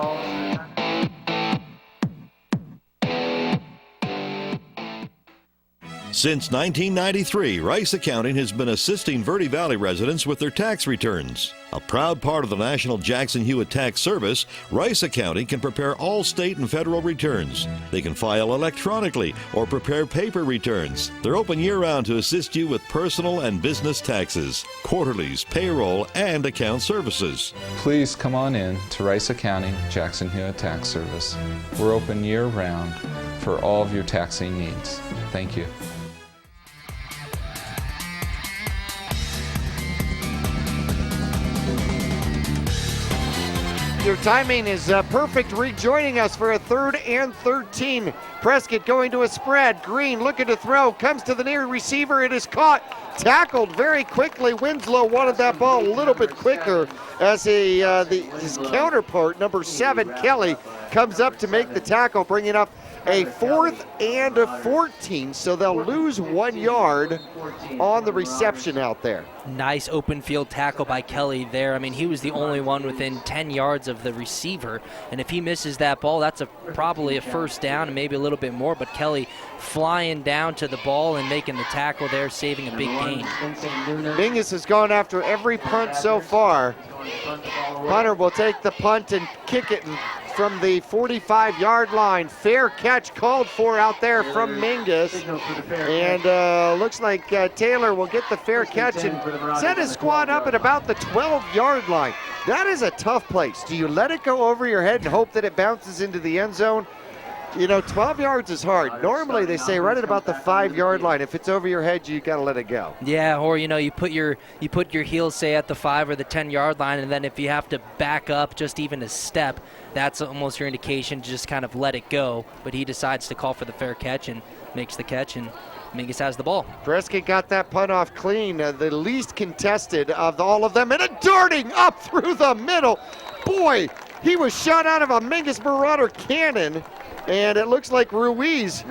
Since 1993, Rice Accounting has been assisting Verde Valley residents with their tax returns. A proud part of the National Jackson Hewitt Tax Service, Rice Accounting can prepare all state and federal returns. They can file electronically or prepare paper returns. They're open year-round to assist you with personal and business taxes, quarterlies, payroll, and account services. Please come on in to Rice Accounting Jackson Hewitt Tax Service. We're open year-round for all of your taxing needs. Thank you. Your timing is perfect. Rejoining us for a 3rd and 13. Prescott going to a spread. Green looking to throw. Comes to the near receiver. It is caught. Tackled very quickly. Winslow wanted that ball a little bit quicker as his counterpart, number 7, Kelly, comes up to make the tackle, bringing up a 4th and a 14, so they'll lose 1 yard on the reception out there. Nice open field tackle by Kelly there. I mean, he was the only one within 10 yards of the receiver, and if he misses that ball, that's probably a first down and maybe a little bit more, but Kelly flying down to the ball and making the tackle there, saving a big gain. Mingus has gone after every punt so far. Punter will take the punt and kick it from the 45-yard line. Fair catch called for out there from Mingus. And looks like Taylor will get the fair catch and set his squad up at about the 12-yard line. That is a tough place. Do you let it go over your head and hope that it bounces into the end zone? You know, 12 yards is hard. Normally they say right at about the 5-yard line. If it's over your head, you got to let it go. Yeah, or you put your heels, say, at the 5 or the 10-yard line, and then if you have to back up just even a step, that's almost your indication to just kind of let it go. But he decides to call for the fair catch and makes the catch, and Mingus has the ball. Prescott got that punt off clean, the least contested of all of them, and a darting up through the middle. Boy, he was shot out of a Mingus Marauder cannon. And it looks like Ruiz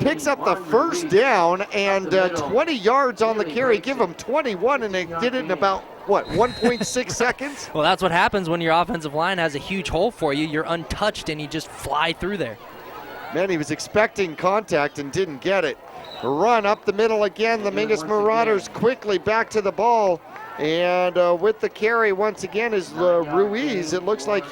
picks up the first down and 20 yards on the carry. Give him 21, and they did it in about, 1.6 seconds? Well, that's what happens when your offensive line has a huge hole for you. You're untouched, and you just fly through there. Man, he was expecting contact and didn't get it. Run up the middle again. The Mingus Marauders quickly back to the ball. And with the carry once again is Ruiz. It looks like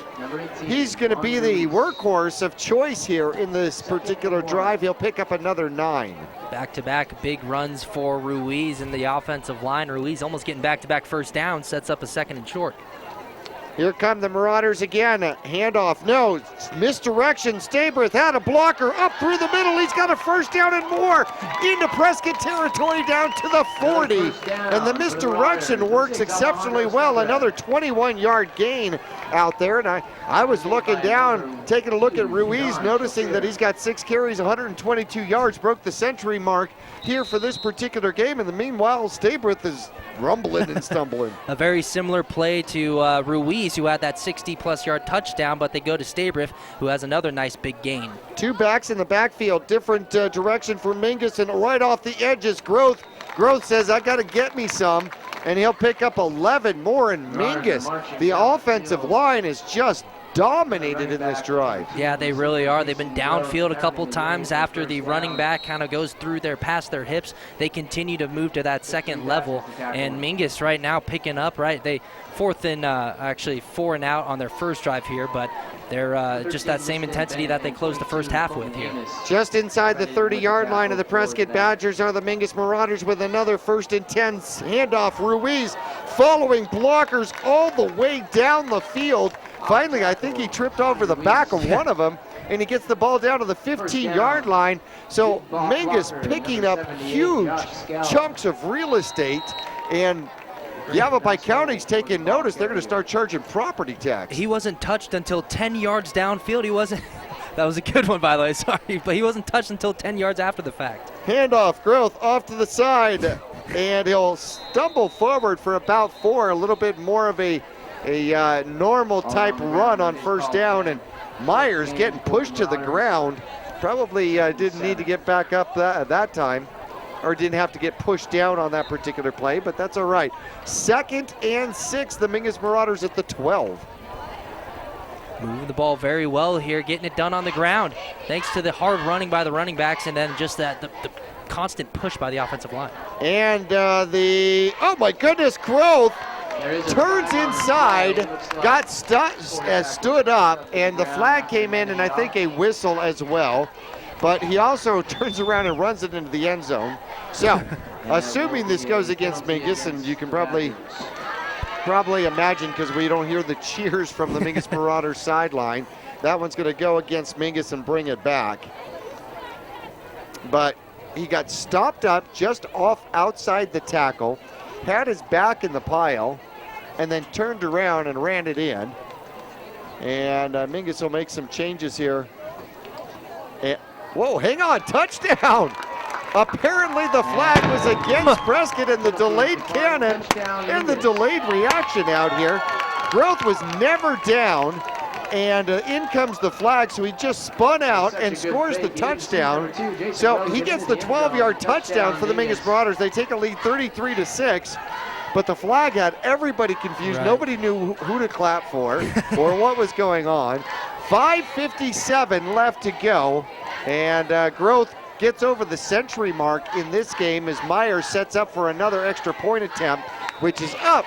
he's going to be the workhorse of choice here in this particular drive. He'll pick up another 9. Back-to-back big runs for Ruiz in the offensive line. Ruiz almost getting back-to-back first down, sets up a 2nd and short. Here come the Marauders again. Handoff, no, misdirection. Stabrith had a blocker up through the middle. He's got a first down and more into Prescott territory down to the 40. And the misdirection works exceptionally well. Another 21-yard gain out there. And I was looking down, taking a look at Ruiz, noticing that he's got 6 carries, 122 yards, broke the century mark here for this particular game. And meanwhile, Stabrith is rumbling and stumbling. A very similar play to Ruiz, who had that 60-plus yard touchdown, but they go to Stabrith, who has another nice big gain. 2 backs in the backfield, different direction for Mingus, and right off the edges, Groth says, I got to get me some, and he'll pick up 11 more. And Mingus, the offensive line is just dominated in this drive. Yeah, they really are. They've been downfield a couple times after the running back kind of goes through past their hips. They continue to move to that second level. And Mingus right now picking up, right? They actually 4 and out on their first drive here, but they're just that same intensity that they closed the first half with here. Just inside the 30-yard line of the Prescott Badgers are the Mingus Marauders with another 1st and 10 handoff. Ruiz following blockers all the way down the field. Finally, I think he tripped over the back of one of them, and he gets the ball down to the 15-yard line. So Mingus picking up huge chunks of real estate, and Yavapai County's taking notice. They're going to start charging property tax. He wasn't touched until 10 yards downfield. He wasn't. That was a good one, by the way. Sorry, but he wasn't touched until 10 yards after the fact. Handoff, Growth off to the side, and he'll stumble forward for about 4, a little bit more of a normal type run on first down, and Myers getting pushed to the ground. Probably didn't need to get back up that time, or didn't have to get pushed down on that particular play, but that's all right. 2nd and 6, the Mingus Marauders at the 12. Moving the ball very well here, getting it done on the ground, thanks to the hard running by the running backs, and then just the constant push by the offensive line. And oh my goodness, Growth turns inside, got stood up, and the flag came in, and I think a whistle as well. But he also turns around and runs it into the end zone. So, assuming this goes against Mingus, and you can probably imagine, because we don't hear the cheers from the Mingus Marauders sideline, that one's going to go against Mingus and bring it back. But he got stopped up just off outside the tackle, had his back in the pile, and then turned around and ran it in. And Mingus will make some changes here. Whoa, hang on, touchdown! Apparently the flag was against Prescott, and the delayed cannon and the delayed reaction out here. Growth was never down, and in comes the flag, so he just spun out and scores the touchdown. So he gets the 12-yard touchdown for the Mingus Marauders. They take a lead 33-6, but the flag had everybody confused. Right. Nobody knew who to clap for or what was going on. 5:57 left to go, and Growth gets over the century mark in this game as Myers sets up for another extra point attempt, which is up,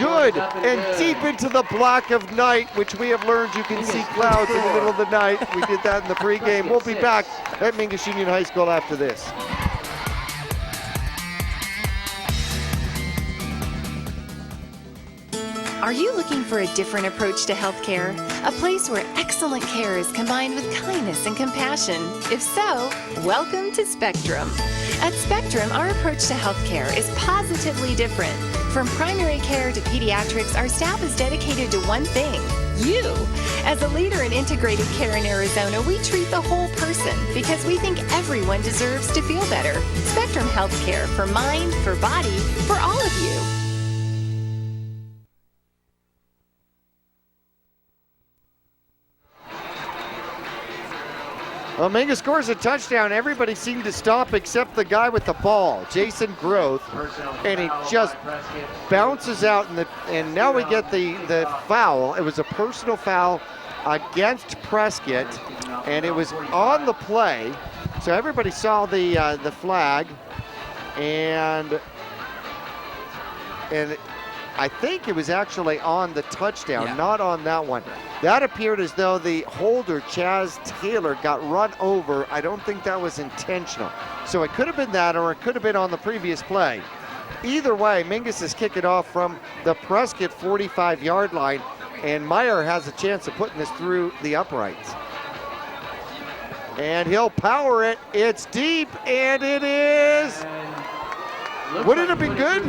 good, and deep into the black of night, which we have learned you can see clouds in the middle of the night. We did that in the pregame. We'll be back at Mingus Union High School after this. Are you looking for a different approach to healthcare? A place where excellent care is combined with kindness and compassion? If so, welcome to Spectrum. At Spectrum, our approach to healthcare is positively different. From primary care to pediatrics, our staff is dedicated to one thing: you. As a leader in integrated care in Arizona, we treat the whole person because we think everyone deserves to feel better. Spectrum Healthcare, for mind, for body, for all of you. Well, Mingus scores a touchdown. Everybody seemed to stop except the guy with the ball, Jason Growth, and he just bounces out. And now we get the foul. It was a personal foul against Prescott, and it was on the play. So everybody saw the flag, and I think it was actually on the touchdown, not on that one. That appeared as though the holder, Chaz Taylor, got run over. I don't think that was intentional. So it could have been that, or it could have been on the previous play. Either way, Mingus is kicking off from the Prescott 45-yard line, and Meyer has a chance of putting this through the uprights. And he'll power it. It's deep, and it is. Wouldn't it have been good?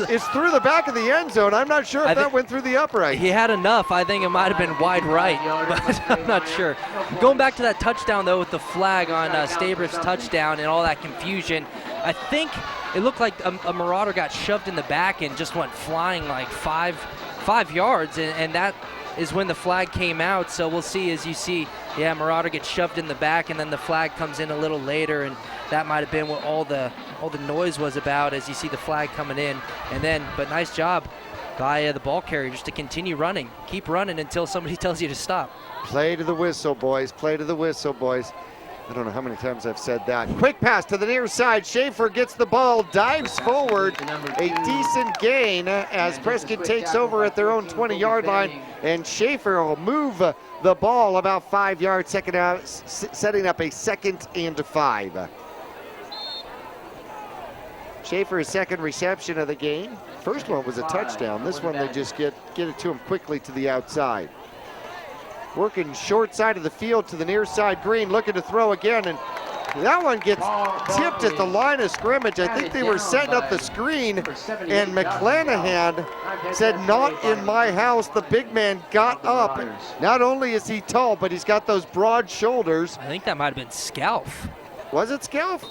It's through the back of the end zone. I'm not sure if that went through the upright. He had enough. I think it might have been wide right, but I'm not sure. Going back to that touchdown, though, with the flag on Stabriff's touchdown and all that confusion, I think it looked like a Marauder got shoved in the back and just went flying like five yards, and that is when the flag came out. So we'll see. As you see, Marauder gets shoved in the back, and then the flag comes in a little later, and that might have been what all the noise was about, as you see the flag coming in. And then, but nice job by the ball carrier just to continue running. Keep running until somebody tells you to stop. Play to the whistle, boys. Play to the whistle, boys. I don't know how many times I've said that. Quick pass to the near side. Schaefer gets the ball, dives forward. A decent gain as Prescott takes over at their own 20-yard line. And Schaefer will move the ball about 5 yards, setting up a 2nd and 5. Schaefer's second reception of the game. First one was a touchdown. This one they just get it to him quickly to the outside. Working short side of the field to the near side. Green looking to throw again, and that one gets tipped at the line of scrimmage. I think they were setting up the screen, and McClanahan said, "Not in my house." The big man got up. Not only is he tall, but he's got those broad shoulders. I think that might have been Scalf. Was it Scalf?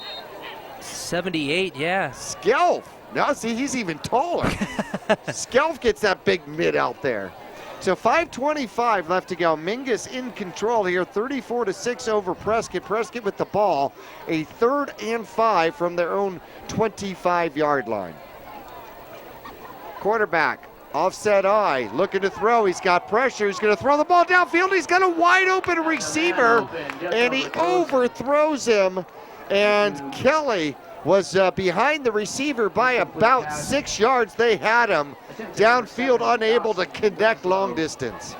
78, yeah. Scalf. Now see, he's even taller. Scalf gets that big mid out there. So 5:25 left to go. Mingus in control here, 34-6 over Prescott. Prescott with the ball, a 3rd and 5 from their own 25-yard line. Quarterback, offset eye, looking to throw. He's got pressure. He's going to throw the ball downfield. He's got a wide open receiver, and he overthrows him. And Kelly was behind the receiver by about 6 yards. They had him downfield, unable to connect long distance.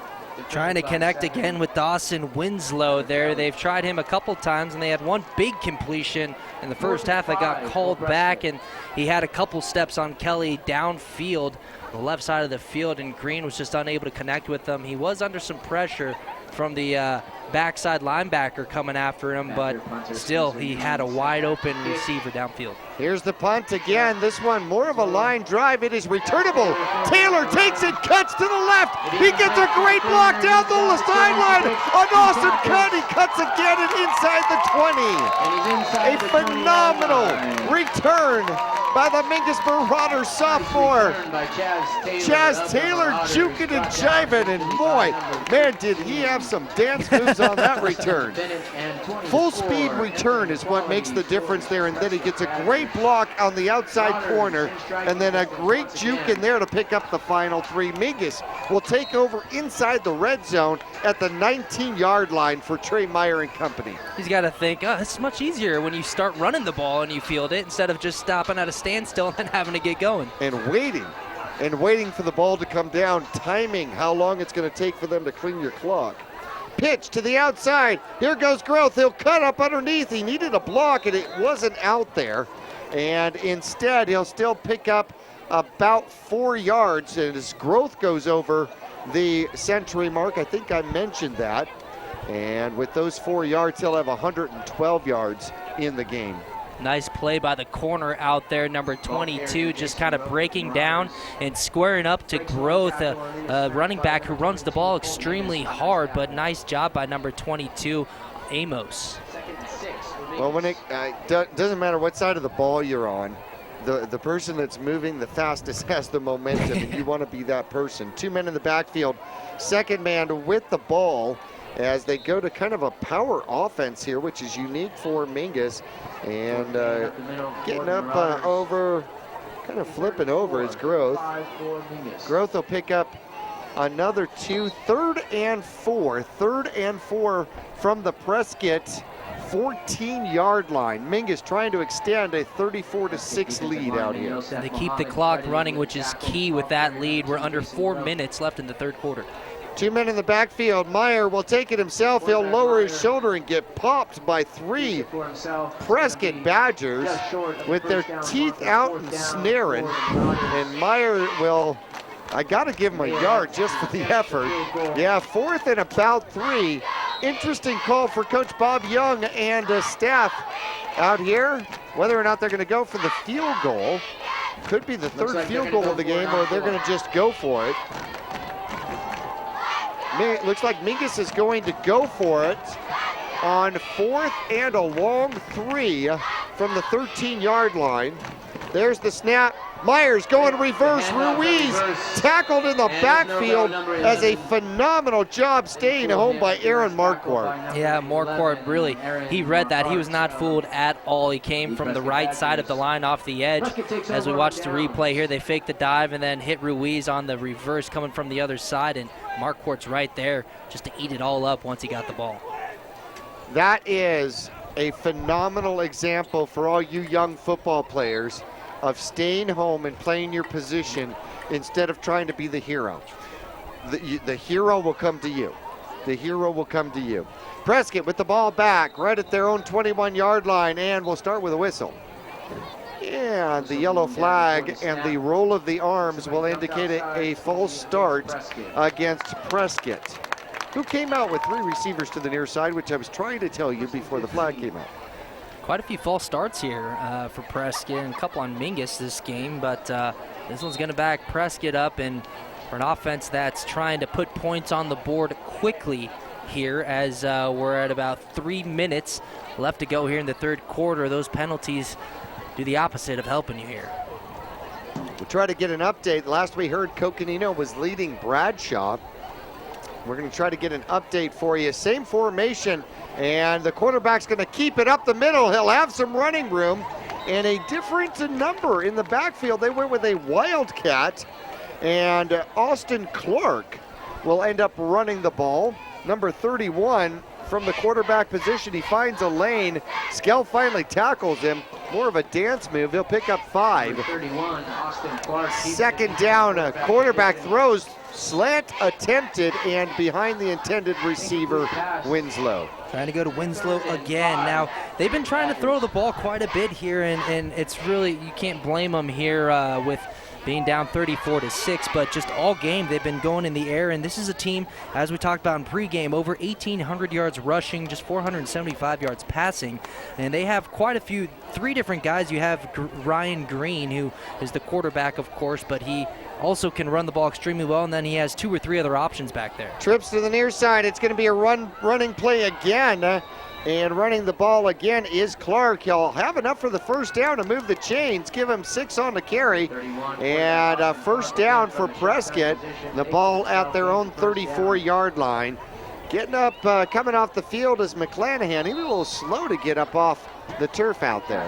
Trying to connect again with Dawson Winslow there. They've tried him a couple times, and they had one big completion in the first half that got called back, and he had a couple steps on Kelly downfield, the left side of the field, and Green was just unable to connect with them. He was under some pressure from the backside linebacker coming after him, but still he had a wide open receiver downfield. Here's the punt again. This one more of a line drive. It is returnable. Taylor takes it, cuts to the left. He gets a great block down the sideline. An awesome cut. He cuts again and inside the 20. A phenomenal return by the Mingus Marauder sophomore. Chaz Taylor juking and jiving, and boy, man, did he have some dance moves on that return. Full speed return is what makes the difference there, and then he gets a great block on the outside corner, and then a great juke in there to pick up the final 3. Mingus will take over inside the red zone at the 19-yard line for Trey Meyer and company. He's got to think, oh, it's much easier when you start running the ball and you field it instead of just stopping at a standstill and then having to get going. And waiting for the ball to come down, timing how long it's going to take for them to clean your clock. Pitch to the outside. Here goes Growth. He'll cut up underneath. He needed a block, and it wasn't out there. And instead, he'll still pick up about 4 yards, and his Growth goes over the century mark. I think I mentioned that. And with those 4 yards, he'll have 112 yards in the game. Nice play by the corner out there, number 22, just kind of breaking down and squaring up to Growth, a running back who runs the ball extremely hard, but nice job by number 22, Amos. Well, when it doesn't matter what side of the ball you're on, the person that's moving the fastest has the momentum, and you want to be that person. 2 men in the backfield, second man with the ball, as they go to kind of a power offense here, which is unique for Mingus. And getting up over, kind of flipping over is Growth. Growth will pick up another 2, 3rd and 4. 3rd and 4 from the Prescott 14-yard line. Mingus trying to extend a 34-6 lead out here. They keep the clock running, which is key with that lead. We're under 4 minutes left in the third quarter. 2 men in the backfield. Meyer will take it himself. He'll lower his shoulder and get popped by 3 Prescott Badgers with their teeth out and snaring. And Meyer will, I got to give him a yard just for the effort. Yeah, 4th and about 3. Interesting call for Coach Bob Young and staff out here. Whether or not they're going to go for the field goal. Could be the 3rd field goal of the game, or they're going to just go for it. Looks like Mingus is going to go for it on 4th and a long 3 from the 13-yard line. There's the snap. Myers going reverse. Ruiz tackled in the backfield as a phenomenal job staying home by Aaron Marquardt. Yeah, Marquardt really, he read that. He was not fooled at all. He came from the right side of the line off the edge. As we watch the replay here, they faked the dive and then hit Ruiz on the reverse coming from the other side, and Marquardt's right there just to eat it all up once he got the ball. That is a phenomenal example for all you young football players of staying home and playing your position instead of trying to be the hero. The hero will come to you. The hero will come to you. Prescott with the ball back right at their own 21-yard line, and we'll start with a whistle. And the yellow flag and the roll of the arms will indicate a false start against Prescott, who came out with 3 receivers to the near side, which I was trying to tell you before the flag came out. Quite a few false starts here for Prescott, and a couple on Mingus this game, but this one's going to back Prescott up, and for an offense that's trying to put points on the board quickly here, as we're at about 3 minutes left to go here in the third quarter. Those penalties do the opposite of helping you here. We'll try to get an update. Last we heard, Coconino was leading Bradshaw. We're going to try to get an update for you. Same formation, and the quarterback's going to keep it up the middle. He'll have some running room and a different number in the backfield. They went with a Wildcat, and Austin Clark will end up running the ball. Number 31 from the quarterback position. He finds a lane. Skell finally tackles him. More of a dance move. He'll pick up 5. 31, Austin Clark. Second down, quarterback throws. Slant attempted, and behind the intended receiver, Winslow. Trying to go to Winslow again. Now, they've been trying to throw the ball quite a bit here, and it's really, you can't blame them here with being down 34-6, but just all game they've been going in the air, and this is a team, as we talked about in pregame, over 1,800 yards rushing, just 475 yards passing, and they have quite a few, 3 different guys. You have Ryan Green, who is the quarterback, of course, but he also can run the ball extremely well, and then he has 2 or 3 other options back there. Trips to the near side. It's going to be a running play again. And running the ball again is Clark. He'll have enough for the first down to move the chains, give him 6 on the carry. And a first down for Prescott. The ball at their own 34-yard line. Getting up, coming off the field is McClanahan. He was a little slow to get up off the turf out there.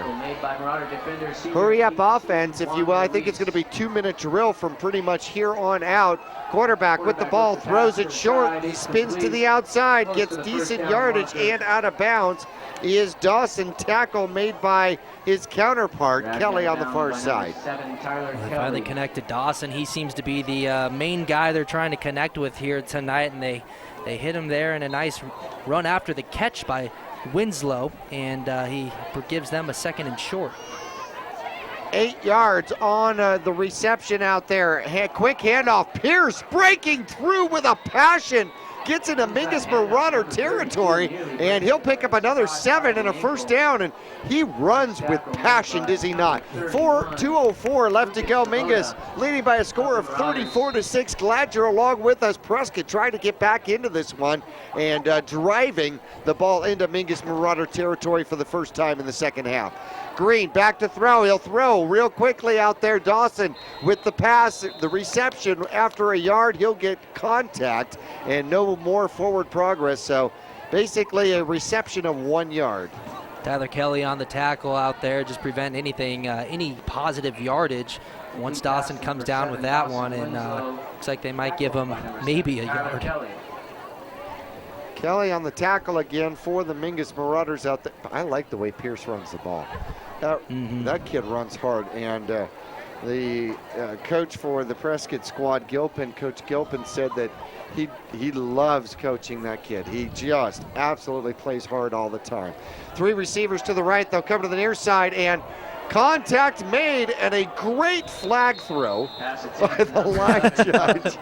Hurry up offense, if you will. I think it's going to be 2-minute drill from pretty much here on out. Quarterback with the ball, throws it short. He spins to the outside, gets decent yardage and out of bounds. Is Dawson. Tackle made by his counterpart, Kelly, on the far side. They finally connected Dawson. He seems to be the main guy they're trying to connect with here tonight, and they hit him there in a nice run after the catch by Winslow, and he gives them a 2nd and short. 8 yards on the reception out there. Quick handoff. Pierce breaking through with a passion. Gets into Mingus Marauder territory, and he'll pick up another 7 and a first down, and he runs with passion, does he not? 2:04 left to go. Mingus leading by a score of 34-6. Glad you're along with us. Prescott trying to get back into this one and driving the ball into Mingus Marauder territory for the first time in the second half. Green back to throw. He'll throw real quickly out there. Dawson with the pass, the reception. After a yard, he'll get contact and no more forward progress. So basically a reception of 1 yard. Tyler Kelly on the tackle out there, just prevent anything, any positive yardage once Dawson comes down with that one, and looks like they might give him maybe a yard. Kelly on the tackle again for the Mingus Marauders out there. I like the way Pierce runs the ball. That kid runs hard, and the coach for the Prescott squad, Coach Gilpin, said that he loves coaching that kid. He just absolutely plays hard all the time. 3 receivers to the right. They'll come to the near side, and contact made, and a great flag throw by the line judge.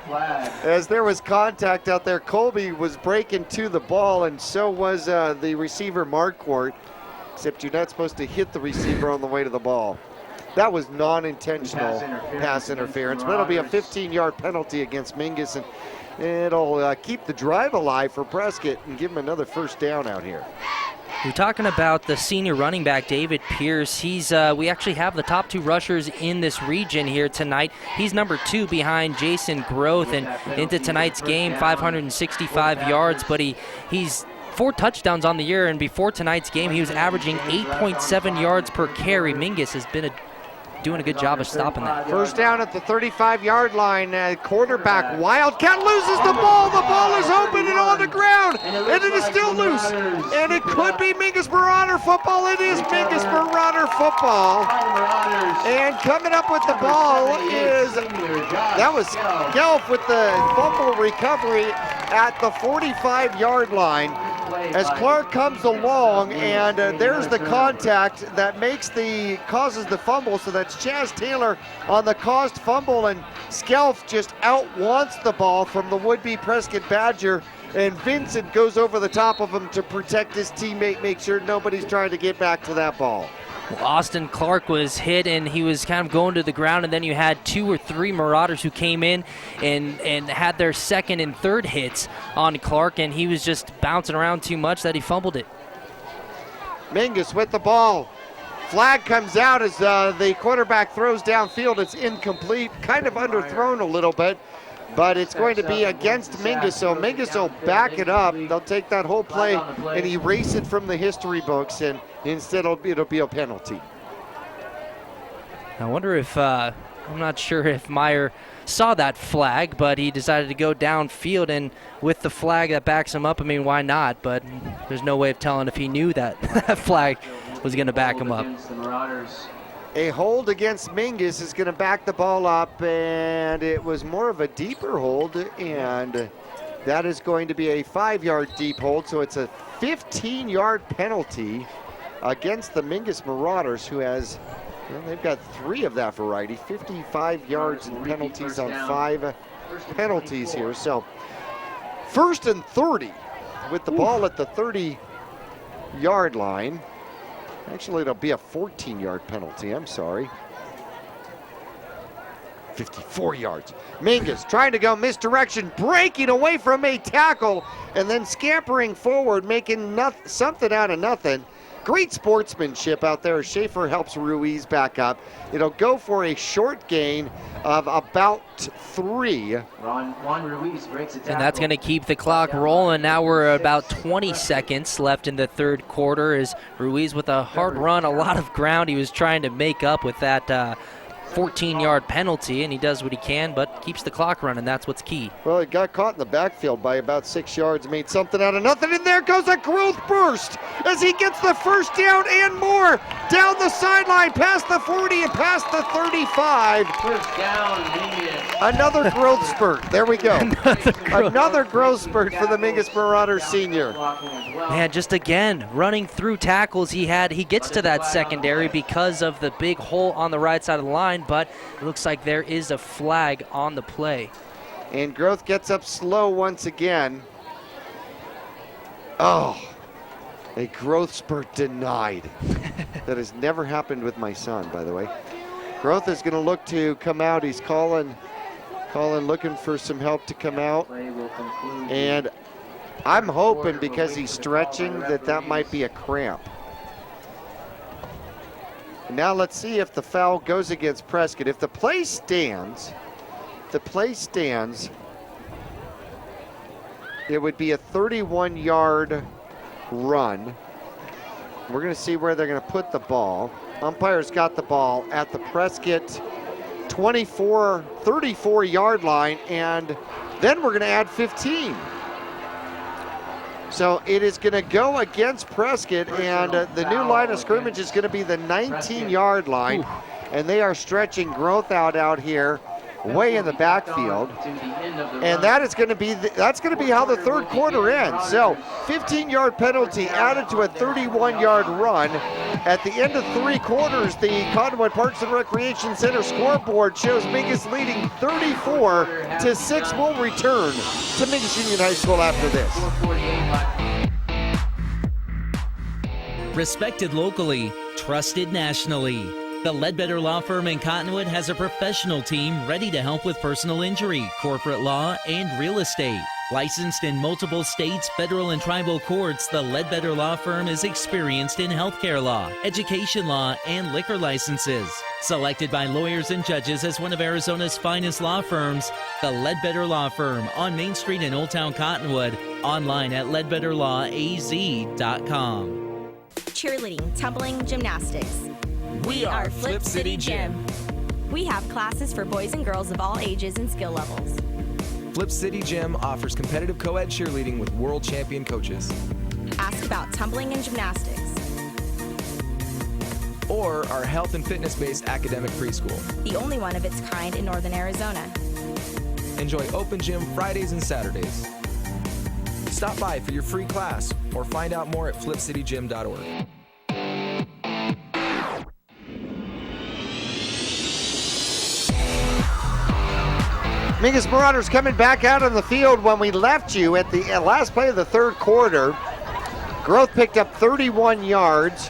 As there was contact out there, Colby was breaking to the ball, and so was the receiver Marquardt, except you're not supposed to hit the receiver on the way to the ball. That was non-intentional pass interference, but it'll be a 15-yard penalty against Mingus, and it'll keep the drive alive for Prescott and give him another first down out here. You're talking about the senior running back, David Pierce. We actually have the top 2 rushers in this region here tonight. He's number 2 behind Jason Groth, and into tonight's game, 565 yards, but he's 4 touchdowns on the year, and before tonight's game, he was averaging 8.7 yards per carry. Mingus has been doing a good job of stopping that. First down at the 35-yard line. Quarterback Wildcat loses the ball. The ball is open and on the ground, and it is still loose. And it could be Mingus Marauder football. It is Mingus Marauder football. And coming up with the ball that was Gelf with the fumble recovery at the 45-yard line. As Clark comes along, and there's the contact that causes the fumble. So that's Chaz Taylor on the caused fumble, and Skelf just out-wants the ball from the would-be Prescott Badger, and Vincent goes over the top of him to protect his teammate, make sure nobody's trying to get back to that ball. Well, Austin Clark was hit, and he was kind of going to the ground, and then you had 2 or 3 Marauders who came in and had their second and third hits on Clark, and he was just bouncing around too much that he fumbled it. Mingus with the ball. Flag comes out as the quarterback throws downfield. It's incomplete, kind of underthrown a little bit, but it's going to be against Mingus, so Mingus will back it up. They'll take that whole play and erase it from the history books, and instead it'll be a penalty. I wonder if, I'm not sure if Meyer saw that flag, but he decided to go downfield, and with the flag that backs him up, I mean, why not? But there's no way of telling if he knew that that flag was going to back him up. A hold against Mingus is going to back the ball up, and it was more of a deeper hold, and that is going to be a 5-yard deep hold, so it's a 15-yard penalty against the Mingus Marauders, who has, they've got 3 of that variety, 55 yards in penalties on 5 penalties here. So 1st and 30 with the ball at the 30-yard line. Actually, it'll be a 14-yard penalty. I'm sorry. 54 yards. Mingus trying to go misdirection, breaking away from a tackle, and then scampering forward, making something out of nothing. Great sportsmanship out there as Schaefer helps Ruiz back up. It'll go for a short gain of about 3. Juan Ruiz breaks it down. And that's going to keep the clock rolling. Now we're at about 20 seconds left in the third quarter as Ruiz with a hard run, a lot of ground he was trying to make up with that 14-yard penalty, and he does what he can, but keeps the clock running. That's what's key. Well, he got caught in the backfield by about 6 yards, made something out of nothing, and there goes a growth burst as he gets the first down and more down the sideline, past the 40 and past the 35. First down, Mingus. Another growth spurt. There we go. Another growth spurt for the Mingus Marauders senior. Man, just again, running through tackles he gets to that secondary because of the big hole on the right side of the line, but it looks like there is a flag on the play. And Growth gets up slow once again. Oh, a growth spurt denied. That has never happened with my son, by the way. Growth is going to look to come out. He's calling, looking for some help to come out. And I'm hoping, because he's stretching, that might be a cramp. Now let's see if the foul goes against Prescott. If the play stands, it would be a 31-yard run. We're going to see where they're going to put the ball. Umpire's got the ball at the Prescott 34-yard line, and then we're going to add 15. So it is going to go against Prescott, and the new line of scrimmage is going to be the 19-yard line, and they are stretching Growth out here, way in the backfield, and that's going to be how the third quarter ends. So 15-yard penalty added to a 31-yard run. At the end of 3 quarters, the Cottonwood Parks and Recreation Center scoreboard shows Mingus leading 34-6. We'll return to Mingus Union High School after this. Respected locally, trusted nationally. The Ledbetter Law Firm in Cottonwood has a professional team ready to help with personal injury, corporate law, and real estate. Licensed in multiple states, federal and tribal courts, the Ledbetter Law Firm is experienced in healthcare law, education law, and liquor licenses. Selected by lawyers and judges as one of Arizona's finest law firms, the Ledbetter Law Firm on Main Street in Old Town Cottonwood, online at ledbetterlawaz.com. Cheerleading, tumbling, gymnastics. We are Flip City Gym. We have classes for boys and girls of all ages and skill levels. Flip City Gym offers competitive co-ed cheerleading with world champion coaches. Ask about tumbling and gymnastics. Or our health and fitness-based academic preschool. The only one of its kind in northern Arizona. Enjoy open gym Fridays and Saturdays. Stop by for your free class or find out more at flipcitygym.org. Mingus Marauders coming back out on the field when we left you at the last play of the third quarter. Growth picked up 31 yards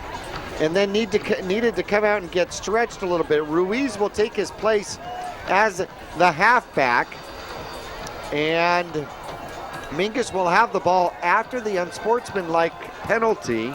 and then needed to come out and get stretched a little bit. Ruiz will take his place as the halfback, and Mingus will have the ball after the unsportsmanlike penalty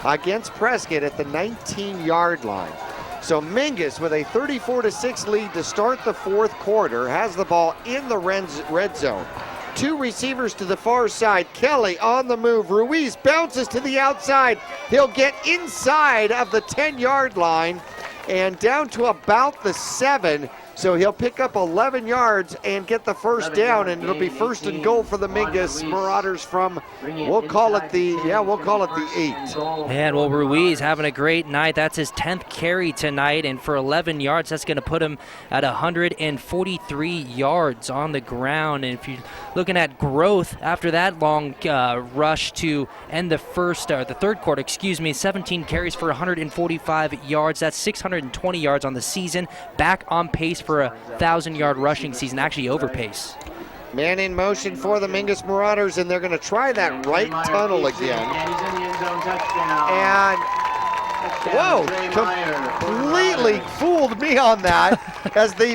against Prescott at the 19-yard line. So Mingus, with a 34-6 lead to start the fourth quarter, has the ball in the red zone. Two receivers to the far side. Kelly on the move. Ruiz bounces to the outside. He'll get inside of the 10-yard line and down to about the 7. So he'll pick up 11 yards and get the first down, and it'll be first and goal for the Mingus Marauders from, we'll call it the 8. Man, well, Ruiz having a great night. That's his 10th carry tonight, and for 11 yards, that's going to put him at 143 yards on the ground. And if you're looking at growth after that long rush to end the third quarter, 17 carries for 145 yards. That's 620 yards on the season. Back on pace for a 1,000-yard rushing season, actually over pace. Man in motion for the Mingus Marauders, and they're going to try that right tunnel again. And, whoa, completely fooled me on that as the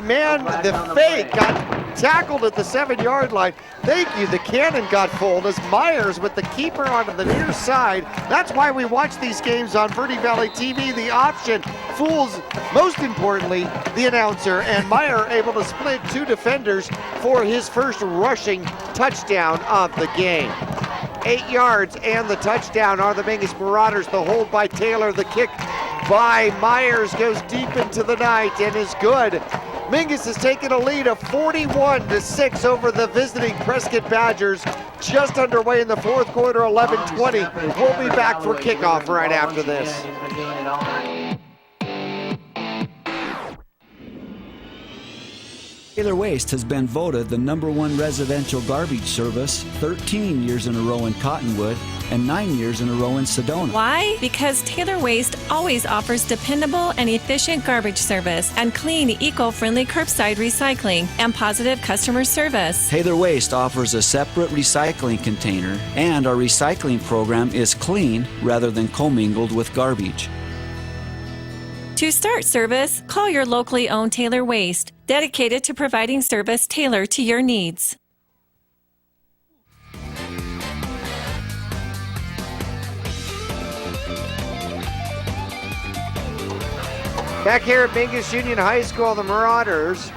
fake got tackled at the 7-yard line. Thank you, the cannon got fooled as Myers with the keeper onto the near side. That's why we watch these games on Verde Valley TV. The option fools, most importantly, the announcer, and Meyer able to split two defenders for his first rushing touchdown of the game. 8 yards and the touchdown are the Mingus Marauders. The hold by Taylor, the kick by Myers goes deep into the night and is good. Mingus has taken a lead of 41-6 over the visiting Prescott Badgers. Just underway in the fourth quarter, 11-20. We'll be back for kickoff right after this. Taylor Waste has been voted the #1 residential garbage service 13 years in a row in Cottonwood and 9 years in a row in Sedona. Why? Because Taylor Waste always offers dependable and efficient garbage service and clean, eco-friendly curbside recycling and positive customer service. Taylor Waste offers a separate recycling container, and our recycling program is clean rather than commingled with garbage. To start service, call your locally owned Taylor Waste, dedicated to providing service tailored to your needs. Back here at Mingus Union High School, the Marauders,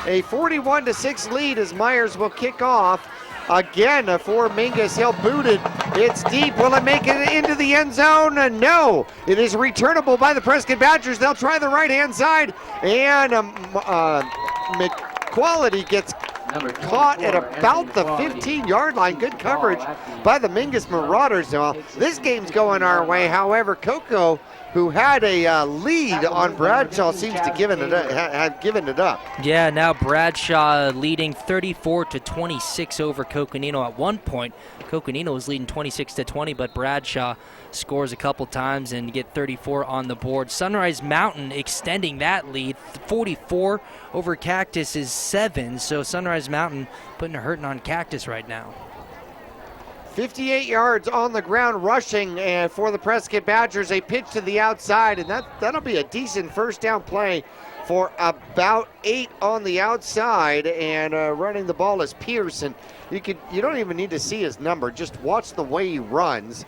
a 41-6 lead as Myers will kick off. Again, for Mingus, he'll boot it. It's deep. Will it make it into the end zone? No. It is returnable by the Prescott Badgers. They'll try the right-hand side. And McQuality gets caught at about the 15-yard line. Good coverage by the Mingus Marauders. Now, this game's going our way. However, Coco, who had a lead on Bradshaw, seems to have given it up. Yeah, now Bradshaw leading 34-26 over Coconino. At one point, Coconino was leading 26-20, but Bradshaw scores a couple times and get 34 on the board. Sunrise Mountain extending that lead. 44 over Cactus is 7, so Sunrise Mountain putting a hurting on Cactus right now. 58 yards on the ground rushing for the Prescott Badgers. A pitch to the outside, and that'll be a decent first down play for about 8 on the outside, and running the ball is Pierce. And you don't even need to see his number, just watch the way he runs,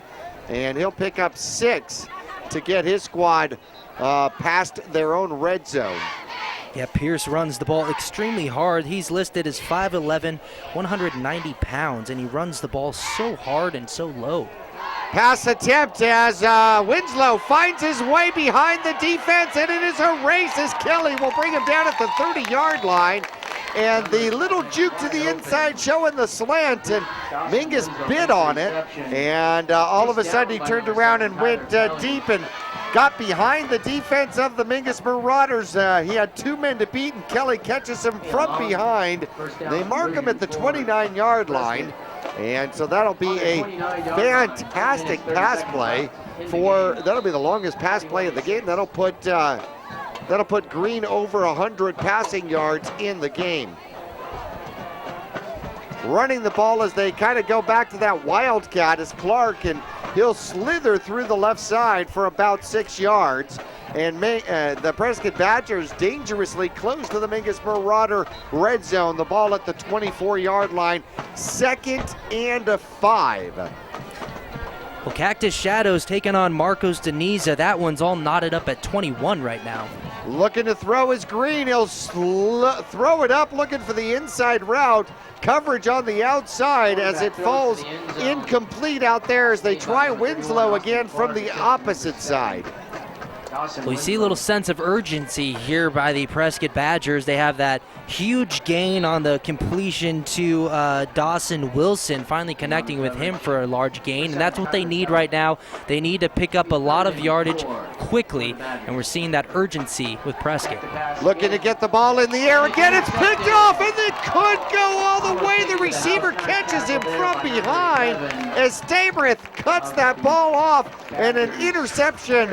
and he'll pick up 6 to get his squad past their own red zone. Yeah, Pierce runs the ball extremely hard. He's listed as 5'11", 190 pounds, and he runs the ball so hard and so low. Pass attempt as Winslow finds his way behind the defense, and it is a race as Kelly will bring him down at the 30-yard line. And the little juke to the inside showing the slant, and Mingus bid on it. And all of a sudden he turned around and went deep and got behind the defense of the Mingus Marauders. He had 2 men to beat, and Kelly catches him from behind. They mark him at the 29-yard line. And so that'll be a fantastic pass play that'll be the longest pass play of the game. That'll put Green over 100 passing yards in the game. Running the ball as they kind of go back to that wildcat is Clark, and he'll slither through the left side for about 6 yards. And the Prescott Badgers dangerously close to the Mingus Marauder red zone. The ball at the 24-yard line, 2nd and 5. Well, Cactus Shadows taking on Marcos Deniza. That one's all knotted up at 21 right now. Looking to throw is Green. He'll throw it up, looking for the inside route. Coverage on the outside as it falls incomplete out there as they try Winslow again from the opposite side. Well, you see a little sense of urgency here by the Prescott Badgers. They have that huge gain on the completion to Dawson Wilson, finally connecting with him for a large gain, and that's what they need right now. They need to pick up a lot of yardage quickly, and we're seeing that urgency with Prescott. Looking to get the ball in the air again. It's picked off, and it could go all the way. The receiver catches him from behind as Stabrith cuts that ball off, and an interception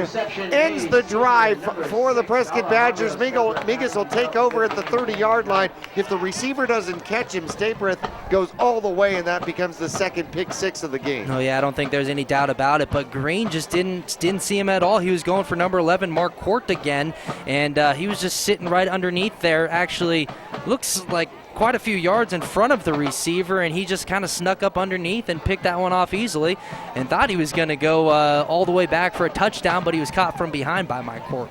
ends the drive for the Prescott Badgers. Mingus will take over at the 30-yard line. If the receiver doesn't catch him, Stabrith goes all the way, and that becomes the 2nd pick 6 of the game. Oh yeah, I don't think there's any doubt about it, but Green just didn't see him at all. He was going for number 11, Mark Court again, and he was just sitting right underneath there. Actually, looks like quite a few yards in front of the receiver, and he just kind of snuck up underneath and picked that one off easily and thought he was going to go all the way back for a touchdown, but he was caught from behind by Mike Court.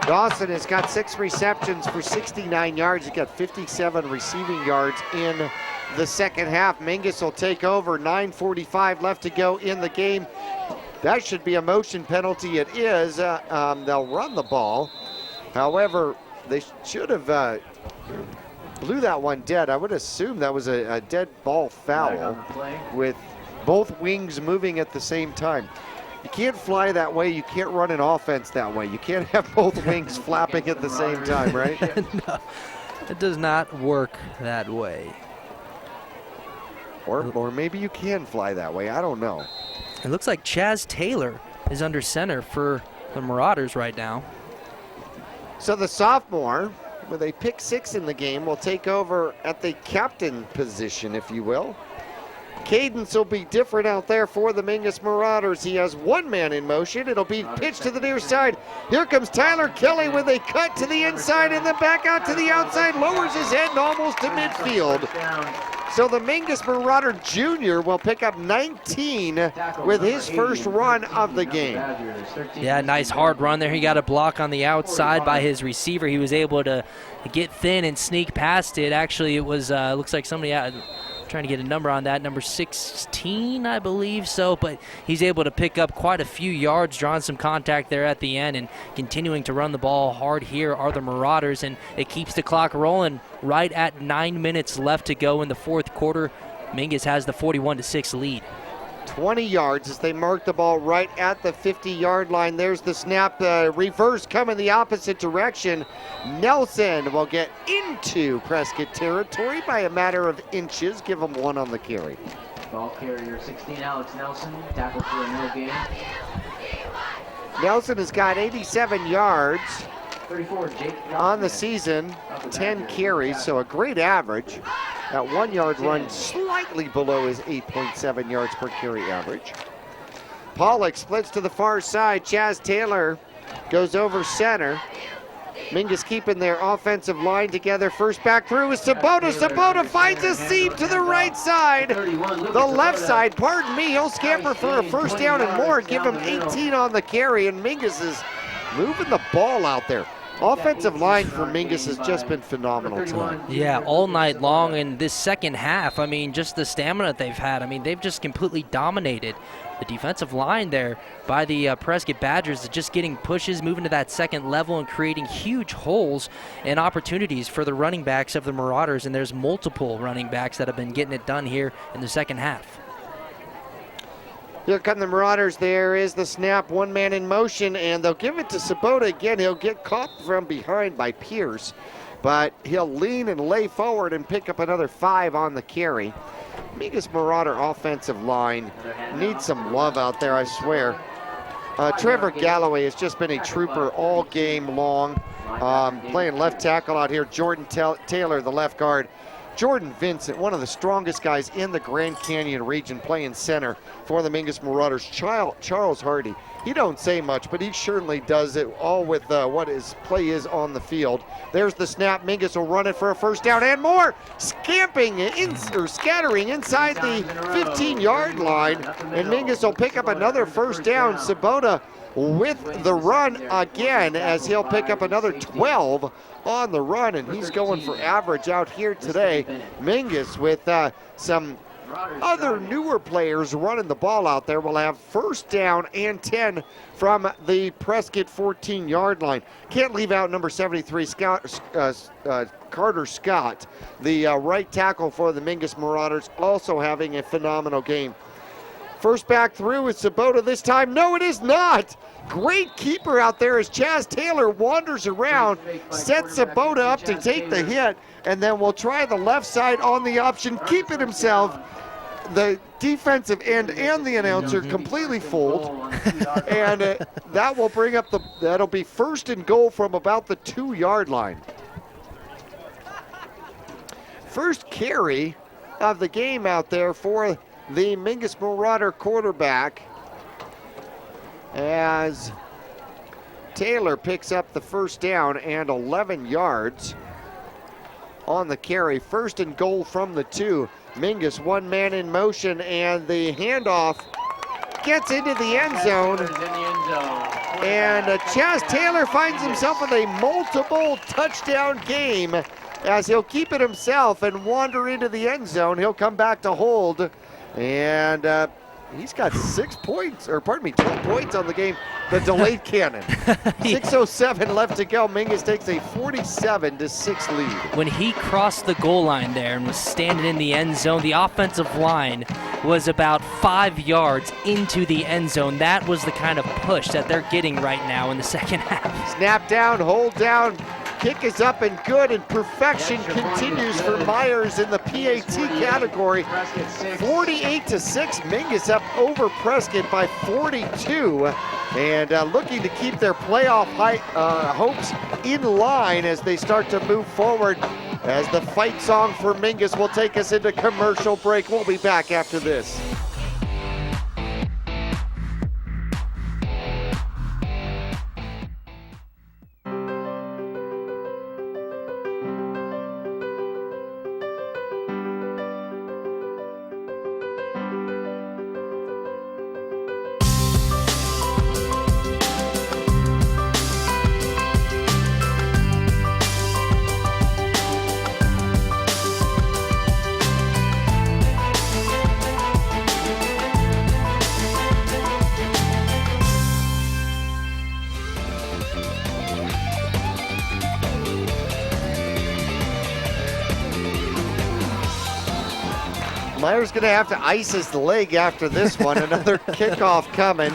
Dawson has got 6 receptions for 69 yards. He's got 57 receiving yards in the second half. Mingus will take over. 9:45 left to go in the game. That should be a motion penalty. It is. They'll run the ball. However, they should have blew that one dead. I would assume that was a dead ball foul with both wings moving at the same time. You can't fly that way. You can't run an offense that way. You can't have both wings flapping at the same time, right? No, it does not work that way. Or maybe you can fly that way. I don't know. It looks like Chaz Taylor is under center for the Marauders right now. So the sophomore, with a pick 6 in the game, will take over at the captain position, if you will. Cadence will be different out there for the Mingus Marauders. He has 1 man in motion. It'll be pitched to the near side. Here comes Tyler Kelly with a cut to the inside and then back out to the outside. Lowers his head and almost to midfield. So the Mingus Marauder Jr. will pick up 19 with his first run of the game. Yeah, nice hard run there. He got a block on the outside by his receiver. He was able to get thin and sneak past it. Actually, it was looks like somebody trying to get a number on that, number 16, I believe so, but he's able to pick up quite a few yards, drawing some contact there at the end and continuing to run the ball hard. Here are the Marauders, and it keeps the clock rolling right at 9 minutes left to go in the fourth quarter. Mingus has the 41-6 lead. 20 yards as they mark the ball right at the 50-yard line. There's the snap, reverse coming the opposite direction. Nelson will get into Prescott territory by a matter of inches. Give him 1 on the carry. Ball carrier 16, Alex Nelson, tackle for a no gain. Nelson has got 87 yards 34, Jake on the season, 10 carries, so a great average. That 1 yard run slightly below his 8.7 yards per carry average. Pollock splits to the far side. Chaz Taylor goes over center. Mingus keeping their offensive line together. First back through is Sabota. Sabota finds a seam to the right side. The left side, pardon me, he'll scamper for a first down and more. Give him 18 on the carry, and Mingus is moving the ball out there. Offensive line for Mingus has just been phenomenal tonight. Yeah, all night long. In this second half, I mean, just the stamina they've had. I mean, they've just completely dominated the defensive line there by the Prescott Badgers, just getting pushes, moving to that second level and creating huge holes and opportunities for the running backs of the Marauders. And there's multiple running backs that have been getting it done here in the second half. Here come the Marauders. There is the snap, one man in motion, and they'll give it to Sabota again. He'll get caught from behind by Pierce, but he'll lean and lay forward and pick up another 5 on the carry. Mingus Marauder offensive line needs some love out there, I swear. Trevor Galloway has just been a trooper all game long, playing left tackle out here. Jordan Taylor, the left guard. Jordan Vincent, one of the strongest guys in the Grand Canyon region, playing center for the Mingus Marauders. Charles Hardy, he don't say much, but he surely does it all with what his play is on the field. There's the snap. Mingus will run it for a first down and more. Scattering inside the 15-yard line, and Mingus will pick up another first down. Sabota with the run again, as he'll pick up another 12 on the run, and he's going for average out here today. Mingus with some other newer players running the ball out there will have first down and 10 from the Prescott 14-yard line. Can't leave out number 73, Carter Scott, the right tackle for the Mingus Marauders, also having a phenomenal game. First back through is Sabota this time. No, it is not. Great keeper out there as Chaz Taylor wanders around, sets Sabota up to take the hit, and then we'll try the left side on the option, keep it himself. The defensive end and the announcer completely fooled, and that will bring up that'll be first and goal from about the 2-yard line. First carry of the game out there for the Mingus Marauder quarterback, as Taylor picks up the first down and 11 yards on the carry. First and goal from the 2. Mingus, one man in motion, and the handoff gets into the end zone. And Chaz Taylor finds himself with a multiple touchdown game, as he'll keep it himself and wander into the end zone. He'll come back to hold, and he's got 12 points on the game. The delayed cannon. 6:07 left to go. Mingus takes a 47-6 lead. When he crossed the goal line there and was standing in the end zone, the offensive line was about 5 yards into the end zone. That was the kind of push that they're getting right now in the second half. Snap down, hold down. Kick is up and good, and perfection continues for Myers in the PAT category. 48-6, Mingus up over Prescott by 42, and looking to keep their playoff hopes in line as they start to move forward, as the fight song for Mingus will take us into commercial break. We'll be back after this. Myers going to have to ice his leg after this one. Another kickoff coming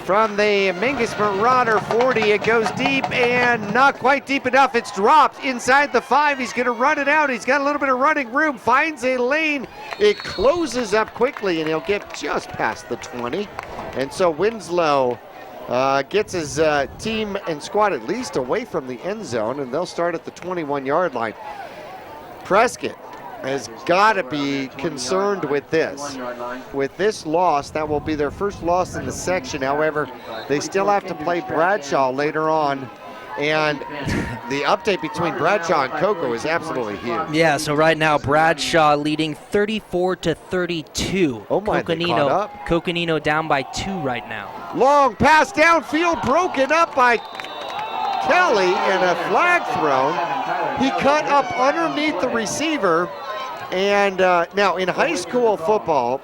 from the Mingus Marauder 40. It goes deep and not quite deep enough. It's dropped inside the 5. He's going to run it out. He's got a little bit of running room. Finds a lane. It closes up quickly, and he'll get just past the 20. And so Winslow gets his team and squad at least away from the end zone, and they'll start at the 21-yard line. Prescott has got to be concerned with this. With this loss, that will be their first loss in the section. However, they still have to play Bradshaw later on And the update between Bradshaw and Coco is absolutely huge. Yeah, so right now Bradshaw leading 34-32. Oh my, they caught up. Coconino down by 2 right now. Long pass downfield, broken up by Kelly, and a flag thrown. He cut up underneath the receiver. And now in high school football,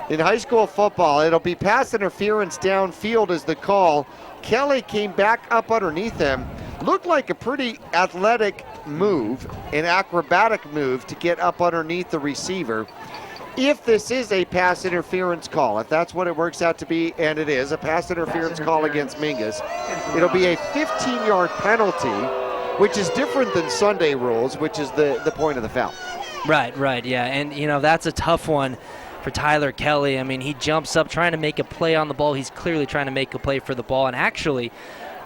it'll be pass interference downfield is the call. Kelly came back up underneath him. Looked like a pretty athletic move, an acrobatic move to get up underneath the receiver. If this is a pass interference call, if that's what it works out to be, and it is, a pass interference call against Mingus, it'll be a 15-yard penalty, which is different than Sunday rules, which is the point of the foul. Right, yeah. And, that's a tough one for Tyler Kelly. I mean, he jumps up trying to make a play on the ball. He's clearly trying to make a play for the ball. And actually,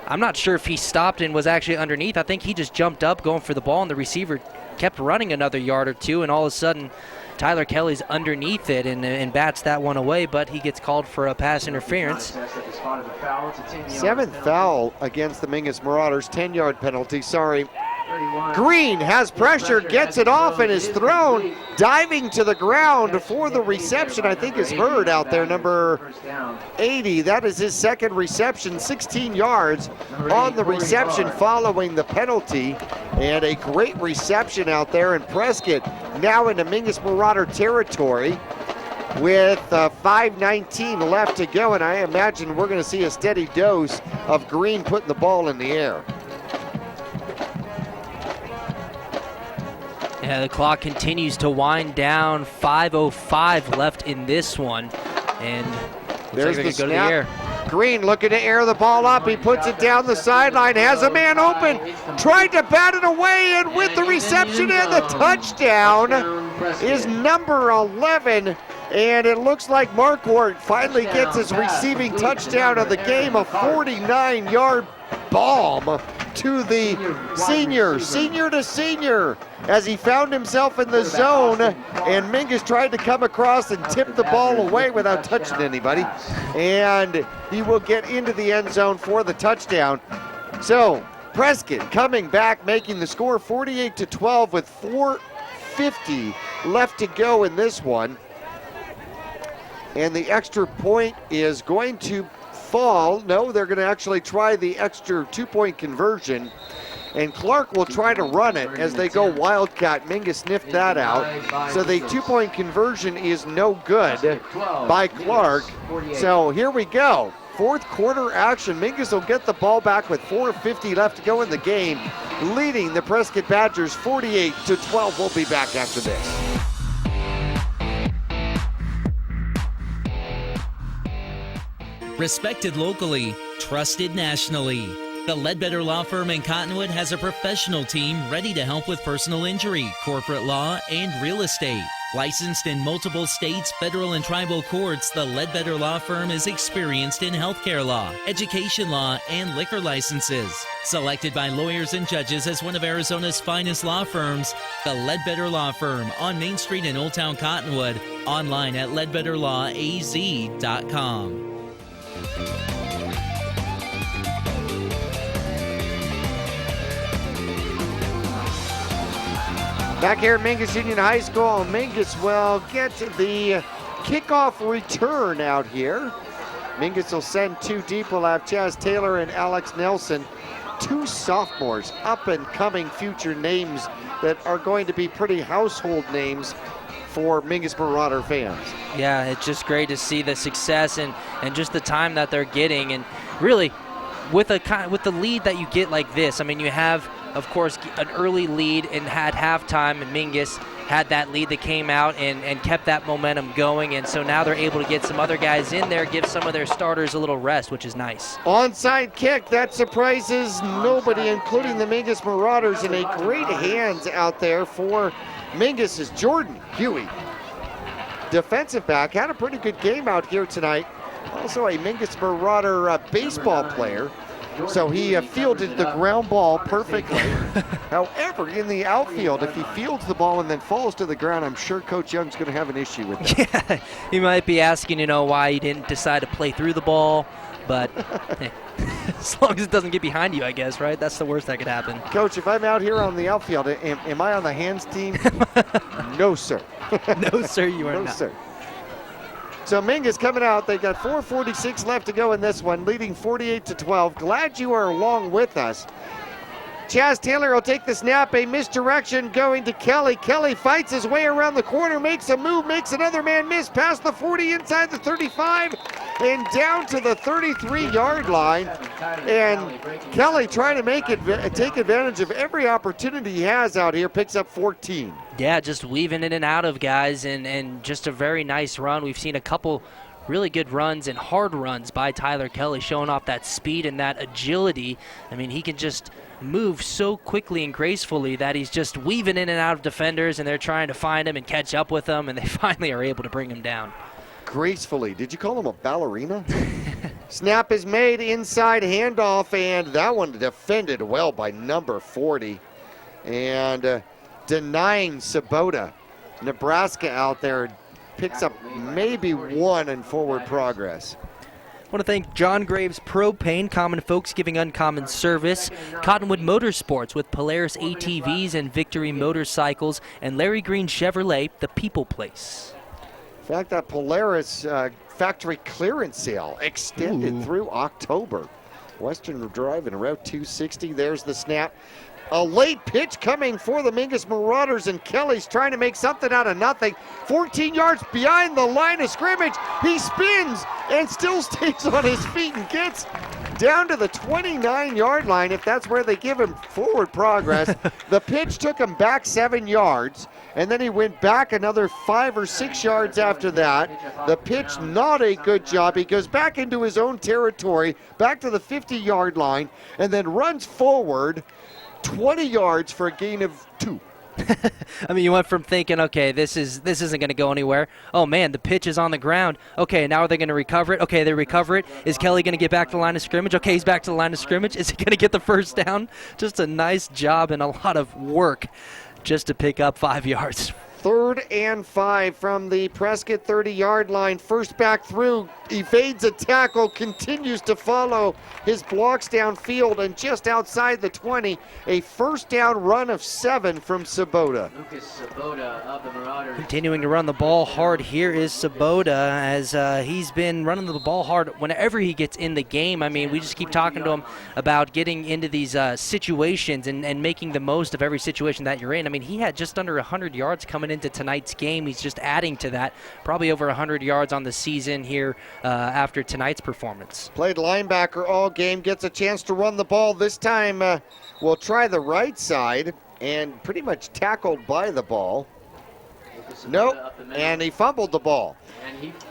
I'm not sure if he stopped and was actually underneath. I think he just jumped up going for the ball, and the receiver kept running another yard or two, and all of a sudden Tyler Kelly's underneath it and bats that one away, but he gets called for a pass interference. 7th foul against the Mingus Marauders, 10-yard penalty, sorry. Green has pressure, gets it off, and is thrown, diving to the ground for the reception. I think is Hurd out there, number 80. That is his second reception, 16 yards on the reception following the penalty. And a great reception out there, and Prescott now into Mingus Marauder territory with 5:19 left to go, and I imagine we're going to see a steady dose of Green putting the ball in the air. Yeah, the clock continues to wind down. 5:05 left in this one, and there's the go to the air. Green looking to air the ball up. He puts it down the sideline, has a man open, tried to bat it away, and with the reception and the touchdown is number 11. And it looks like Marquardt finally gets his receiving touchdown of the game, a 49-yard bomb to the senior to senior, as he found himself in the zone, and Mingus tried to come across and tip the ball away without touching anybody, and he will get into the end zone for the touchdown. So Prescott coming back, making the score 48-12 with 4:50 left to go in this one, and the extra point is going to fall. No, they're going to actually try the extra 2-point conversion, and Clark will try to run it as they go Wildcat. Mingus sniffed that out. So the 2-point conversion is no good by Clark. So here we go. Fourth quarter action. Mingus will get the ball back with 4:50 left to go in the game, leading the Prescott Badgers 48-12. We'll be back after this. Respected locally, trusted nationally. The Ledbetter Law Firm in Cottonwood has a professional team ready to help with personal injury, corporate law, and real estate. Licensed in multiple states, federal and tribal courts, the Ledbetter Law Firm is experienced in healthcare law, education law, and liquor licenses. Selected by lawyers and judges as one of Arizona's finest law firms, the Ledbetter Law Firm on Main Street in Old Town Cottonwood, online at ledbetterlawaz.com. Back here at Mingus Union High School, Mingus will get the kickoff return out here. Mingus will send 2 deep. We'll have Chaz Taylor and Alex Nelson, 2 sophomores, up-and-coming future names that are going to be pretty household names for Mingus Marauder fans. Yeah, it's just great to see the success and just the time that they're getting. And really, with the lead that you get like this, I mean, you have, of course, an early lead and had halftime, and Mingus had that lead that came out and kept that momentum going. And so now they're able to get some other guys in there, give some of their starters a little rest, which is nice. Onside kick, that surprises nobody, including the Mingus Marauders, in a great hands out there for Mingus is Jordan Huey. Defensive back, had a pretty good game out here tonight. Also a Mingus Marauder baseball player. So he fielded the ground ball perfectly. However, in the outfield, if he fields the ball and then falls to the ground, I'm sure Coach Young's going to have an issue with that. Yeah, he might be asking, why he didn't decide to play through the ball, but As long as it doesn't get behind you, I guess, right? That's the worst that could happen. Coach, if I'm out here on the outfield, am I on the hands team? No, sir. No, sir, you are no, not. Sir. So Mingus coming out. They got 4:46 left to go in this one, leading 48-12. Glad you are along with us. Chaz Taylor will take the snap, a misdirection going to Kelly. Kelly fights his way around the corner, makes a move, makes another man miss, past the 40, inside the 35, and down to the 33-yard line. And Kelly trying to take advantage of every opportunity he has out here, picks up 14. Yeah, just weaving in and out of guys, and just a very nice run. We've seen a couple really good runs and hard runs by Tyler Kelly, showing off that speed and that agility. I mean, he can just move so quickly and gracefully that he's just weaving in and out of defenders, and they're trying to find him and catch up with him, and they finally are able to bring him down. Gracefully. Did you call him a ballerina? Snap is made, inside handoff, and that one defended well by number 40. And denying Sabota. Nebraska out there picks up maybe one in forward progress. I want to thank John Graves Propane, Common Folks Giving Uncommon Service, Cottonwood Motorsports with Polaris ATVs and Victory Motorcycles, and Larry Green Chevrolet, the People Place. In fact, that Polaris factory clearance sale extended through October. Western Drive and Route 260. There's the snap. A late pitch coming for the Mingus Marauders, and Kelly's trying to make something out of nothing. 14 yards behind the line of scrimmage. He spins and still stays on his feet and gets down to the 29-yard line, if that's where they give him forward progress. The pitch took him back 7 yards, and then he went back another 5 or 6 yards after that. The pitch, not a good job. He goes back into his own territory, back to the 50-yard line, and then runs forward 20 yards for a gain of 2. I mean, you went from thinking, okay, this isn't going to go anywhere. Oh, man, the pitch is on the ground. Okay, now are they going to recover it? Okay, they recover it. Is Kelly going to get back to the line of scrimmage? Okay, he's back to the line of scrimmage. Is he going to get the first down? Just a nice job and a lot of work just to pick up 5 yards. 3rd and 5 from the Prescott 30-yard line. First back through, evades a tackle, continues to follow his blocks downfield, and just outside the 20, a first down run of 7 from Sabota. Lucas Sabota of the Marauders. Continuing to run the ball hard here is Sabota, as he's been running the ball hard whenever he gets in the game. I mean, we just keep talking to him about getting into these situations and making the most of every situation that you're in. I mean, he had just under 100 yards coming into tonight's game. He's just adding to that, probably over 100 yards on the season here after tonight's performance. Played linebacker all game, gets a chance to run the ball. This time we'll try the right side, and pretty much tackled by the ball. Nope, and he fumbled the ball.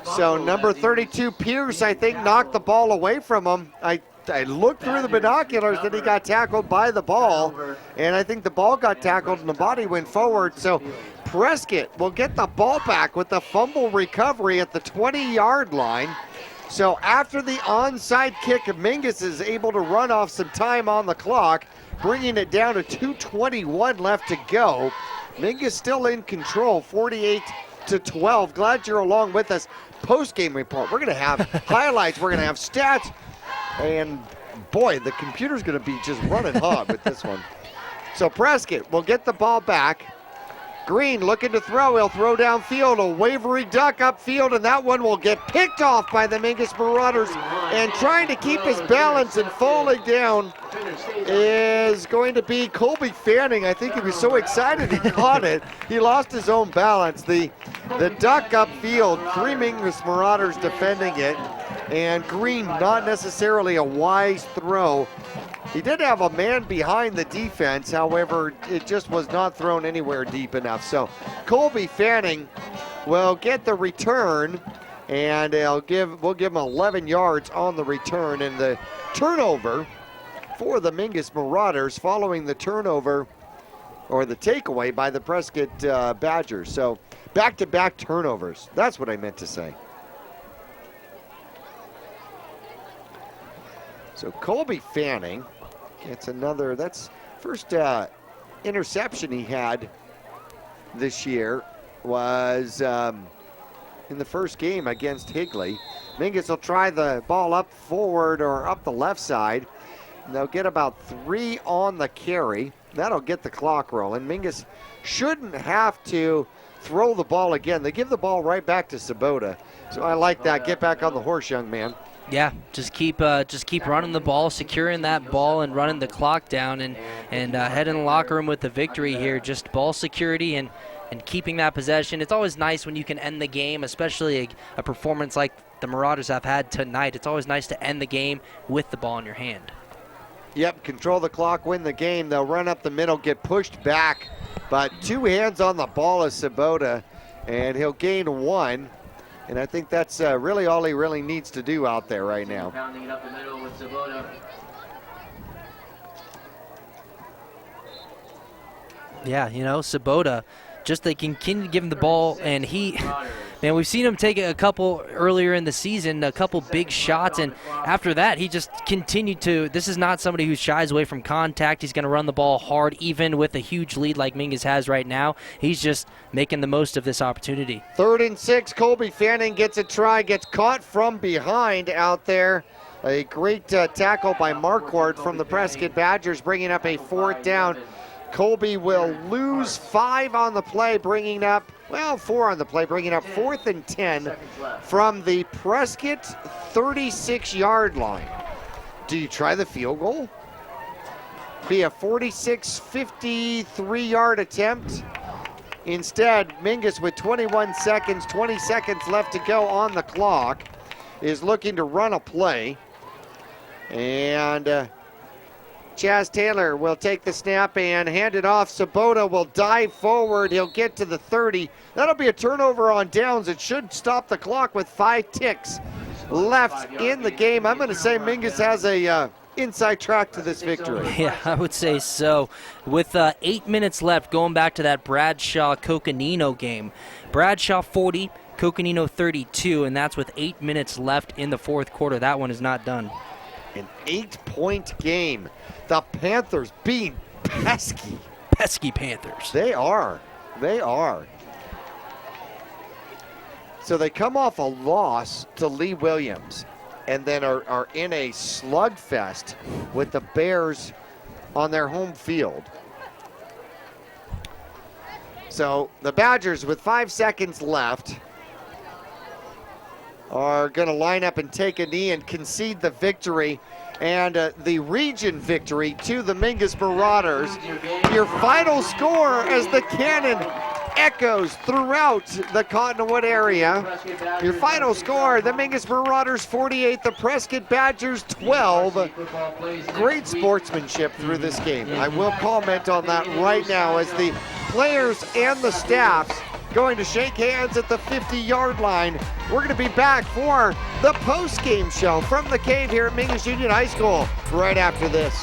So number 32, Pierce, I think, knocked the ball away from him. I looked through the binoculars that he got tackled by the ball, and I think the ball got tackled and the body went forward. So Prescott will get the ball back with the fumble recovery at the 20-yard line. So after the onside kick, Mingus is able to run off some time on the clock, bringing it down to 2:21 left to go. Mingus still in control, 48-12. Glad you're along with us. Post-game report. We're going to have highlights. We're going to have stats. And boy, the computer's going to be just running hot with this one. So Prescott will get the ball back. Green looking to throw. He'll throw downfield. A wavery duck upfield, and that one will get picked off by the Mingus Marauders. And trying to keep his balance and falling down is going to be Colby Fanning. I think he was so excited he caught it. He lost his own balance. The duck upfield, 3 Mingus Marauders defending it. And Green, not necessarily a wise throw. He did have a man behind the defense, however, it just was not thrown anywhere deep enough. So Colby Fanning will get the return, and we'll give him 11 yards on the return. And the turnover for the Mingus Marauders following the turnover, or the takeaway by the Prescott Badgers. So back-to-back turnovers. That's what I meant to say. So Colby Fanning gets another, that's first interception he had this year was in the first game against Higley. Mingus will try the ball up forward or up the left side. And they'll get about 3 on the carry. That'll get the clock rolling. Mingus shouldn't have to throw the ball again. They give the ball right back to Sabota. So I like that. Get back on the horse, young man. Yeah, just keep running the ball, securing that ball, and running the clock down, and head in the locker room with the victory here. Just ball security and keeping that possession. It's always nice when you can end the game, especially a performance like the Marauders have had tonight. It's always nice to end the game with the ball in your hand. Yep, control the clock, win the game. They'll run up the middle, get pushed back, but 2 hands on the ball is Sabota, and he'll gain 1. And I think that's really all he really needs to do out there right now. Pounding it up the middle with Sabota. Yeah, Sabota, just they continue to give him the ball, and man, we've seen him take a couple earlier in the season, a couple big shots, and after that, he just continued to. This is not somebody who shies away from contact. He's going to run the ball hard, even with a huge lead like Mingus has right now. He's just making the most of this opportunity. 3rd and 6, Colby Fanning gets a try, gets caught from behind out there. A great tackle by Marquardt from the Prescott Badgers, bringing up a 4th down. Colby will lose 5 on the play, bringing up, 4 on the play, bringing up 4th and 10 from the Prescott 36-yard line. Do you try the field goal? Be a 46, 53-yard attempt. Instead, Mingus with 21 seconds, 20 seconds left to go on the clock, is looking to run a play. And Chaz Taylor will take the snap and hand it off. Sabota will dive forward. He'll get to the 30. That'll be a turnover on downs. It should stop the clock with 5 ticks left in the game. I'm going to say Mingus has a inside track to this victory. Yeah, I would say so. With 8 minutes left, going back to that Bradshaw-Coconino game. Bradshaw 40, Coconino 32, and that's with 8 minutes left in the 4th quarter. That one is not done. An 8-point game. The Panthers being pesky. Pesky Panthers. They are. So they come off a loss to Lee Williams and then are in a slugfest with the Bears on their home field. So the Badgers, with 5 seconds left, are going to line up and take a knee and concede the victory and the region victory to the Mingus Marauders. Your final score as the cannon echoes throughout the Cottonwood area. Your final score, the Mingus Marauders 48, the Prescott Badgers 12. Great sportsmanship through this game. I will comment on that right now as the players and the staffs going to shake hands at the 50-yard line. We're going to be back for the post-game show from the cave here at Mingus Union High School right after this.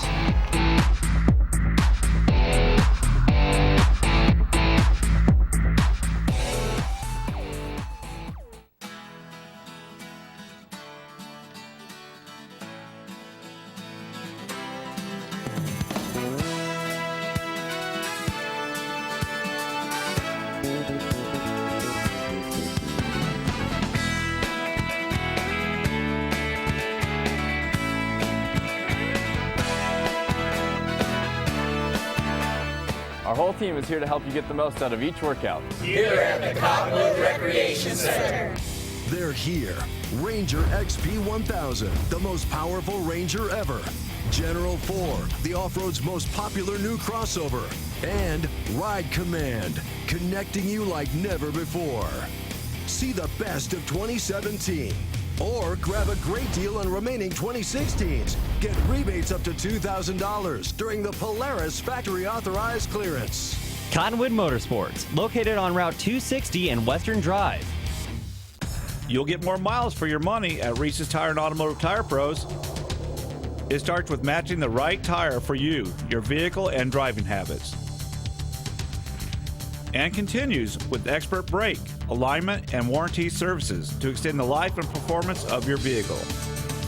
Our whole team is here to help you get the most out of each workout. Here at the Cottonwood Recreation Center. They're here. Ranger XP 1000, the most powerful Ranger ever. General Ford, the off-road's most popular new crossover. And Ride Command, connecting you like never before. See the best of 2017. Or grab a great deal on remaining 2016s. Get rebates up to $2,000 during the Polaris factory authorized clearance. Cottonwood Motorsports, located on Route 260 and Western Drive. You'll get more miles for your money at Reese's Tire and Automotive Tire Pros. It starts with matching the right tire for you, your vehicle, and driving habits. And continues with expert brake, alignment, and warranty services to extend the life and performance of your vehicle.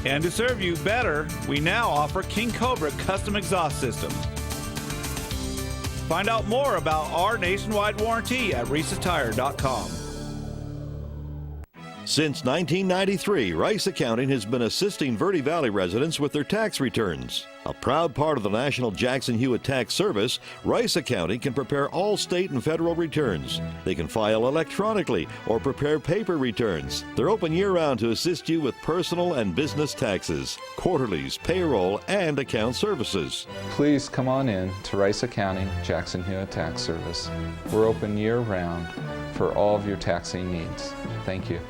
And to serve you better, we now offer King Cobra custom exhaust systems. Find out more about our nationwide warranty at reesestire.com. Since 1993, Rice Accounting has been assisting Verde Valley residents with their tax returns. A proud part of the National Jackson Hewitt Tax Service, Rice Accounting can prepare all state and federal returns. They can file electronically or prepare paper returns. They're open year-round to assist you with personal and business taxes, quarterlies, payroll, and account services. Please come on in to Rice Accounting Jackson Hewitt Tax Service. We're open year-round for all of your taxing needs. Thank you.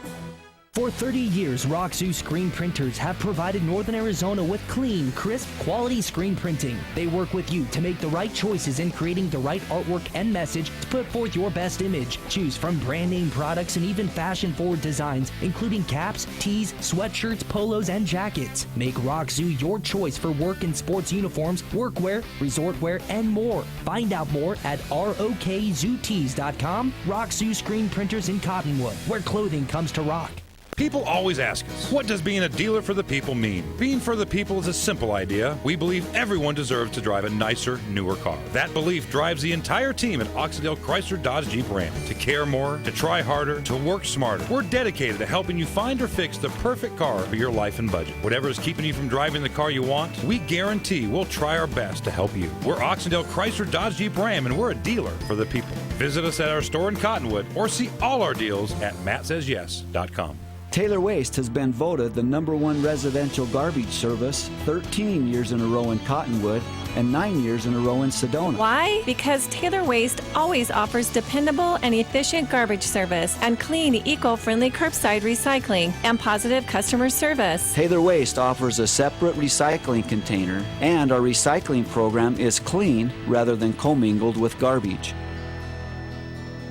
For 30 years, Roxu screen printers have provided Northern Arizona with clean, crisp, quality screen printing. They work with you to make the right choices in creating the right artwork and message to put forth your best image. Choose from brand name products and even fashion-forward designs, including caps, tees, sweatshirts, polos, and jackets. Make Roxu your choice for work and sports uniforms, workwear, resort wear, and more. Find out more at rokzootees.com. Roxu screen printers in Cottonwood, where clothing comes to rock. People always ask us, what does being a dealer for the people mean? Being for the people is a simple idea. We believe everyone deserves to drive a nicer, newer car. That belief drives the entire team at Oxydale Chrysler Dodge Jeep Ram to care more, to try harder, to work smarter. We're dedicated to helping you find or fix the perfect car for your life and budget. Whatever is keeping you from driving the car you want, we guarantee we'll try our best to help you. We're Oxydale Chrysler Dodge Jeep Ram, and we're a dealer for the people. Visit us at our store in Cottonwood or see all our deals at mattsays.yes.com. Taylor Waste has been voted the #1 residential garbage service 13 years in a row in Cottonwood and 9 years in a row in Sedona. Why? Because Taylor Waste always offers dependable and efficient garbage service and clean, eco-friendly curbside recycling and positive customer service. Taylor Waste offers a separate recycling container, and our recycling program is clean rather than commingled with garbage.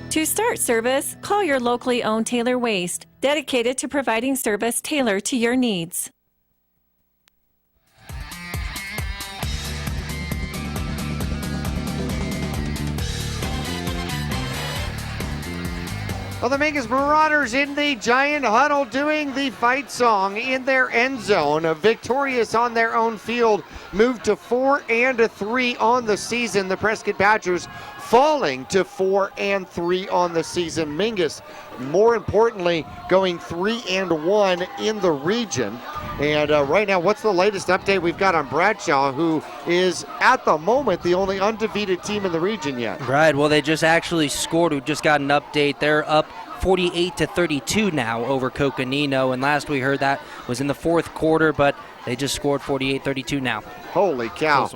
To start service, call your locally owned Taylor Waste, dedicated to providing service tailored to your needs. Well, the Mingus Marauders in the giant huddle doing the fight song in their end zone. Victorious on their own field, moved to 4-3 on the season. The Prescott Badgers falling to 4-3 on the season. Mingus, more importantly, going 3-1 in the region. And right now, what's the latest update we've got on Bradshaw, who is at the moment the only undefeated team in the region yet? Right, well, they just actually scored. We just got an update. They're up 48-32 now over Coconino, and last we heard that was in the fourth quarter, but they just scored 48-32 now. Holy cow.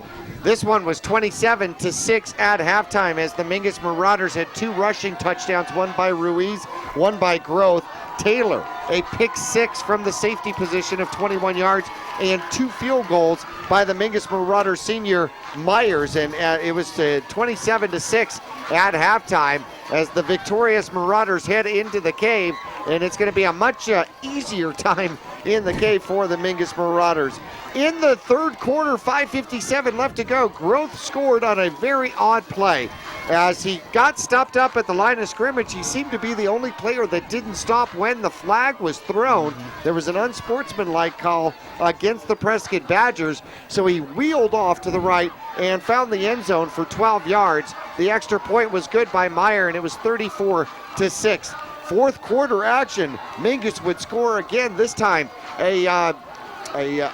This one was 27-6 at halftime as the Mingus Marauders had 2 rushing touchdowns, one by Ruiz, one by Groth. Taylor, a pick 6 from the safety position of 21 yards, and 2 field goals by the Mingus Marauders senior Myers, and it was 27-6 at halftime as the victorious Marauders head into the cave, and it's going to be a much easier time in the cave for the Mingus Marauders. In the third quarter, 5:57 left to go, Groth scored on a very odd play. As he got stopped up at the line of scrimmage, he seemed to be the only player that didn't stop when the flag was thrown. There was an unsportsmanlike call against the Prescott Badgers, so he wheeled off to the right and found the end zone for 12 yards. The extra point was good by Meyer, and it was 34-6. Fourth quarter action, Mingus would score again, this time a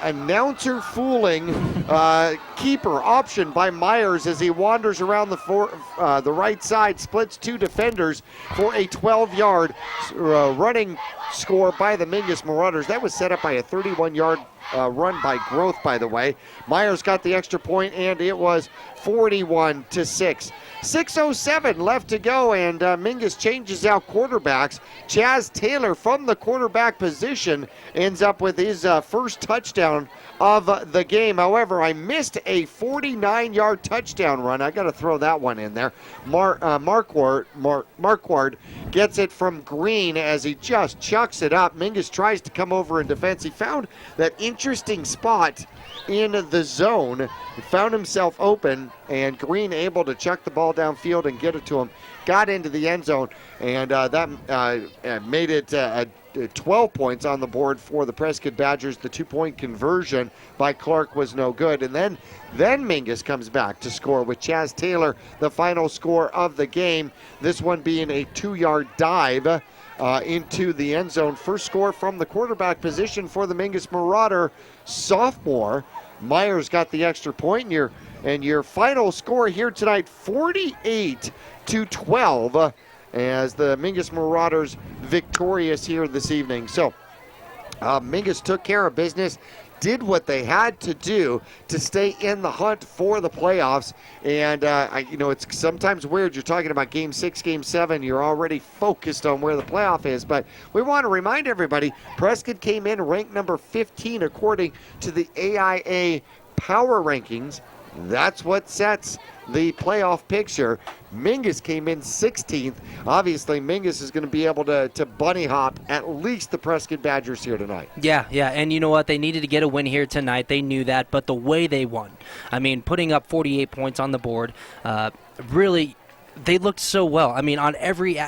announcer fooling keeper option by Myers as he wanders around the right side, splits 2 defenders for a 12-yard running score by the Mingus Marauders. That was set up by a 31-yard run by Groth, by the way. Myers got the extra point, and it was 41-6. 6:07 left to go, and Mingus changes out quarterbacks. Chaz Taylor from the quarterback position ends up with his first touchdown of the game. However, I missed a 49-yard touchdown run. I got to throw that one in there. Marquard gets it from Green as he just chucks it up. Mingus tries to come over in defense. He found that interesting spot in the zone. He found himself open, and Green able to chuck the ball downfield and get it to him. Got into the end zone, and that made it 12 points on the board for the Prescott Badgers. The 2-point conversion by Clark was no good. And then Mingus comes back to score with Chaz Taylor, the final score of the game. This one being a 2-yard dive into the end zone. First score from the quarterback position for the Mingus Marauder sophomore. Myers got the extra point, and your final score here tonight, 48-12, as the Mingus Marauders victorious here this evening. So Mingus took care of business, did what they had to do to stay in the hunt for the playoffs. And, it's sometimes weird. You're talking about Game 6, Game 7. You're already focused on where the playoff is. But we want to remind everybody, Prescott came in ranked number 15 according to the AIA Power Rankings. That's what sets the playoff picture. Mingus came in 16th. Obviously, Mingus is going to be able to bunny hop at least the Prescott Badgers here tonight. Yeah, and you know what? They needed to get a win here tonight. They knew that, but the way they won, putting up 48 points on the board, really, they looked so well. On every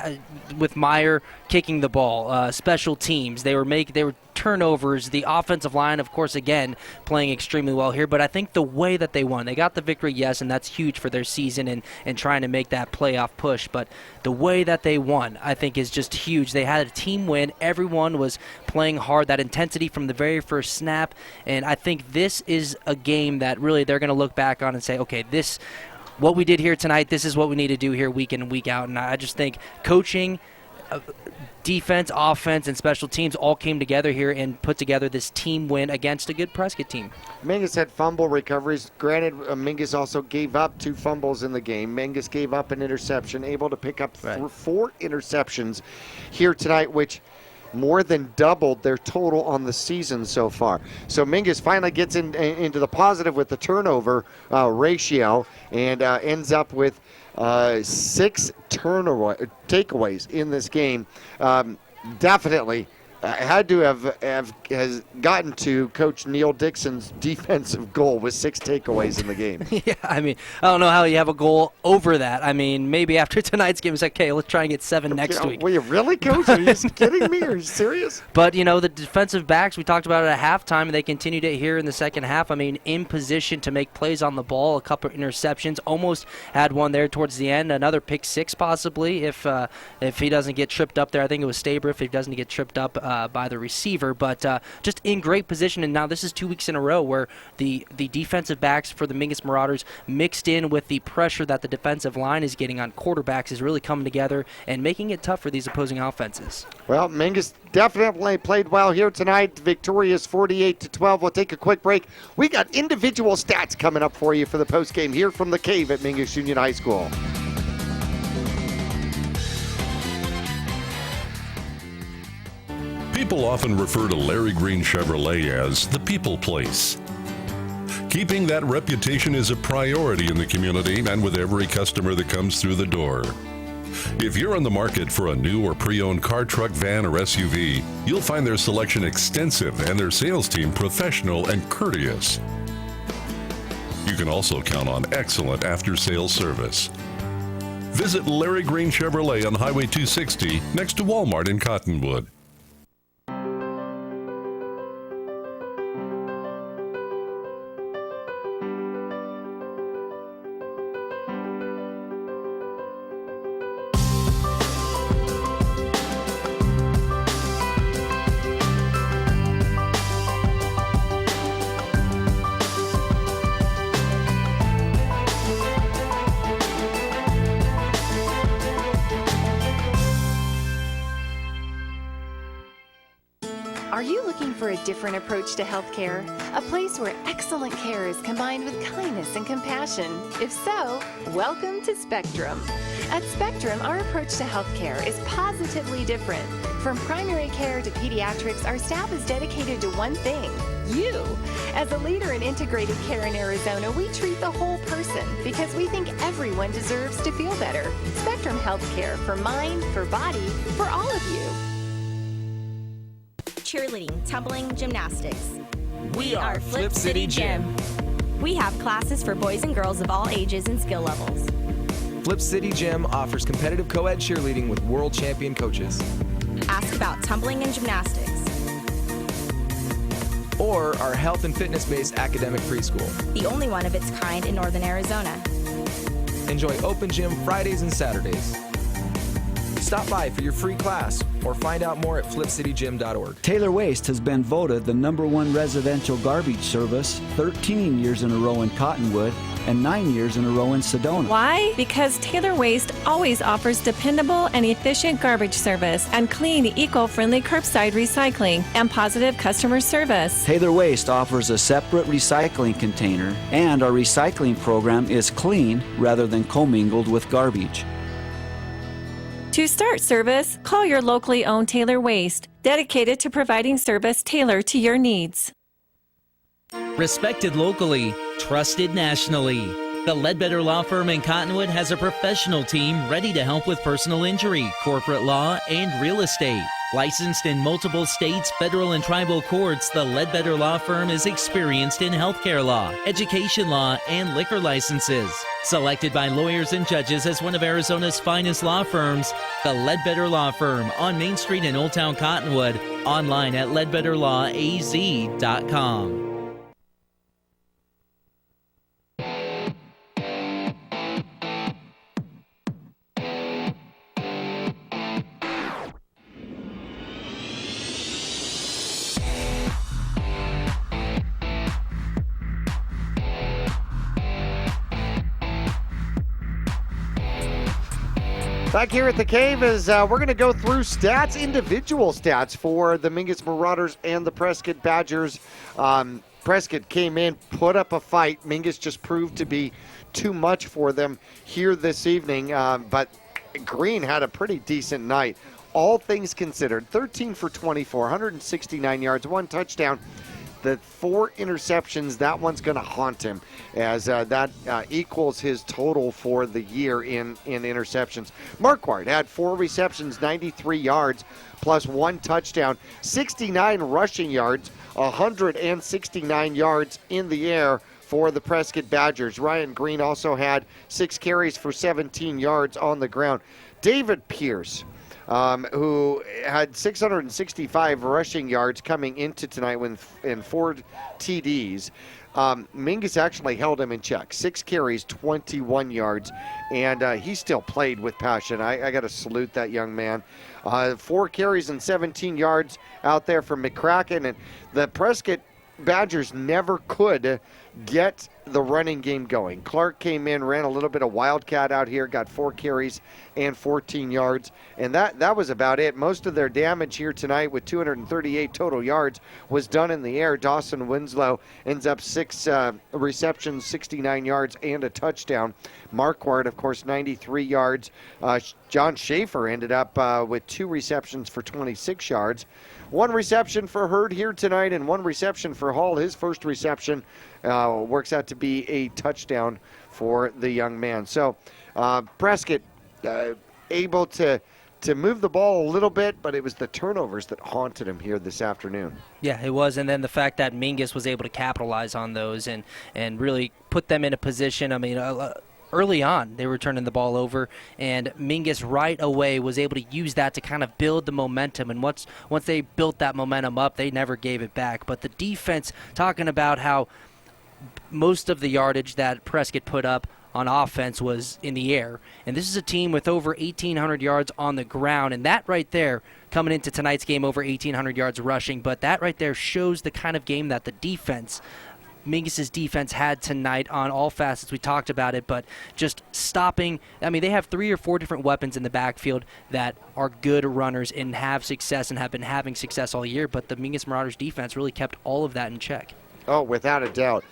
with Meyer kicking the ball, special teams, they were turnovers. The offensive line, of course, again playing extremely well here. But I think the way that they won, they got the victory, yes, and that's huge for their season and trying to make that playoff push. But the way that they won, I think, is just huge. They had a team win. Everyone was playing hard. That intensity from the very first snap, and I think this is a game that really they're going to look back on and say, okay, what we did here tonight, this is what we need to do here week in and week out. And I just think coaching, defense, offense, and special teams all came together here and put together this team win against a good Prescott team. Mingus had fumble recoveries. Granted, Mingus also gave up 2 fumbles in the game. Mingus gave up an interception, able to pick up 4 interceptions here tonight, which more than doubled their total on the season so far. So Mingus finally gets into the positive with the turnover ratio and ends up with 6 takeaways in this game. Definitely had to has gotten to Coach Neil Dixon's defensive goal with 6 takeaways in the game. Yeah, I don't know how you have a goal over that. Maybe after tonight's game, it's like, okay, let's try and get 7 next week. Were you really, Coach? Are you just kidding me? Are you serious? But, the defensive backs, we talked about it at halftime, and they continued it here in the second half. In position to make plays on the ball, a couple of interceptions, almost had one there towards the end, another pick 6 possibly if he doesn't get tripped up there. I think it was Staber if he doesn't get tripped up by the receiver, but just in great position. And now this is 2 weeks in a row where the defensive backs for the Mingus Marauders mixed in with the pressure that the defensive line is getting on quarterbacks is really coming together and making it tough for these opposing offenses. Well, Mingus definitely played well here tonight. Victorious 48-12. We'll take a quick break. We got individual stats coming up for you for the postgame here from the Cave at Mingus Union High School. People often refer to Larry Green Chevrolet as the people place. Keeping that reputation is a priority in the community and with every customer that comes through the door. If you're on the market for a new or pre-owned car, truck, van, or SUV, you'll find their selection extensive and their sales team professional and courteous. You can also count on excellent after-sales service. Visit Larry Green Chevrolet on Highway 260 next to Walmart in Cottonwood. Are you looking for a different approach to healthcare? A place where excellent care is combined with kindness and compassion? If so, welcome to Spectrum. At Spectrum, our approach to healthcare is positively different. From primary care to pediatrics, our staff is dedicated to one thing: you. As a leader in integrated care in Arizona, we treat the whole person because we think everyone deserves to feel better. Spectrum Healthcare, for mind, for body, for all of you. Cheerleading, tumbling, gymnastics. We are Flip City Gym. We have classes for boys and girls of all ages and skill levels. Flip City Gym offers competitive co-ed cheerleading with world champion coaches. Ask about tumbling and gymnastics. Or our health and fitness-based academic preschool. The only one of its kind in northern Arizona. Enjoy open gym Fridays and Saturdays. Stop by for your free class or find out more at flipcitygym.org. Taylor Waste has been voted the #1 residential garbage service 13 years in a row in Cottonwood and 9 years in a row in Sedona. Why? Because Taylor Waste always offers dependable and efficient garbage service and clean, eco-friendly curbside recycling and positive customer service. Taylor Waste offers a separate recycling container, and our recycling program is clean rather than commingled with garbage. To start service, call your locally owned Taylor Waste, dedicated to providing service tailored to your needs. Respected locally, trusted nationally. The Ledbetter Law Firm in Cottonwood has a professional team ready to help with personal injury, corporate law, and real estate. Licensed in multiple states, federal and tribal courts, the Ledbetter Law Firm is experienced in healthcare law, education law, and liquor licenses. Selected by lawyers and judges as one of Arizona's finest law firms, the Ledbetter Law Firm on Main Street in Old Town Cottonwood, online at ledbetterlawaz.com. Back here at the Cave is we're going to go through stats, individual stats for the Mingus Marauders and the Prescott Badgers. Prescott came in, put up a fight. Mingus just proved to be too much for them here this evening, but Green had a pretty decent night. All things considered, 13 for 24, 169 yards, 1 touchdown. The 4 interceptions, that one's going to haunt him as that equals his total for the year in interceptions. Marquardt had 4 receptions, 93 yards, plus 1 touchdown, 69 rushing yards, 169 yards in the air for the Prescott Badgers. Ryan Green also had 6 carries for 17 yards on the ground. David Pierce, who had 665 rushing yards coming into tonight in 4 TDs. Mingus actually held him in check. 6 carries, 21 yards, and he still played with passion. I got to salute that young man. 4 carries and 17 yards out there from McCracken, and the Prescott Badgers never could get the running game going. Clark came in, ran a little bit of wildcat out here, got 4 carries and 14 yards, and that was about it. Most of their damage here tonight with 238 total yards was done in the air. Dawson Winslow ends up 6 receptions, 69 yards, and a touchdown. Marquardt, of course, 93 yards. John Schaefer ended up with 2 receptions for 26 yards. 1 reception for Hurd here tonight and 1 reception for Hall. His first reception works out to be a touchdown for the young man. So Prescott able to move the ball a little bit, but it was the turnovers that haunted him here this afternoon. Yeah, it was, and then the fact that Mingus was able to capitalize on those and really put them in a position. I mean, early on, they were turning the ball over, and Mingus right away was able to use that to kind of build the momentum. And once they built that momentum up, they never gave it back. But the defense, talking about how most of the yardage that Prescott put up on offense was in the air. And this is a team with over 1,800 yards on the ground. And that right there, coming into tonight's game, over 1,800 yards rushing. But that right there shows the kind of game that the defense, Mingus's defense, had tonight on all facets. We talked about it, but just stopping. I mean, they have 3 or 4 different weapons in the backfield that are good runners and have success and have been having success all year. But the Mingus Marauders defense really kept all of that in check. Oh, without a doubt.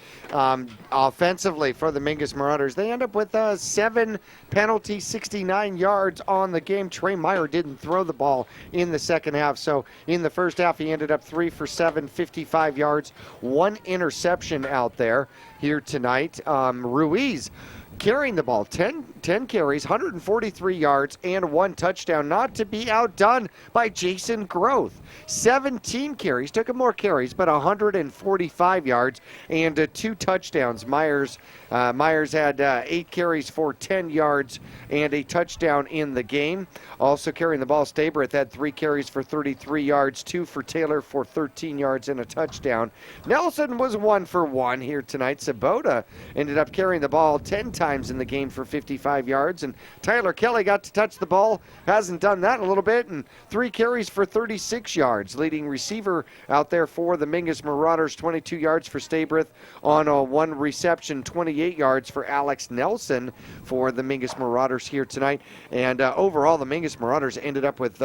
Offensively for the Mingus Marauders, they end up with 7 penalties, 69 yards on the game. Trey Meyer didn't throw the ball in the second half, so in the first half he ended up 3 for 7, 55 yards, 1 interception out there here tonight. Ruiz carrying the ball, 10 carries, 143 yards, and 1 touchdown, not to be outdone by Jason Groth. 17 carries, took him more carries, but 145 yards and 2 touchdowns. Myers had 8 carries for 10 yards and a touchdown in the game. Also carrying the ball, Stabrith had 3 carries for 33 yards, 2 for Taylor for 13 yards and a touchdown. Nelson was 1 for 1 here tonight, Sabota ended up carrying the ball 10 times in the game for 55 yards, and Tyler Kelly got to touch the ball. Hasn't done that in a little bit, and 3 carries for 36 yards. Leading receiver out there for the Mingus Marauders, 22 yards for Stabrith on a 1 reception, 28 yards for Alex Nelson for the Mingus Marauders here tonight. And overall, the Mingus Marauders ended up with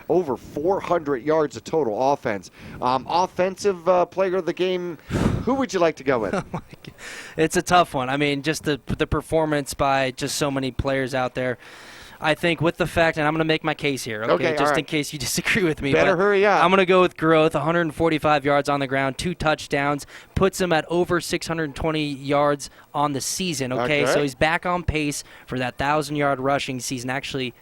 over 400 yards of total offense. Offensive player of the game, who would you like to go with? It's a tough one. I mean, just the performance by just so many players out there. I think with the fact, and I'm going to make my case here, okay just in case you disagree with me. Better hurry up. I'm going to go with Groth, 145 yards on the ground, 2 touchdowns, puts him at over 620 yards on the season, okay? So he's back on pace for that 1,000-yard rushing season, actually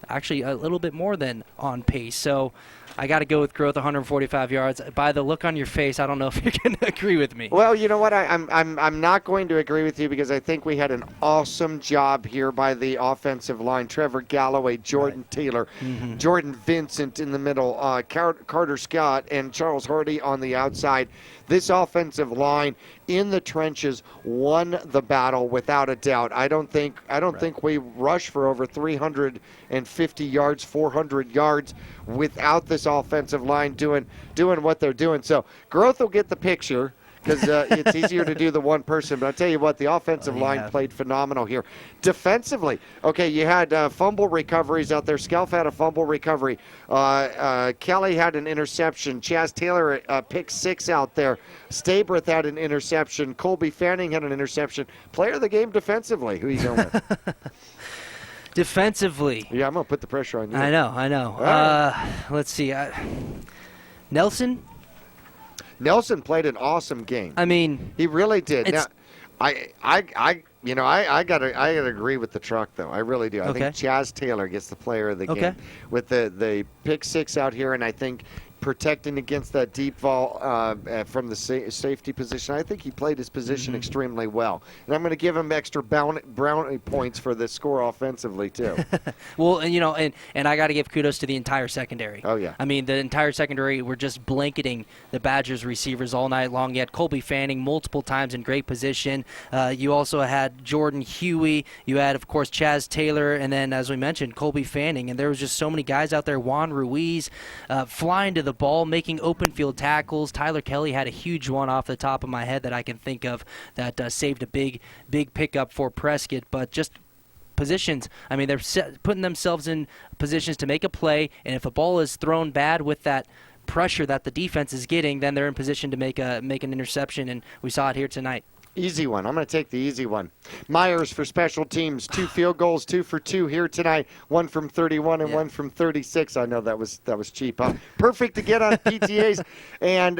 a little bit more than on pace. So I got to go with Groth, 145 yards. By the look on your face, I don't know if you're going to agree with me. Well, you know what? I'm not going to agree with you because I think we had an awesome job here by the offensive line. Trevor Galloway, Jordan Taylor, Jordan Vincent in the middle, Carter Scott, and Charles Hardy on the outside. This offensive line in the trenches won the battle without a doubt. I don't think we rushed for over 350 yards, 400 yards without this offensive line doing what they're doing. So Groth will get the picture because it's easier to do the one person. But I'll tell you what, the offensive line played phenomenal here. Defensively, okay, you had fumble recoveries out there. Skelf had a fumble recovery. Kelly had an interception. Chaz Taylor picked 6 out there. Stabrith had an interception. Colby Fanning had an interception. Player of the game defensively. Who are you going with? Defensively. Yeah, I'm going to put the pressure on you. I know. Let's see. Nelson played an awesome game. I mean, he really did. Now, I gotta agree with the truck though. I really do. I think Chaz Taylor gets the player of the game with the pick 6 out here, and I think protecting against that deep ball from the safety position. I think he played his position extremely well. And I'm going to give him extra brownie points for the score offensively, too. Well, and I got to give kudos to the entire secondary. Oh, yeah. I mean, the entire secondary were just blanketing the Badgers receivers all night long. You had Colby Fanning multiple times in great position. You also had Jordan Huey. You had, of course, Chaz Taylor. And then, as we mentioned, Colby Fanning. And there was just so many guys out there. Juan Ruiz flying to the ball, making open field tackles. Tyler Kelly had a huge one off the top of my head that I can think of that saved a big pickup for Prescott. But just positions, I mean, they're putting themselves in positions to make a play, and if a ball is thrown bad with that pressure that the defense is getting, then they're in position to make an interception, and we saw it here tonight. Easy one. I'm going to take the easy one. Myers for special teams. 2 field goals, 2 for 2 here tonight. 1 from 31 and 1 from 36. I know that was cheap. Huh? Perfect to get on PTAs and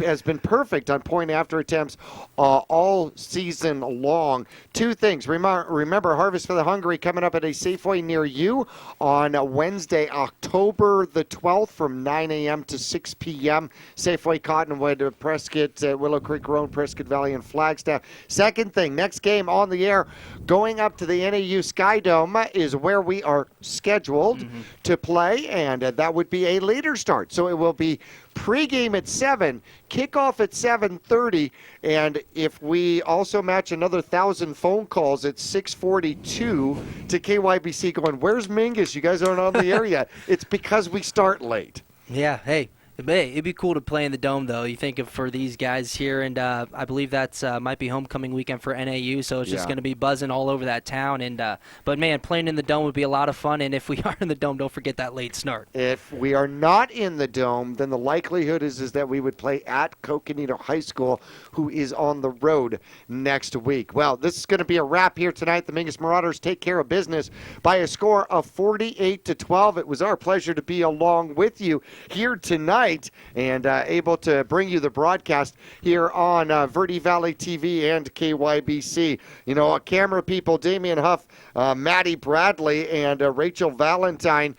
has been perfect on point after attempts all season long. 2 things. Remember Harvest for the Hungry coming up at a Safeway near you on Wednesday, October the 12th from 9 a.m. to 6 p.m. Safeway Cottonwood, Prescott, Willow Creek Road, Prescott Valley, and Flagstaff. Second thing, next game on the air, going up to the NAU Sky Dome is where we are scheduled to play, and that would be a later start. So it will be pregame at 7, kickoff at 7:30, and if we also match another 1,000 phone calls at 6:42 to KYBC going, where's Mingus? You guys aren't on the air yet. It's because we start late. Yeah, hey. It'd be cool to play in the Dome, though. You think of for these guys here, and I believe that's might be homecoming weekend for NAU, so it's just going to be buzzing all over that town. And but man, playing in the Dome would be a lot of fun. And if we are in the Dome, don't forget that late start. If we are not in the Dome, then the likelihood is that we would play at Coconino High School, who is on the road next week. Well, this is going to be a wrap here tonight. The Mingus Marauders take care of business by a score of 48-12. It was our pleasure to be along with you here tonight and able to bring you the broadcast here on Verde Valley TV and KYBC. You know, camera people, Damian Huff, Maddie Bradley, and Rachel Valentine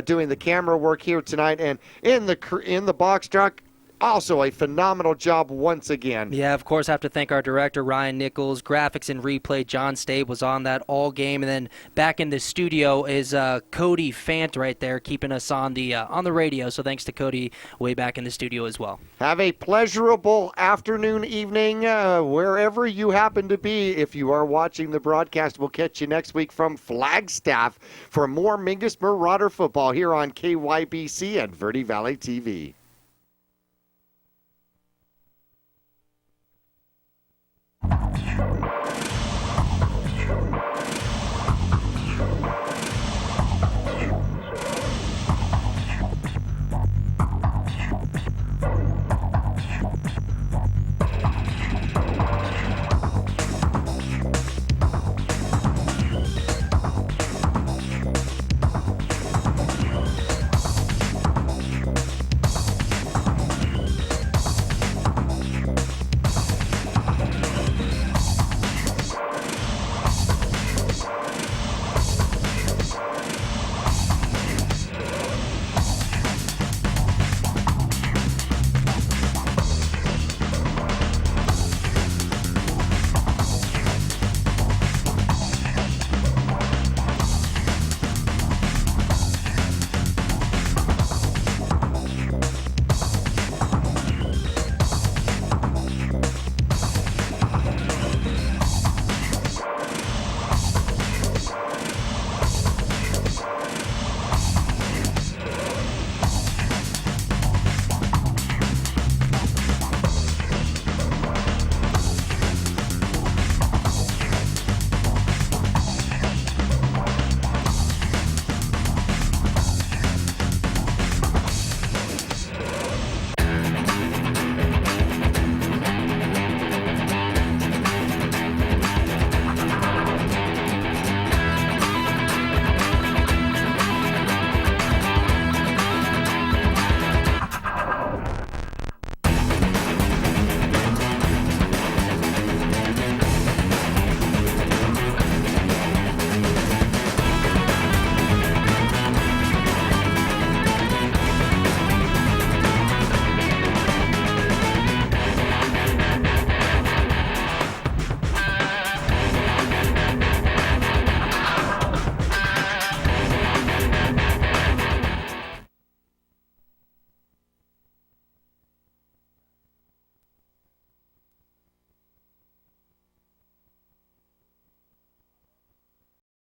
doing the camera work here tonight. And in the box truck, Also a phenomenal job once again. Yeah, of course, I have to thank our director, Ryan Nichols. Graphics and replay, John Stabe was on that all game. And then back in the studio is Cody Fant right there, keeping us on the radio. So thanks to Cody way back in the studio as well. Have a pleasurable afternoon, evening, wherever you happen to be. If you are watching the broadcast, we'll catch you next week from Flagstaff for more Mingus Marauder football here on KYBC and Verde Valley TV.